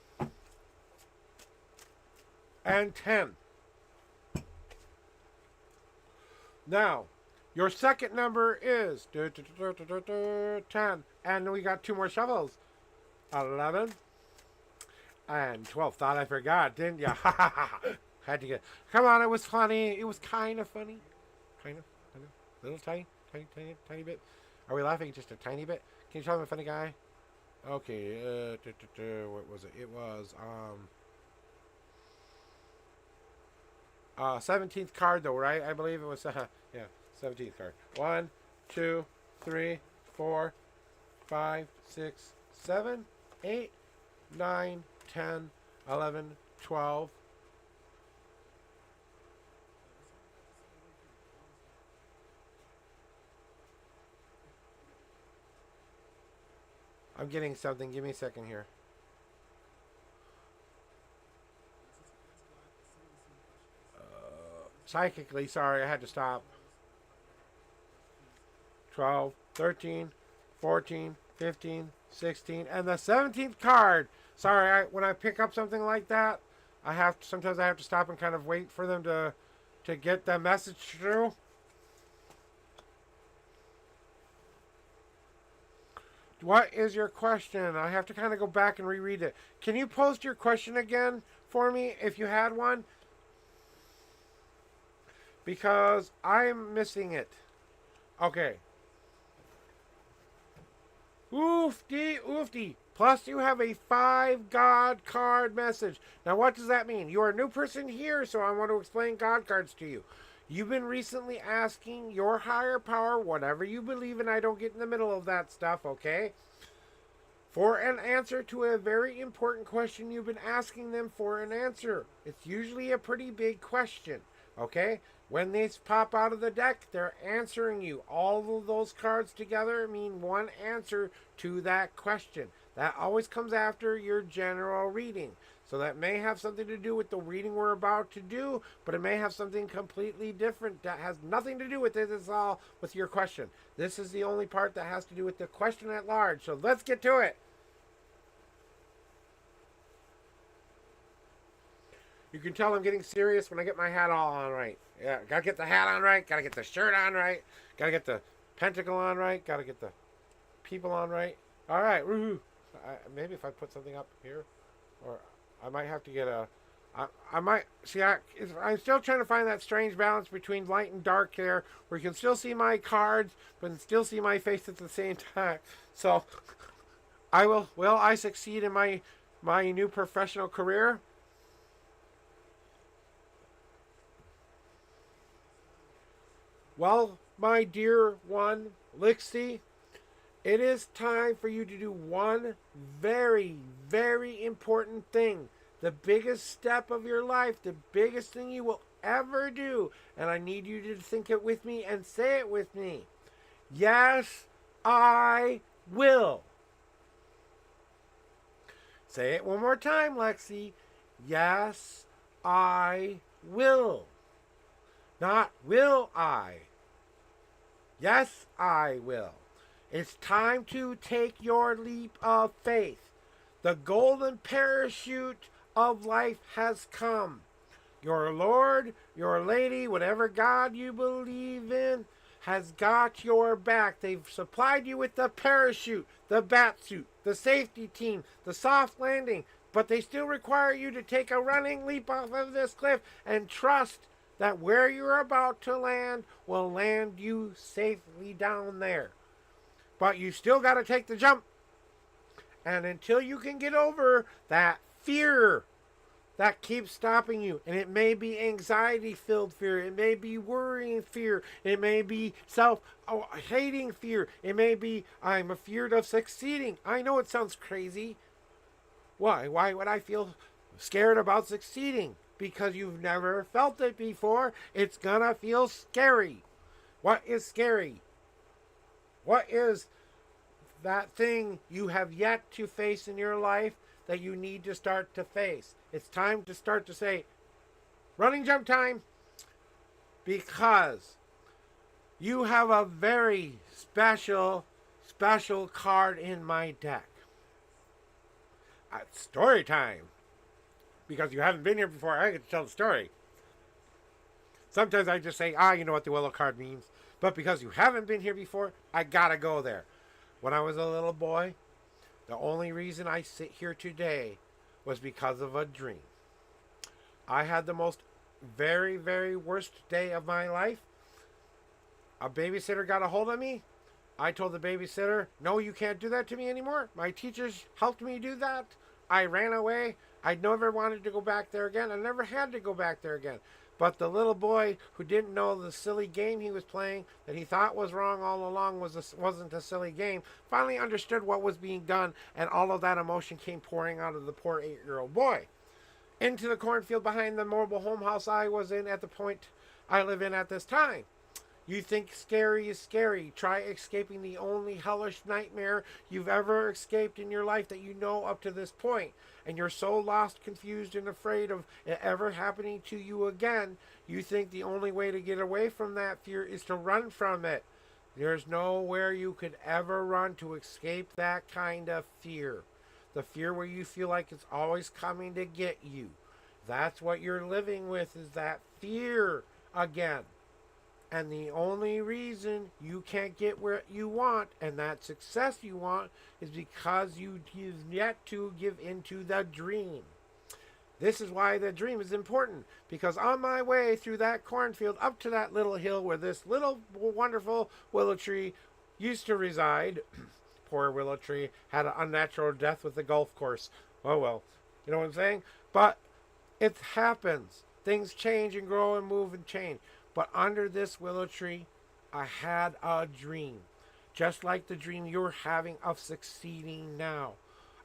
and 10. Now, your second number is 10. And we got 2 more shuffles. 11 and 12. Thought I forgot, didn't you? Had to get. Come on, it was funny. It was kind of funny. Kind of. Little tiny bit. Are we laughing just a tiny bit? Can you tell me a funny guy? Okay. What was it? It was 17th card though, right? I believe it was. Yeah, 17th card. 1, 2, 3, 4, 5, 6, 7, 8, 9, 10, 11, 12. I'm getting something. Give me a second here. Psychically, sorry, I had to stop. 12, 13, 14, 15, 16, and the 17th card. Sorry, when I pick up something like that, sometimes I have to stop and kind of wait for them to get the message through. What is your question? I have to kind of go back and reread it. Can you post your question again for me if you had one? Because I'm missing it. Okay. Oofty, oofty. Plus you have a 5 God card message. Now what does that mean? You are a new person here, so I want to explain God cards to you. You've been recently asking your higher power, whatever you believe in, I don't get in the middle of that stuff, okay? For an answer to a very important question, you've been asking them for an answer. It's usually a pretty big question, okay? When these pop out of the deck, they're answering you. All of those cards together mean one answer to that question. That always comes after your general reading. So that may have something to do with the reading we're about to do, but it may have something completely different that has nothing to do with it. It's all with your question. This is the only part that has to do with the question at large. So let's get to it. You can tell I'm getting serious when I get my hat all on right. Yeah, gotta get the hat on right, gotta get the shirt on right, gotta get the pentacle on right, gotta get the people on right. All right, woohoo. Maybe if I put something up here, or I might have to get a. I might see. I'm still trying to find that strange balance between light and dark here, where you can still see my cards, but still see my face at the same time. So, I will. Will I succeed in my new professional career? Well, my dear one, Lixie, it is time for you to do one very, very important thing. The biggest step of your life, the biggest thing you will ever do. And I need you to think it with me and say it with me. Yes, I will. Say it one more time, Lexi. Yes, I will. Not will I. Yes, I will. It's time to take your leap of faith. The golden parachute of life has come. Your Lord, your Lady, whatever God you believe in, has got your back. They've supplied you with the parachute, the bat suit, the safety team, the soft landing, but they still require you to take a running leap off of this cliff and trust that where you're about to land will land you safely down there. But you still got to take the jump. And until you can get over that fear that keeps stopping you, and it may be anxiety filled fear, it may be worrying fear, it may be self hating fear, it may be I'm afeared of succeeding. I know it sounds crazy. Why? Why would I feel scared about succeeding? Because you've never felt it before. It's gonna feel scary. What is scary? What is that thing you have yet to face in your life that you need to start to face? It's time to start to say, running jump time, because you have a very special card in my deck. Story time. Because you haven't been here before, I get to tell the story. Sometimes I just say, you know what the willow card means. But because you haven't been here before, I gotta go there. When I was a little boy, the only reason I sit here today was because of a dream. I had the most very, very worst day of my life. A babysitter got a hold of me. I told the babysitter, no, you can't do that to me anymore. My teachers helped me do that. I ran away. I never wanted to go back there again. I never had to go back there again. But the little boy who didn't know the silly game he was playing, that he thought was wrong all along, wasn't a silly game, finally understood what was being done, and all of that emotion came pouring out of the poor 8-year-old boy. Into the cornfield behind the mobile home house I was in at the point I live in at this time. You think scary is scary. Try escaping the only hellish nightmare you've ever escaped in your life that you know up to this point. And you're so lost, confused, and afraid of it ever happening to you again, you think the only way to get away from that fear is to run from it. There's nowhere you could ever run to escape that kind of fear. The fear where you feel like it's always coming to get you. That's what you're living with, is that fear again. And the only reason you can't get where you want and that success you want is because you've yet to give into the dream. This is why the dream is important. Because on my way through that cornfield up to that little hill where this little wonderful willow tree used to reside, poor willow tree had an unnatural death with the golf course. Oh well, you know what I'm saying? But it happens. Things change and grow and move and change. But under this willow tree, I had a dream. Just like the dream you're having of succeeding now.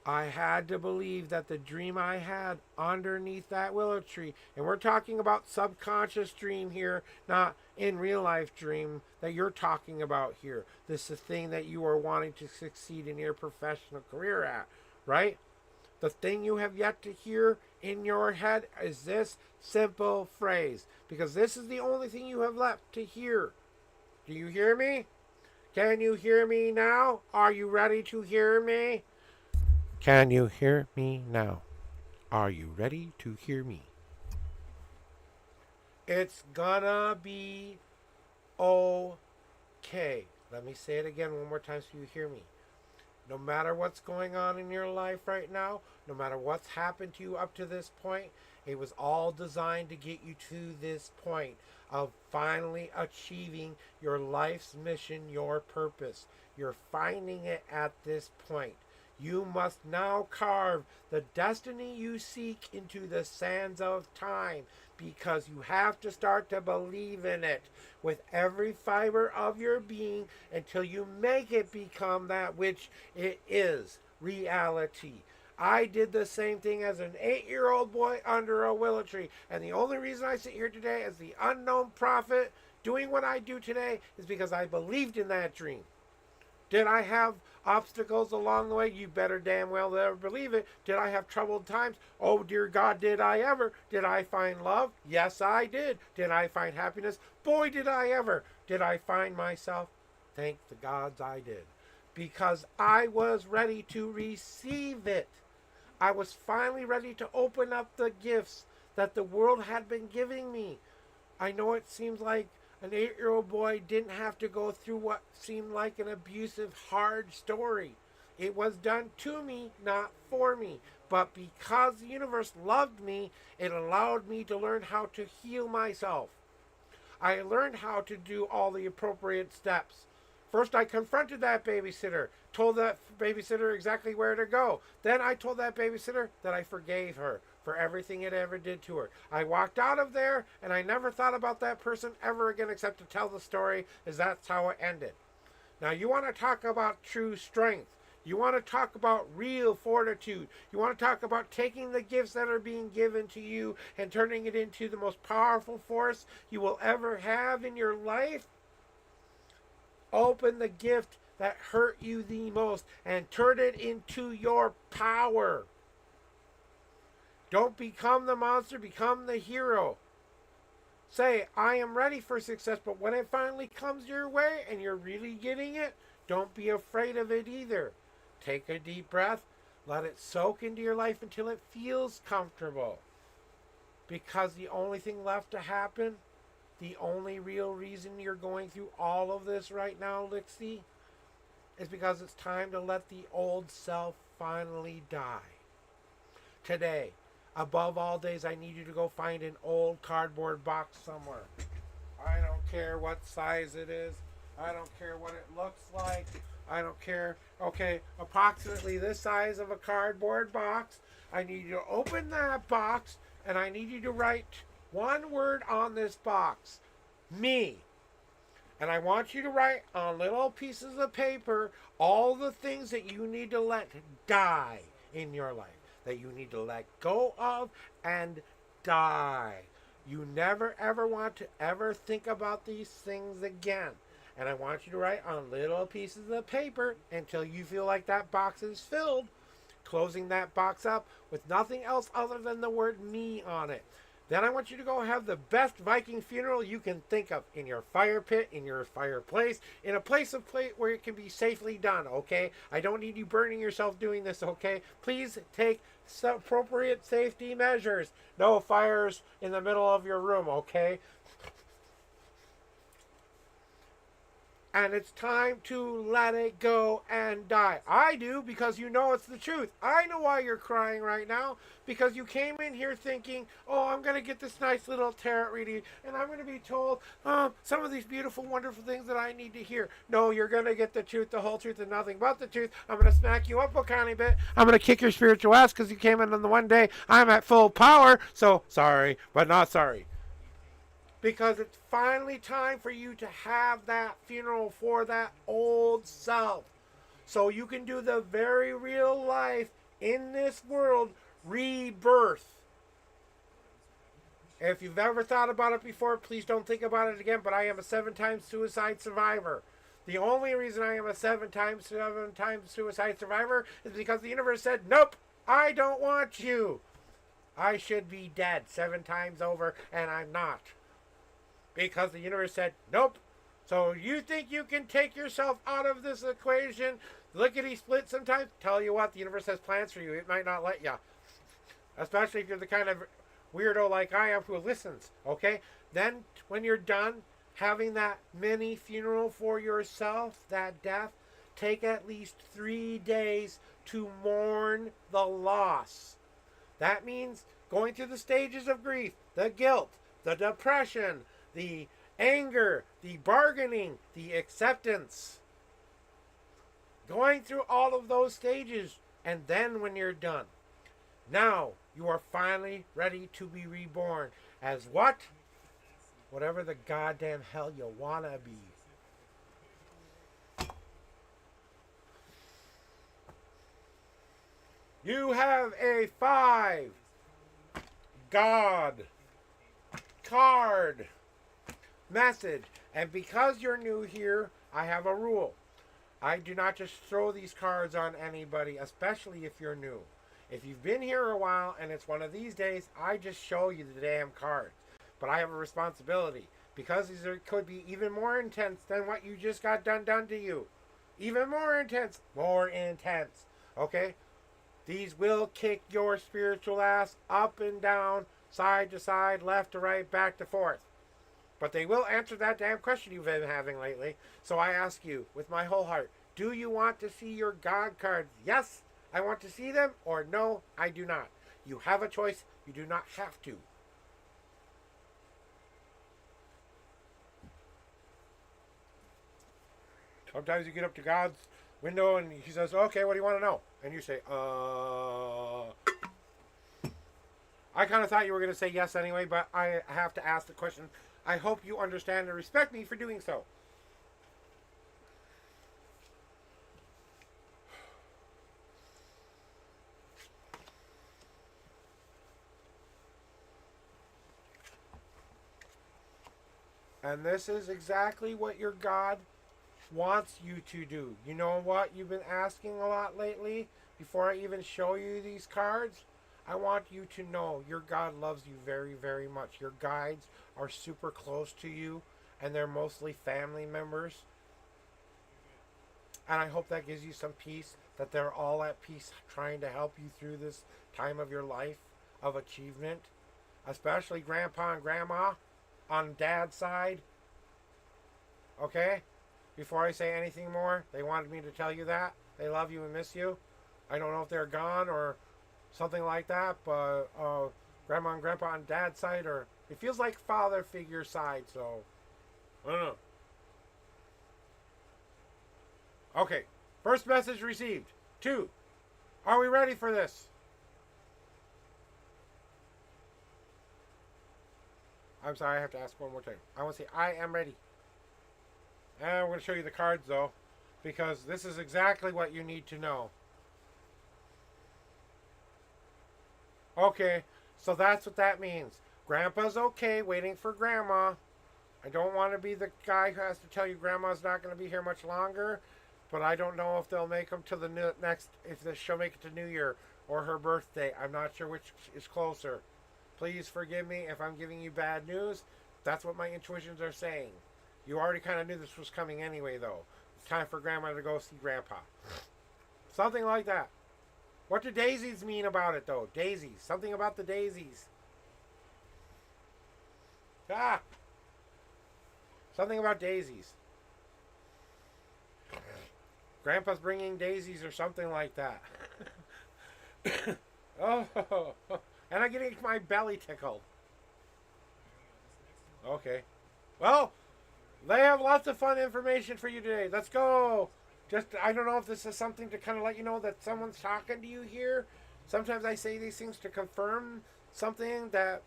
I had to believe that the dream I had underneath that willow tree, and we're talking about subconscious dream here, not in real life dream that you're talking about here. This is the thing that you are wanting to succeed in your professional career at, right? The thing you have yet to hear in your head is this simple phrase, because this is the only thing you have left to hear. Do you hear me? Can you hear me now? Are you ready to hear me? Can you hear me now? Are you ready to hear me? It's gonna be okay. Let me say it again one more time so you hear me. No matter what's going on in your life right now, no matter what's happened to you up to this point, it was all designed to get you to this point of finally achieving your life's mission, your purpose. You're finding it at this point. You must now carve the destiny you seek into the sands of time, because you have to start to believe in it with every fiber of your being until you make it become that which it is, reality. I did the same thing as an 8-year-old boy under a willow tree. And the only reason I sit here today as the unknown prophet doing what I do today is because I believed in that dream. Did I have obstacles along the way? You better damn well ever believe it. Did I have troubled times? Oh, dear God, did I ever? Did I find love? Yes, I did. Did I find happiness? Boy, did I ever. Did I find myself? Thank the gods I did. Because I was ready to receive it. I was finally ready to open up the gifts that the world had been giving me. I know it seems like an 8-year-old boy didn't have to go through what seemed like an abusive, hard story. It was done to me, not for me. But because the universe loved me, it allowed me to learn how to heal myself. I learned how to do all the appropriate steps. First, I confronted that babysitter, told that babysitter exactly where to go. Then I told that babysitter that I forgave her for everything it ever did to her. I walked out of there, and I never thought about that person ever again except to tell the story, as that's how it ended. Now, you want to talk about true strength. You want to talk about real fortitude. You want to talk about taking the gifts that are being given to you and turning it into the most powerful force you will ever have in your life. Open the gift that hurt you the most and turn it into your power. Don't become the monster, become the hero. Say, I am ready for success, but when it finally comes your way and you're really getting it, don't be afraid of it either. Take a deep breath, let it soak into your life until it feels comfortable. Because the only thing left to happen, the only real reason you're going through all of this right now, Lixie, is because it's time to let the old self finally die. Today, above all days, I need you to go find an old cardboard box somewhere. I don't care what size it is. I don't care what it looks like. I don't care. Okay, approximately this size of a cardboard box. I need you to open that box, and I need you to write one word on this box. Me. And I want you to write on little pieces of paper all the things that you need to let die in your life, that you need to let go of and die. You never ever want to ever think about these things again. And I want you to write on little pieces of paper until you feel like that box is filled, closing that box up with nothing else other than the word me on it. Then I want you to go have the best Viking funeral you can think of, in your fire pit, in your fireplace, in a place of where it can be safely done, okay? I don't need you burning yourself doing this, okay? Please take appropriate safety measures. No fires in the middle of your room, okay? And it's time to let it go and die. I do, because you know it's the truth. I know why you're crying right now, because you came in here thinking, oh, I'm going to get this nice little tarot reading, and I'm going to be told some of these beautiful, wonderful things that I need to hear. No, you're going to get the truth, the whole truth, and nothing but the truth. I'm going to smack you up a tiny bit. I'm going to kick your spiritual ass because you came in on the one day I'm at full power. So, sorry, but not sorry. Because it's finally time for you to have that funeral for that old self. So you can do the very real life in this world rebirth. If you've ever thought about it before, please don't think about it again. But I am a 7-time suicide survivor. The only reason I am a 7-time suicide survivor is because the universe said, nope, I don't want you. I should be dead 7 times over, and I'm not. Because the universe said, nope. So you think you can take yourself out of this equation, lickety-split sometimes? Tell you what, the universe has plans for you. It might not let you. Especially if you're the kind of weirdo like I am who listens, okay? Then, when you're done having that mini funeral for yourself, that death, take at least 3 days to mourn the loss. That means going through the stages of grief, the guilt, the depression, the anger, the bargaining, the acceptance. Going through all of those stages, and then when you're done, now you are finally ready to be reborn as what? Whatever the goddamn hell you wanna be. You have a 5 God card message. And because you're new here, I have a rule. I do not just throw these cards on anybody, especially if you're new. If you've been here a while and it's one of these days, I just show you the damn cards. But I have a responsibility, because these could be even more intense than what you just got done to you. Even more intense. More intense. Okay? These will kick your spiritual ass up and down, side to side, left to right, back to forth. But they will answer that damn question you've been having lately. So I ask you, with my whole heart, do you want to see your God cards? Yes, I want to see them, or no, I do not. You have a choice. You do not have to. Sometimes you get up to God's window and he says, okay, what do you want to know? And you say, I kind of thought you were going to say yes anyway, but I have to ask the question. I hope you understand and respect me for doing so. And this is exactly what your God wants you to do. You know what you've been asking a lot lately? Before I even show you these cards, I want you to know your God loves you very, very much. Your guides are super close to you, and they're mostly family members. And I hope that gives you some peace, that they're all at peace trying to help you through this time of your life of achievement. Especially Grandpa and Grandma on Dad's side. Okay? Before I say anything more, they wanted me to tell you that. They love you and miss you. I don't know if they're gone or something like that, but Grandma and Grandpa on Dad's side, or it feels like father figure side, so I don't know. Okay, first message received. 2. Are we ready for this? I'm sorry, I have to ask one more time. I want to say, I am ready. And I'm going to show you the cards, though, because this is exactly what you need to know. Okay, so that's what that means. Grandpa's okay, waiting for Grandma. I don't want to be the guy who has to tell you Grandma's not going to be here much longer, but I don't know if they'll make them to the next, if she'll make it to New Year or her birthday. I'm not sure which is closer. Please forgive me if I'm giving you bad news. That's what my intuitions are saying. You already kind of knew this was coming anyway, though. It's time for Grandma to go see Grandpa. Something like that. What do daisies mean about it, though? Daisies. Something about the daisies. Ah! Something about daisies. Grandpa's bringing daisies or something like that. Oh, and I'm getting my belly tickled. Okay. Well, they have lots of fun information for you today. Let's go. Just, I don't know if this is something to kind of let you know that someone's talking to you here. Sometimes I say these things to confirm something that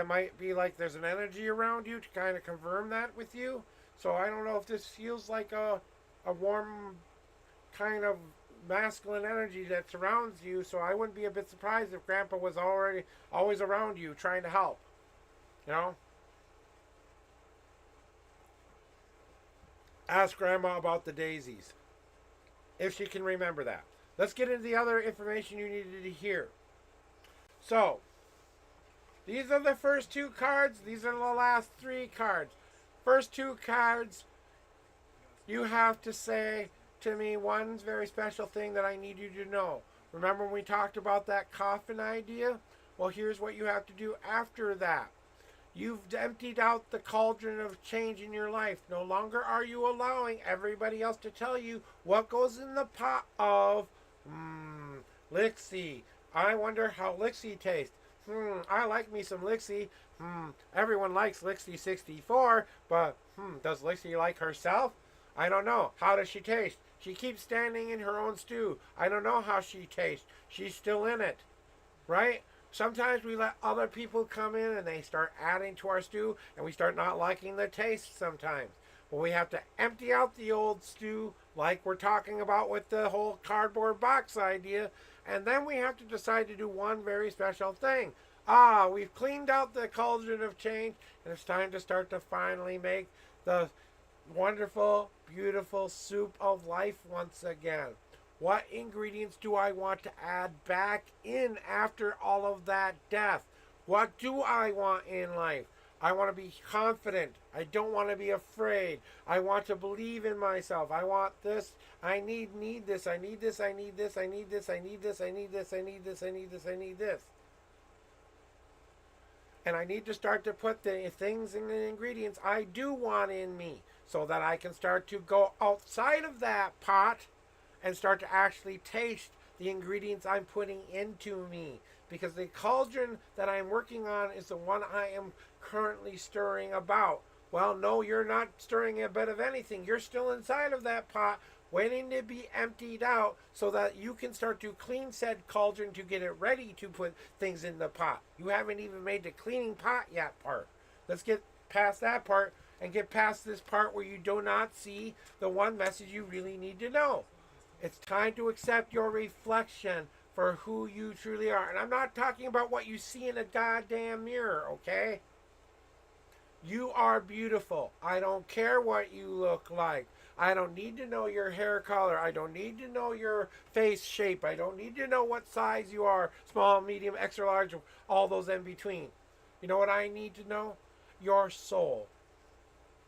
might be like there's an energy around you to kind of confirm that with you. So I don't know if this feels like a warm kind of masculine energy that surrounds you. So I wouldn't be a bit surprised if Grandpa was always around you trying to help. You know? Ask Grandma about the daisies, if she can remember that. Let's get into the other information you needed to hear. So, these are the first 2 cards. These are the last 3 cards. First 2 cards, you have to say to me one very special thing that I need you to know. Remember when we talked about that coffin idea? Well, here's what you have to do after that. You've emptied out the cauldron of change in your life. No longer are you allowing everybody else to tell you what goes in the pot of Lixie. I wonder how Lixie tastes. I like me some Lixie. Everyone likes Lixie 64, but does Lixie like herself? I don't know. How does she taste? She keeps standing in her own stew. I don't know how she tastes. She's still in it, right? Sometimes we let other people come in and they start adding to our stew and we start not liking the taste sometimes. Well, we have to empty out the old stew like we're talking about with the whole cardboard box idea, and then we have to decide to do one very special thing. We've cleaned out the cauldron of change and it's time to start to finally make the wonderful, beautiful soup of life once again. What ingredients do I want to add back in after all of that death? What do I want in life? I want to be confident. I don't want to be afraid. I want to believe in myself. I want this. I need this. I need this. I need this. I need this. I need this. I need this. I need this. I need this. I need this. And I need to start to put the things and the ingredients I do want in me so that I can start to go outside of that pot and start to actually taste the ingredients I'm putting into me. Because the cauldron that I'm working on is the one I am currently stirring about. Well, no, you're not stirring a bit of anything. You're still inside of that pot, waiting to be emptied out so that you can start to clean said cauldron to get it ready to put things in the pot. You haven't even made the cleaning pot yet part. Let's get past that part and get past this part where you do not see the one message you really need to know. It's time to accept your reflection for who you truly are. And I'm not talking about what you see in a goddamn mirror, okay? You are beautiful. I don't care what you look like. I don't need to know your hair color. I don't need to know your face shape. I don't need to know what size you are. Small, medium, extra large, all those in between. You know what I need to know? Your soul.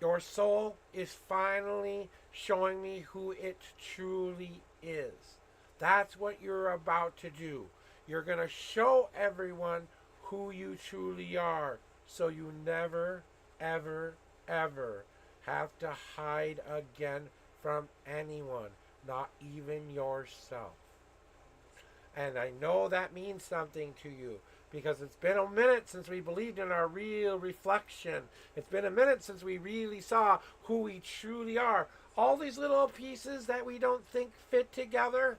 Your soul is finally showing me who it truly is. That's what you're about to do. You're going to show everyone who you truly are, so you never, ever, ever have to hide again from anyone, not even yourself. And I know that means something to you, because it's been a minute since we believed in our real reflection. It's been a minute since we really saw who we truly are. All these little pieces that we don't think fit together,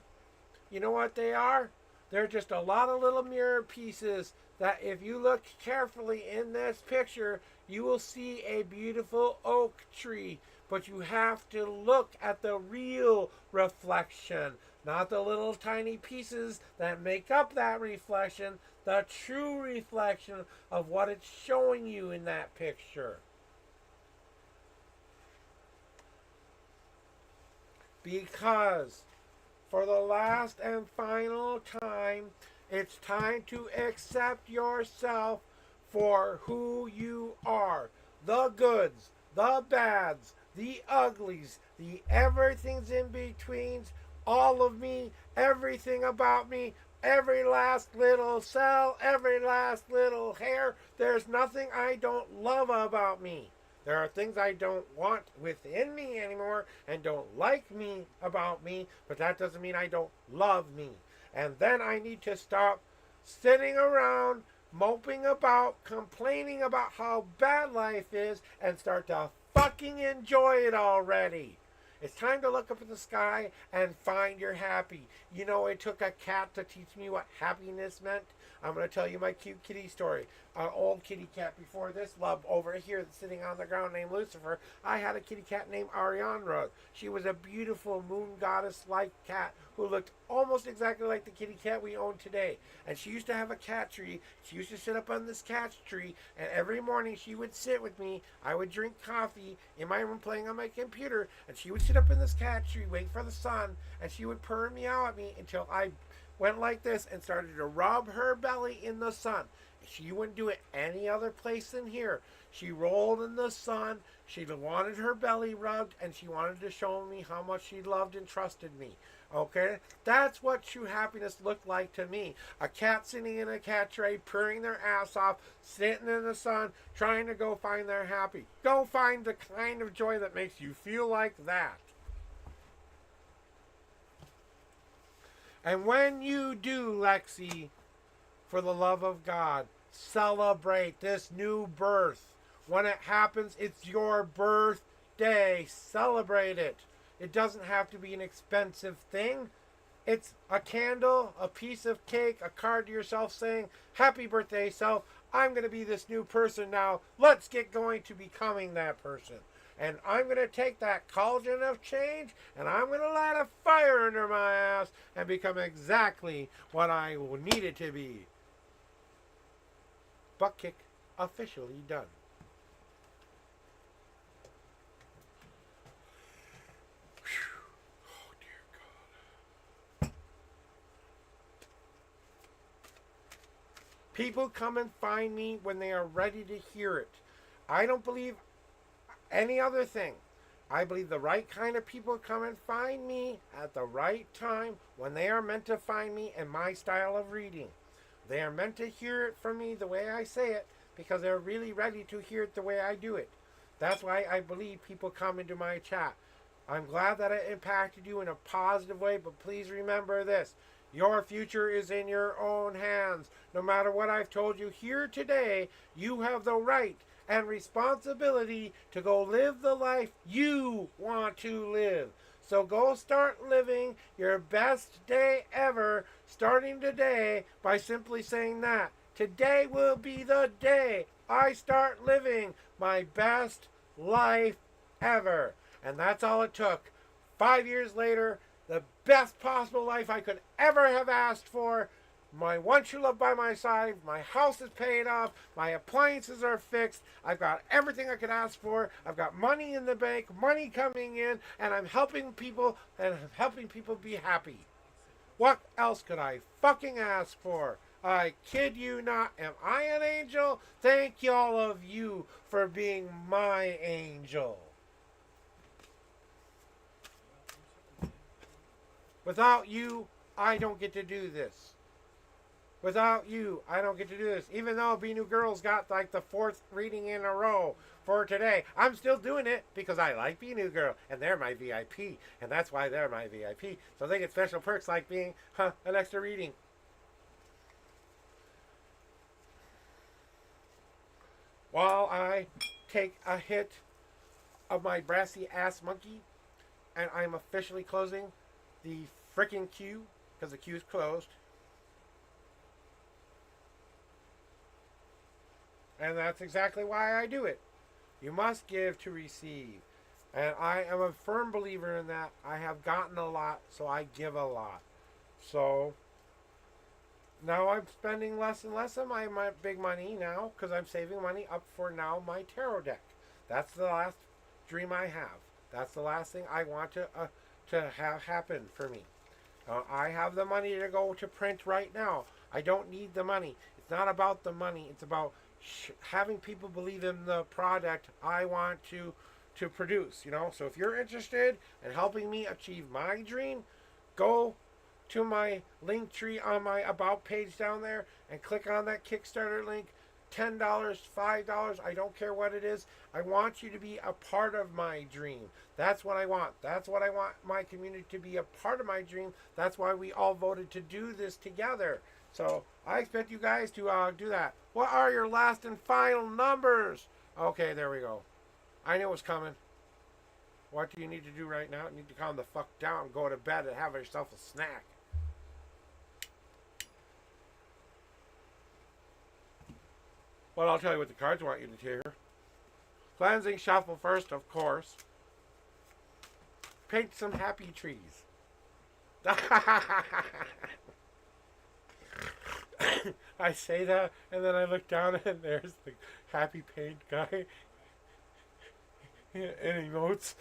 you know what they are? They're just a lot of little mirror pieces that if you look carefully in this picture, you will see a beautiful oak tree. But you have to look at the real reflection, not the little tiny pieces that make up that reflection, the true reflection of what it's showing you in that picture. Because for the last and final time, it's time to accept yourself for who you are. The goods, the bads, the uglies, the everything's in betweens, all of me, everything about me, every last little cell, every last little hair. There's nothing I don't love about me. There are things I don't want within me anymore and don't like me about me, but that doesn't mean I don't love me. And then I need to stop sitting around, moping about, complaining about how bad life is, and start to fucking enjoy it already. It's time to look up at the sky and find you're happy. You know, it took a cat to teach me what happiness meant. I'm going to tell you my cute kitty story. An old kitty cat before this love over here that's sitting on the ground named Lucifer. I had a kitty cat named Ariandra. She was a beautiful moon goddess-like cat who looked almost exactly like the kitty cat we own today. And she used to have a cat tree. She used to sit up on this cat tree, and every morning she would sit with me. I would drink coffee in my room playing on my computer, and she would sit up in this cat tree, wait for the sun, and she would purr and meow at me until I went like this and started to rub her belly in the sun. She wouldn't do it any other place than here. She rolled in the sun. She wanted her belly rubbed, and she wanted to show me how much she loved and trusted me. Okay? That's what true happiness looked like to me. A cat sitting in a cat tray, purring their ass off, sitting in the sun, trying to go find their happy. Go find the kind of joy that makes you feel like that. And when you do, Lexi, for the love of God, celebrate this new birth. When it happens, it's your birthday. Celebrate it. It doesn't have to be an expensive thing. It's a candle, a piece of cake, a card to yourself saying, happy birthday, self. I'm going to be this new person now. Let's get going to becoming that person. And I'm going to take that cauldron of change and I'm going to light a fire under my ass and become exactly what I needed to be. Butt kick officially done. Oh, dear God. People come and find me when they are ready to hear it. I don't believe any other thing. I believe the right kind of people come and find me at the right time when they are meant to find me in my style of reading. They are meant to hear it from me the way I say it because they're really ready to hear it the way I do it. That's why I believe people come into my chat. I'm glad that it impacted you in a positive way, but please remember this. Your future is in your own hands. No matter what I've told you here today, you have the right and responsibility to go live the life you want to live. So go start living your best day ever, starting today by simply saying that. Today will be the day I start living my best life ever. And that's all it took. 5 years later, the best possible life I could ever have asked for. My one true love by my side. My house is paid off. My appliances are fixed. I've got everything I could ask for. I've got money in the bank, money coming in, and I'm helping people be happy. What else could I fucking ask for? I kid you not. Am I an angel? Thank you all of you for being my angel. Without you, I don't get to do this. Without you, I don't get to do this. Even though Be New Girl's got like the 4th reading in a row for today, I'm still doing it because I like Be New Girl and they're my VIP. And that's why they're my VIP. So they get special perks like being an extra reading. While I take a hit of my brassy ass monkey, and I'm officially closing the freaking queue because the queue is closed. And that's exactly why I do it. You must give to receive. And I am a firm believer in that. I have gotten a lot, so I give a lot. So now I'm spending less and less of my big money now because I'm saving money up for now my tarot deck. That's the last dream I have. That's the last thing I want to have happen for me. I have the money to go to print right now. I don't need the money. It's not about the money. It's about having people believe in the product I want to produce. So if you're interested in helping me achieve my dream, go to my link tree on my about page down there and click on that Kickstarter link. $10, $5, I don't care what it is. I want you to be a part of my dream. That's what I want. That's what I want my community to be, a part of my dream. That's why we all voted to do this together. So I expect you guys to do that. What are your last and final numbers? Okay, there we go. I knew it was coming. What do you need to do right now? You need to calm the fuck down, go to bed, and have yourself a snack. Well, I'll tell you what the cards want you to hear. Cleansing shuffle first, of course. Paint some happy trees. I say that, and then I look down, and there's the happy paint guy. And emotes.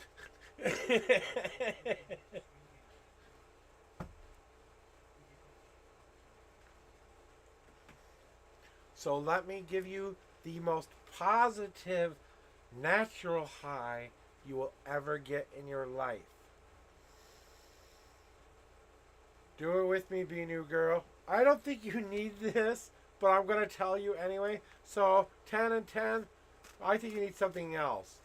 So let me give you the most positive, natural high you will ever get in your life. Do it with me, Be New Girl. I don't think you need this, but I'm going to tell you anyway. So 10 and 10, I think you need something else.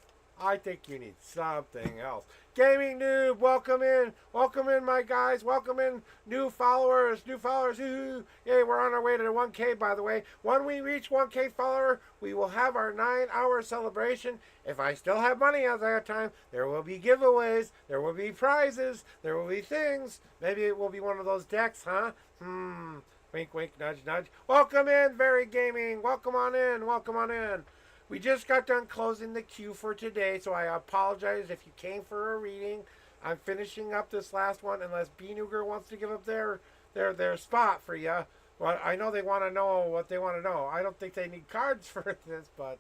I think you need something else. Gaming Noob, welcome in. Welcome in, my guys. Welcome in, new followers. New followers. Ooh. Yay, we're on our way to 1K, by the way. When we reach 1K follower, we will have our 9-hour celebration. If I still have money at that time, there will be giveaways. There will be prizes. There will be things. Maybe it will be one of those decks, huh? Wink, wink, nudge, nudge. Welcome in, Very Gaming. Welcome on in. Welcome on in. We just got done closing the queue for today, so I apologize if you came for a reading. I'm finishing up this last one, unless B Nuger wants to give up their spot for you. Well, I know they want to know what they want to know. I don't think they need cards for this, but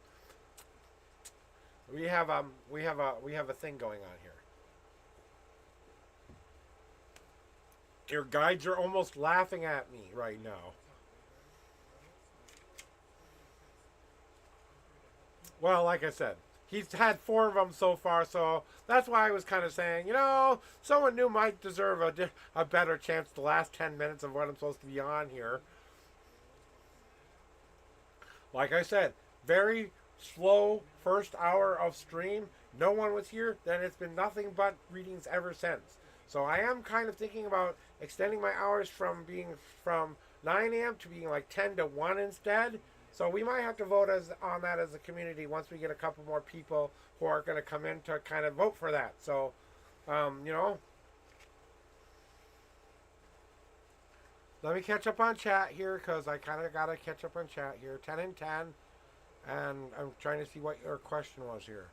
we have a thing going on here. Your guides are almost laughing at me right now. Well, like I said, he's had 4 of them so far, so that's why I was kind of saying, someone new might deserve a better chance the last 10 minutes of what I'm supposed to be on here. Like I said, very slow first hour of stream. No one was here. Then it's been nothing but readings ever since. So I am kind of thinking about extending my hours from 9 a.m. to being like 10 to 1 instead. So we might have to vote on that as a community once we get a couple more people who are going to come in to kind of vote for that. So, you know, let me catch up on chat here because I kind of got to catch up on chat here. 10 and 10. And I'm trying to see what your question was here.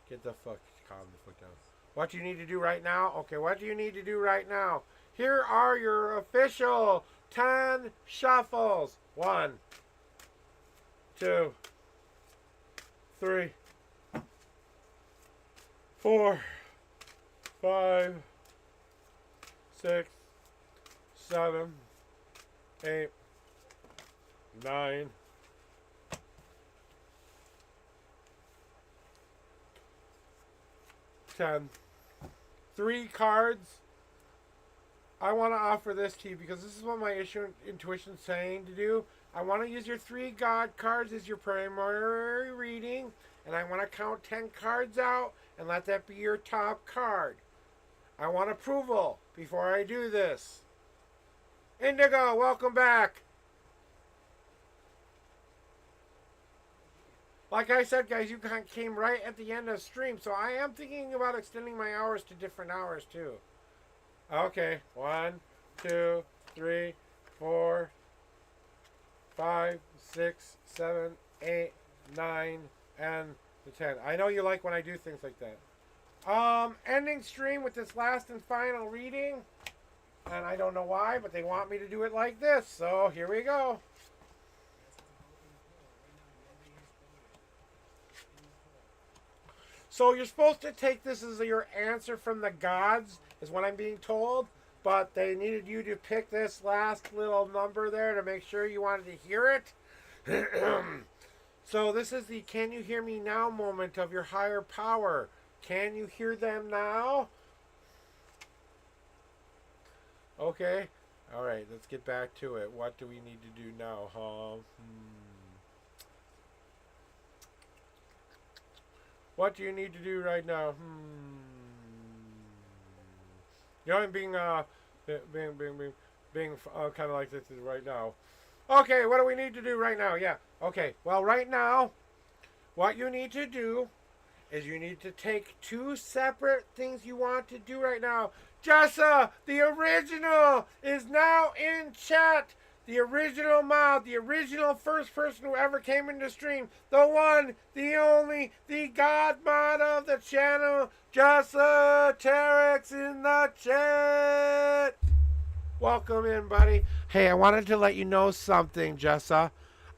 Get the fuck, calm the fuck down. What do you need to do right now? Okay, what do you need to do right now? Here are your official 10 shuffles. 1, 2, 3, 4, 5, 6, 7, 8, 9, 10. 3 cards. I want to offer this to you because this is what my intuition's saying to do. I want to use your 3 God cards as your primary reading, and I want to count 10 cards out and let that be your top card. I want approval before I do this. Indigo, welcome back. Like I said, guys, you came right at the end of stream, so I am thinking about extending my hours to different hours, too. Okay, 1, 2, 3, 4, 5, 6, 7, 8, 9, and the 10. I know you like when I do things like that. Ending stream with this last and final reading. And I don't know why, but they want me to do it like this. So here we go. So you're supposed to take this as your answer from the gods, is what I'm being told. But they needed you to pick this last little number there to make sure you wanted to hear it. So this is the "Can you hear me now" moment of your higher power. Can you hear them now? Okay. All right, let's get back to it. What do we need to do now, huh? What do you need to do right now? You know, I'm being kind of like this right now. Okay, what do we need to do right now? Yeah. Okay. Well, right now, what you need to do is you need to take 2 separate things you want to do right now. Jessa, the original, is now in chat. The original mod, the original first person who ever came into stream. The one, the only, the god mod of the channel. Jessa Terex in the chat. Welcome in, buddy. Hey, I wanted to let you know something, Jessa.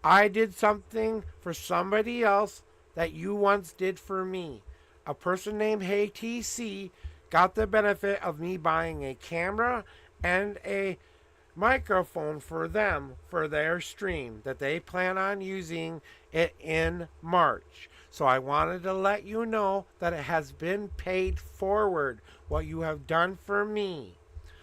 I did something for somebody else that you once did for me. A person named Hey TC got the benefit of me buying a camera and a microphone for them for their stream that they plan on using it in March. So I wanted to let you know that it has been paid forward. What you have done for me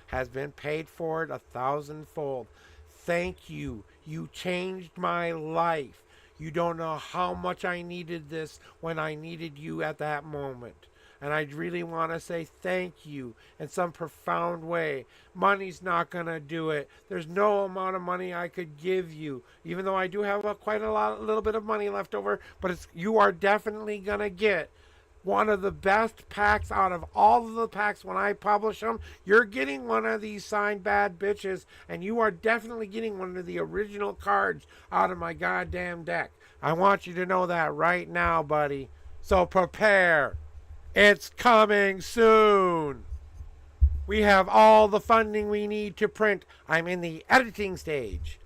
has been paid forward 1,000-fold. Thank you. You changed my life. You don't know how much I needed this when I needed you at that moment. And I really want to say thank you in some profound way. Money's not going to do it. There's no amount of money I could give you, even though I do have a little bit of money left over. But you are definitely going to get one of the best packs out of all of the packs when I publish them. You're getting one of these signed bad bitches, and you are definitely getting one of the original cards out of my goddamn deck. I want you to know that right now, buddy. So prepare. It's coming soon. We have all the funding we need to print. I'm in the editing stage.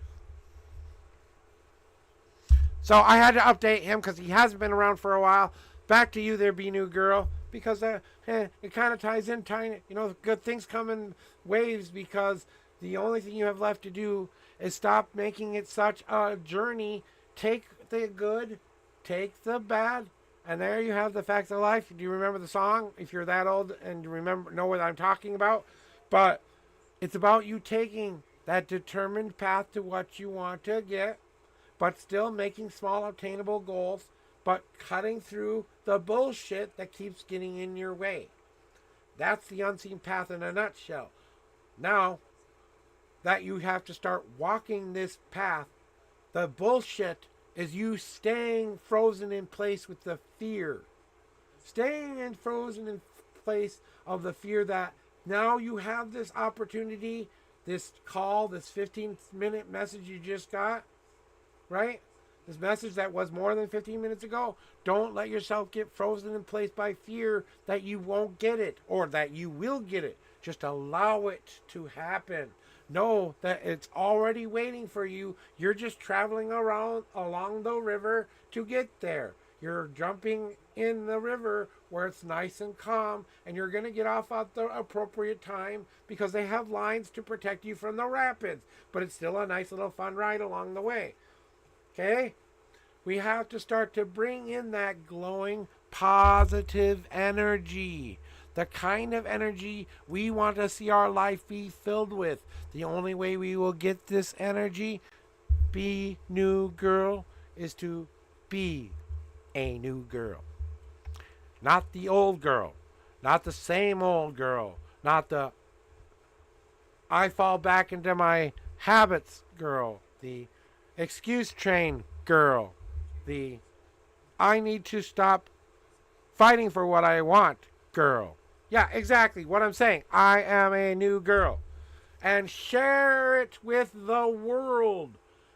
So I had to update him because he hasn't been around for a while. Back to you there, Be-New Girl. Because it kind of ties in, good things come in waves because the only thing you have left to do is stop making it such a journey. Take the good, take the bad, and there you have the facts of life. Do you remember the song? If you're that old and you know what I'm talking about. But it's about you taking that determined path to what you want to get, but still making small obtainable goals, but cutting through the bullshit that keeps getting in your way. That's the unseen path in a nutshell. Now that you have to start walking this path, the bullshit is you staying frozen in place with the fear. Staying in frozen in place of the fear that now you have this opportunity, this call, this 15-minute message you just got, right? This message that was more than 15 minutes ago. Don't let yourself get frozen in place by fear that you won't get it or that you will get it. Just allow it to happen. Know that it's already waiting for you. You're just traveling around along the river to get there. You're jumping in the river where it's nice and calm, and you're going to get off at the appropriate time because they have lines to protect you from the rapids. But it's still a nice little fun ride along the way. Okay? We have to start to bring in that glowing, positive energy. The kind of energy we want to see our life be filled with. The only way we will get this energy, be new girl, is to be a new girl. Not the old girl. Not the same old girl. Not the I fall back into my habits girl. The excuse train girl. The I need to stop fighting for what I want girl. Yeah, exactly what I'm saying. I am a new girl. And share it with the world.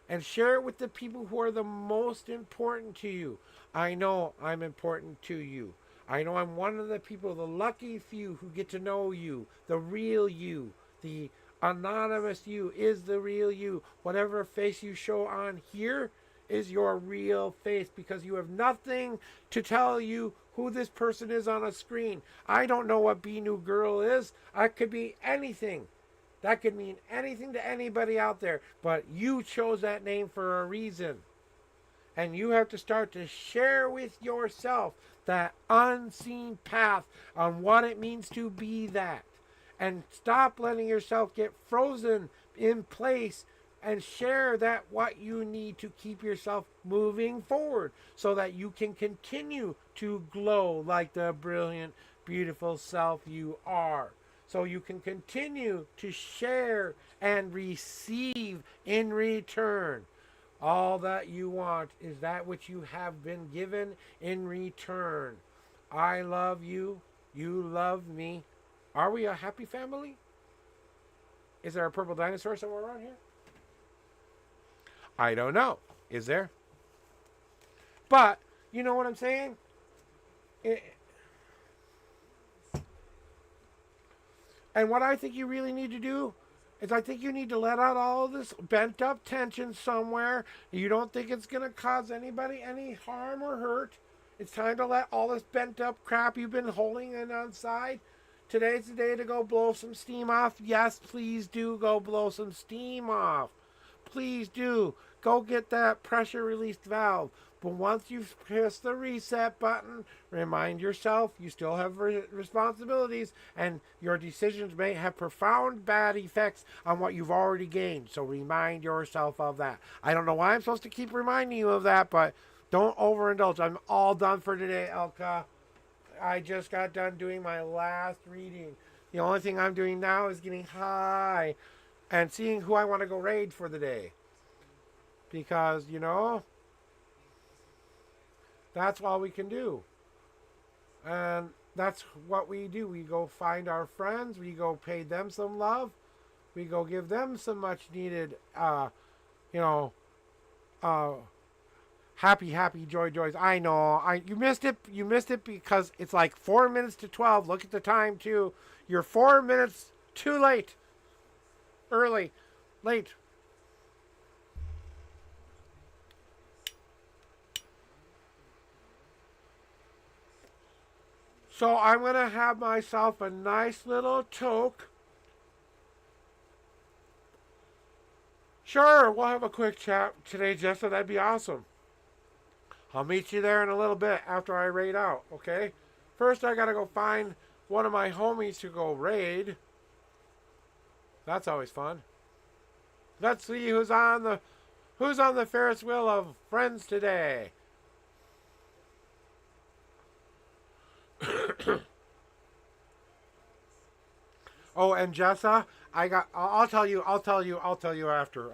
And share it with the people who are the most important to you. I know I'm important to you. I know I'm one of the people, the lucky few who get to know you. The real you. The anonymous you is the real you. Whatever face you show on here is your real face, because you have nothing to tell you who this person is on a screen. I don't know what Be New Girl is. I could be anything. That could mean anything to anybody out there. But you chose that name for a reason. And you have to start to share with yourself that unseen path on what it means to be that. And stop letting yourself get frozen in place, and share that what you need to keep yourself moving forward so that you can continue to glow like the brilliant, beautiful self you are. So you can continue to share and receive in return. All that you want is that which you have been given in return. I love you. You love me. Are we a happy family? Is there a purple dinosaur somewhere around here? I don't know. Is there? But, you know what I'm saying? And what I think you really need to do is I think you need to let out all this bent up tension somewhere. You don't think it's going to cause anybody any harm or hurt. It's time to let all this bent up crap you've been holding in inside. Today's the day to go blow some steam off. Yes, please do go blow some steam off. Please do. Go get that pressure released valve. But once you've pressed the reset button, remind yourself you still have responsibilities, and your decisions may have profound bad effects on what you've already gained. So remind yourself of that. I don't know why I'm supposed to keep reminding you of that, but don't overindulge. I'm all done for today, Elka. I just got done doing my last reading. The only thing I'm doing now is getting high and seeing who I want to go raid for the day. Because, you know, that's all we can do. And that's what we do. We go find our friends. We go pay them some love. We go give them some much needed, happy joys. I know. You missed it. You missed it because it's like 4 minutes to 12. Look at the time, too. You're 4 minutes too late. Late. So I'm going to have myself a nice little toke. Sure, we'll have a quick chat today, Jessa. That'd be awesome. I'll meet you there in a little bit after I raid out, okay? First, I got to go find one of my homies to go raid. That's always fun. Let's see who's on the Ferris wheel of friends today. Oh, and Jessa, I'll tell you after.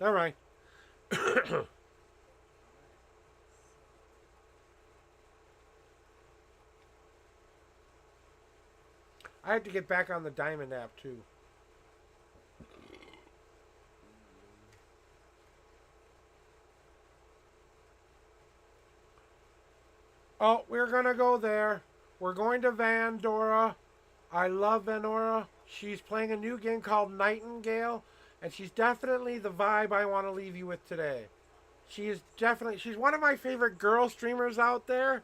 All right. I have to get back on the Diamond app too. Oh, we're gonna go there. We're going to Vandora. I love Vandora. She's playing a new game called Nightingale, and she's definitely the vibe I want to leave you with today. She's one of my favorite girl streamers out there.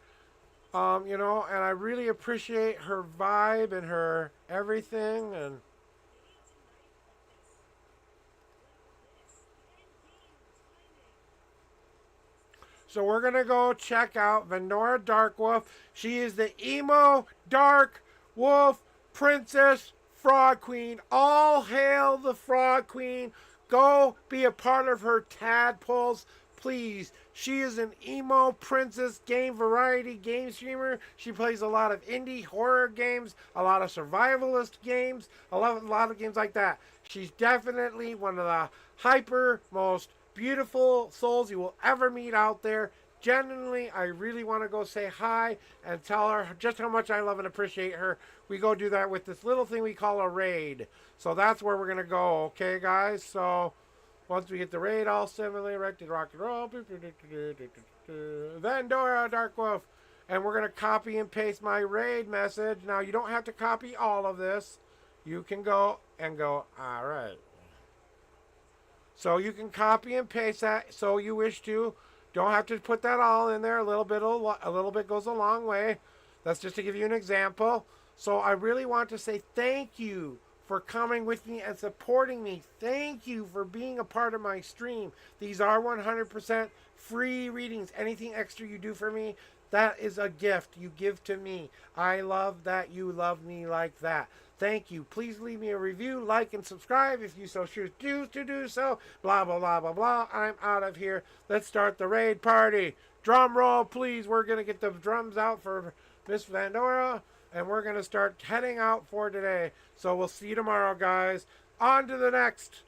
And I really appreciate her vibe and her everything. And so we're gonna go check out Venora Dark Wolf. She is the emo dark wolf princess frog queen. All hail the frog queen. Go be a part of her tadpoles, please. She is an emo princess game variety game streamer. She plays a lot of indie horror games, a lot of survivalist games, a lot of games like that. She's definitely one of the hyper most beautiful souls you will ever meet out there. Genuinely, I really want to go say hi and tell her just how much I love and appreciate her. We go do that with this little thing we call a raid. So that's where we're going to go, okay, guys? So once we get the raid all similarly erected, rock and roll, Vandora Dark Wolf. And we're going to copy and paste my raid message. Now, you don't have to copy all of this. You can go and go, all right. So you can copy and paste that so you wish to. Don't have to put that all in there. A little bit goes a long way. That's just to give you an example. So I really want to say thank you for coming with me and supporting me. Thank you for being a part of my stream. These are 100% free readings. Anything extra you do for me, that is a gift you give to me. I love that you love me like that. Thank you. Please leave me a review, like, and subscribe if you so choose to do so. Blah, blah, blah, blah, blah. I'm out of here. Let's start the raid party. Drum roll, please. We're going to get the drums out for Miss Vandora, and we're going to start heading out for today. So we'll see you tomorrow, guys. On to the next.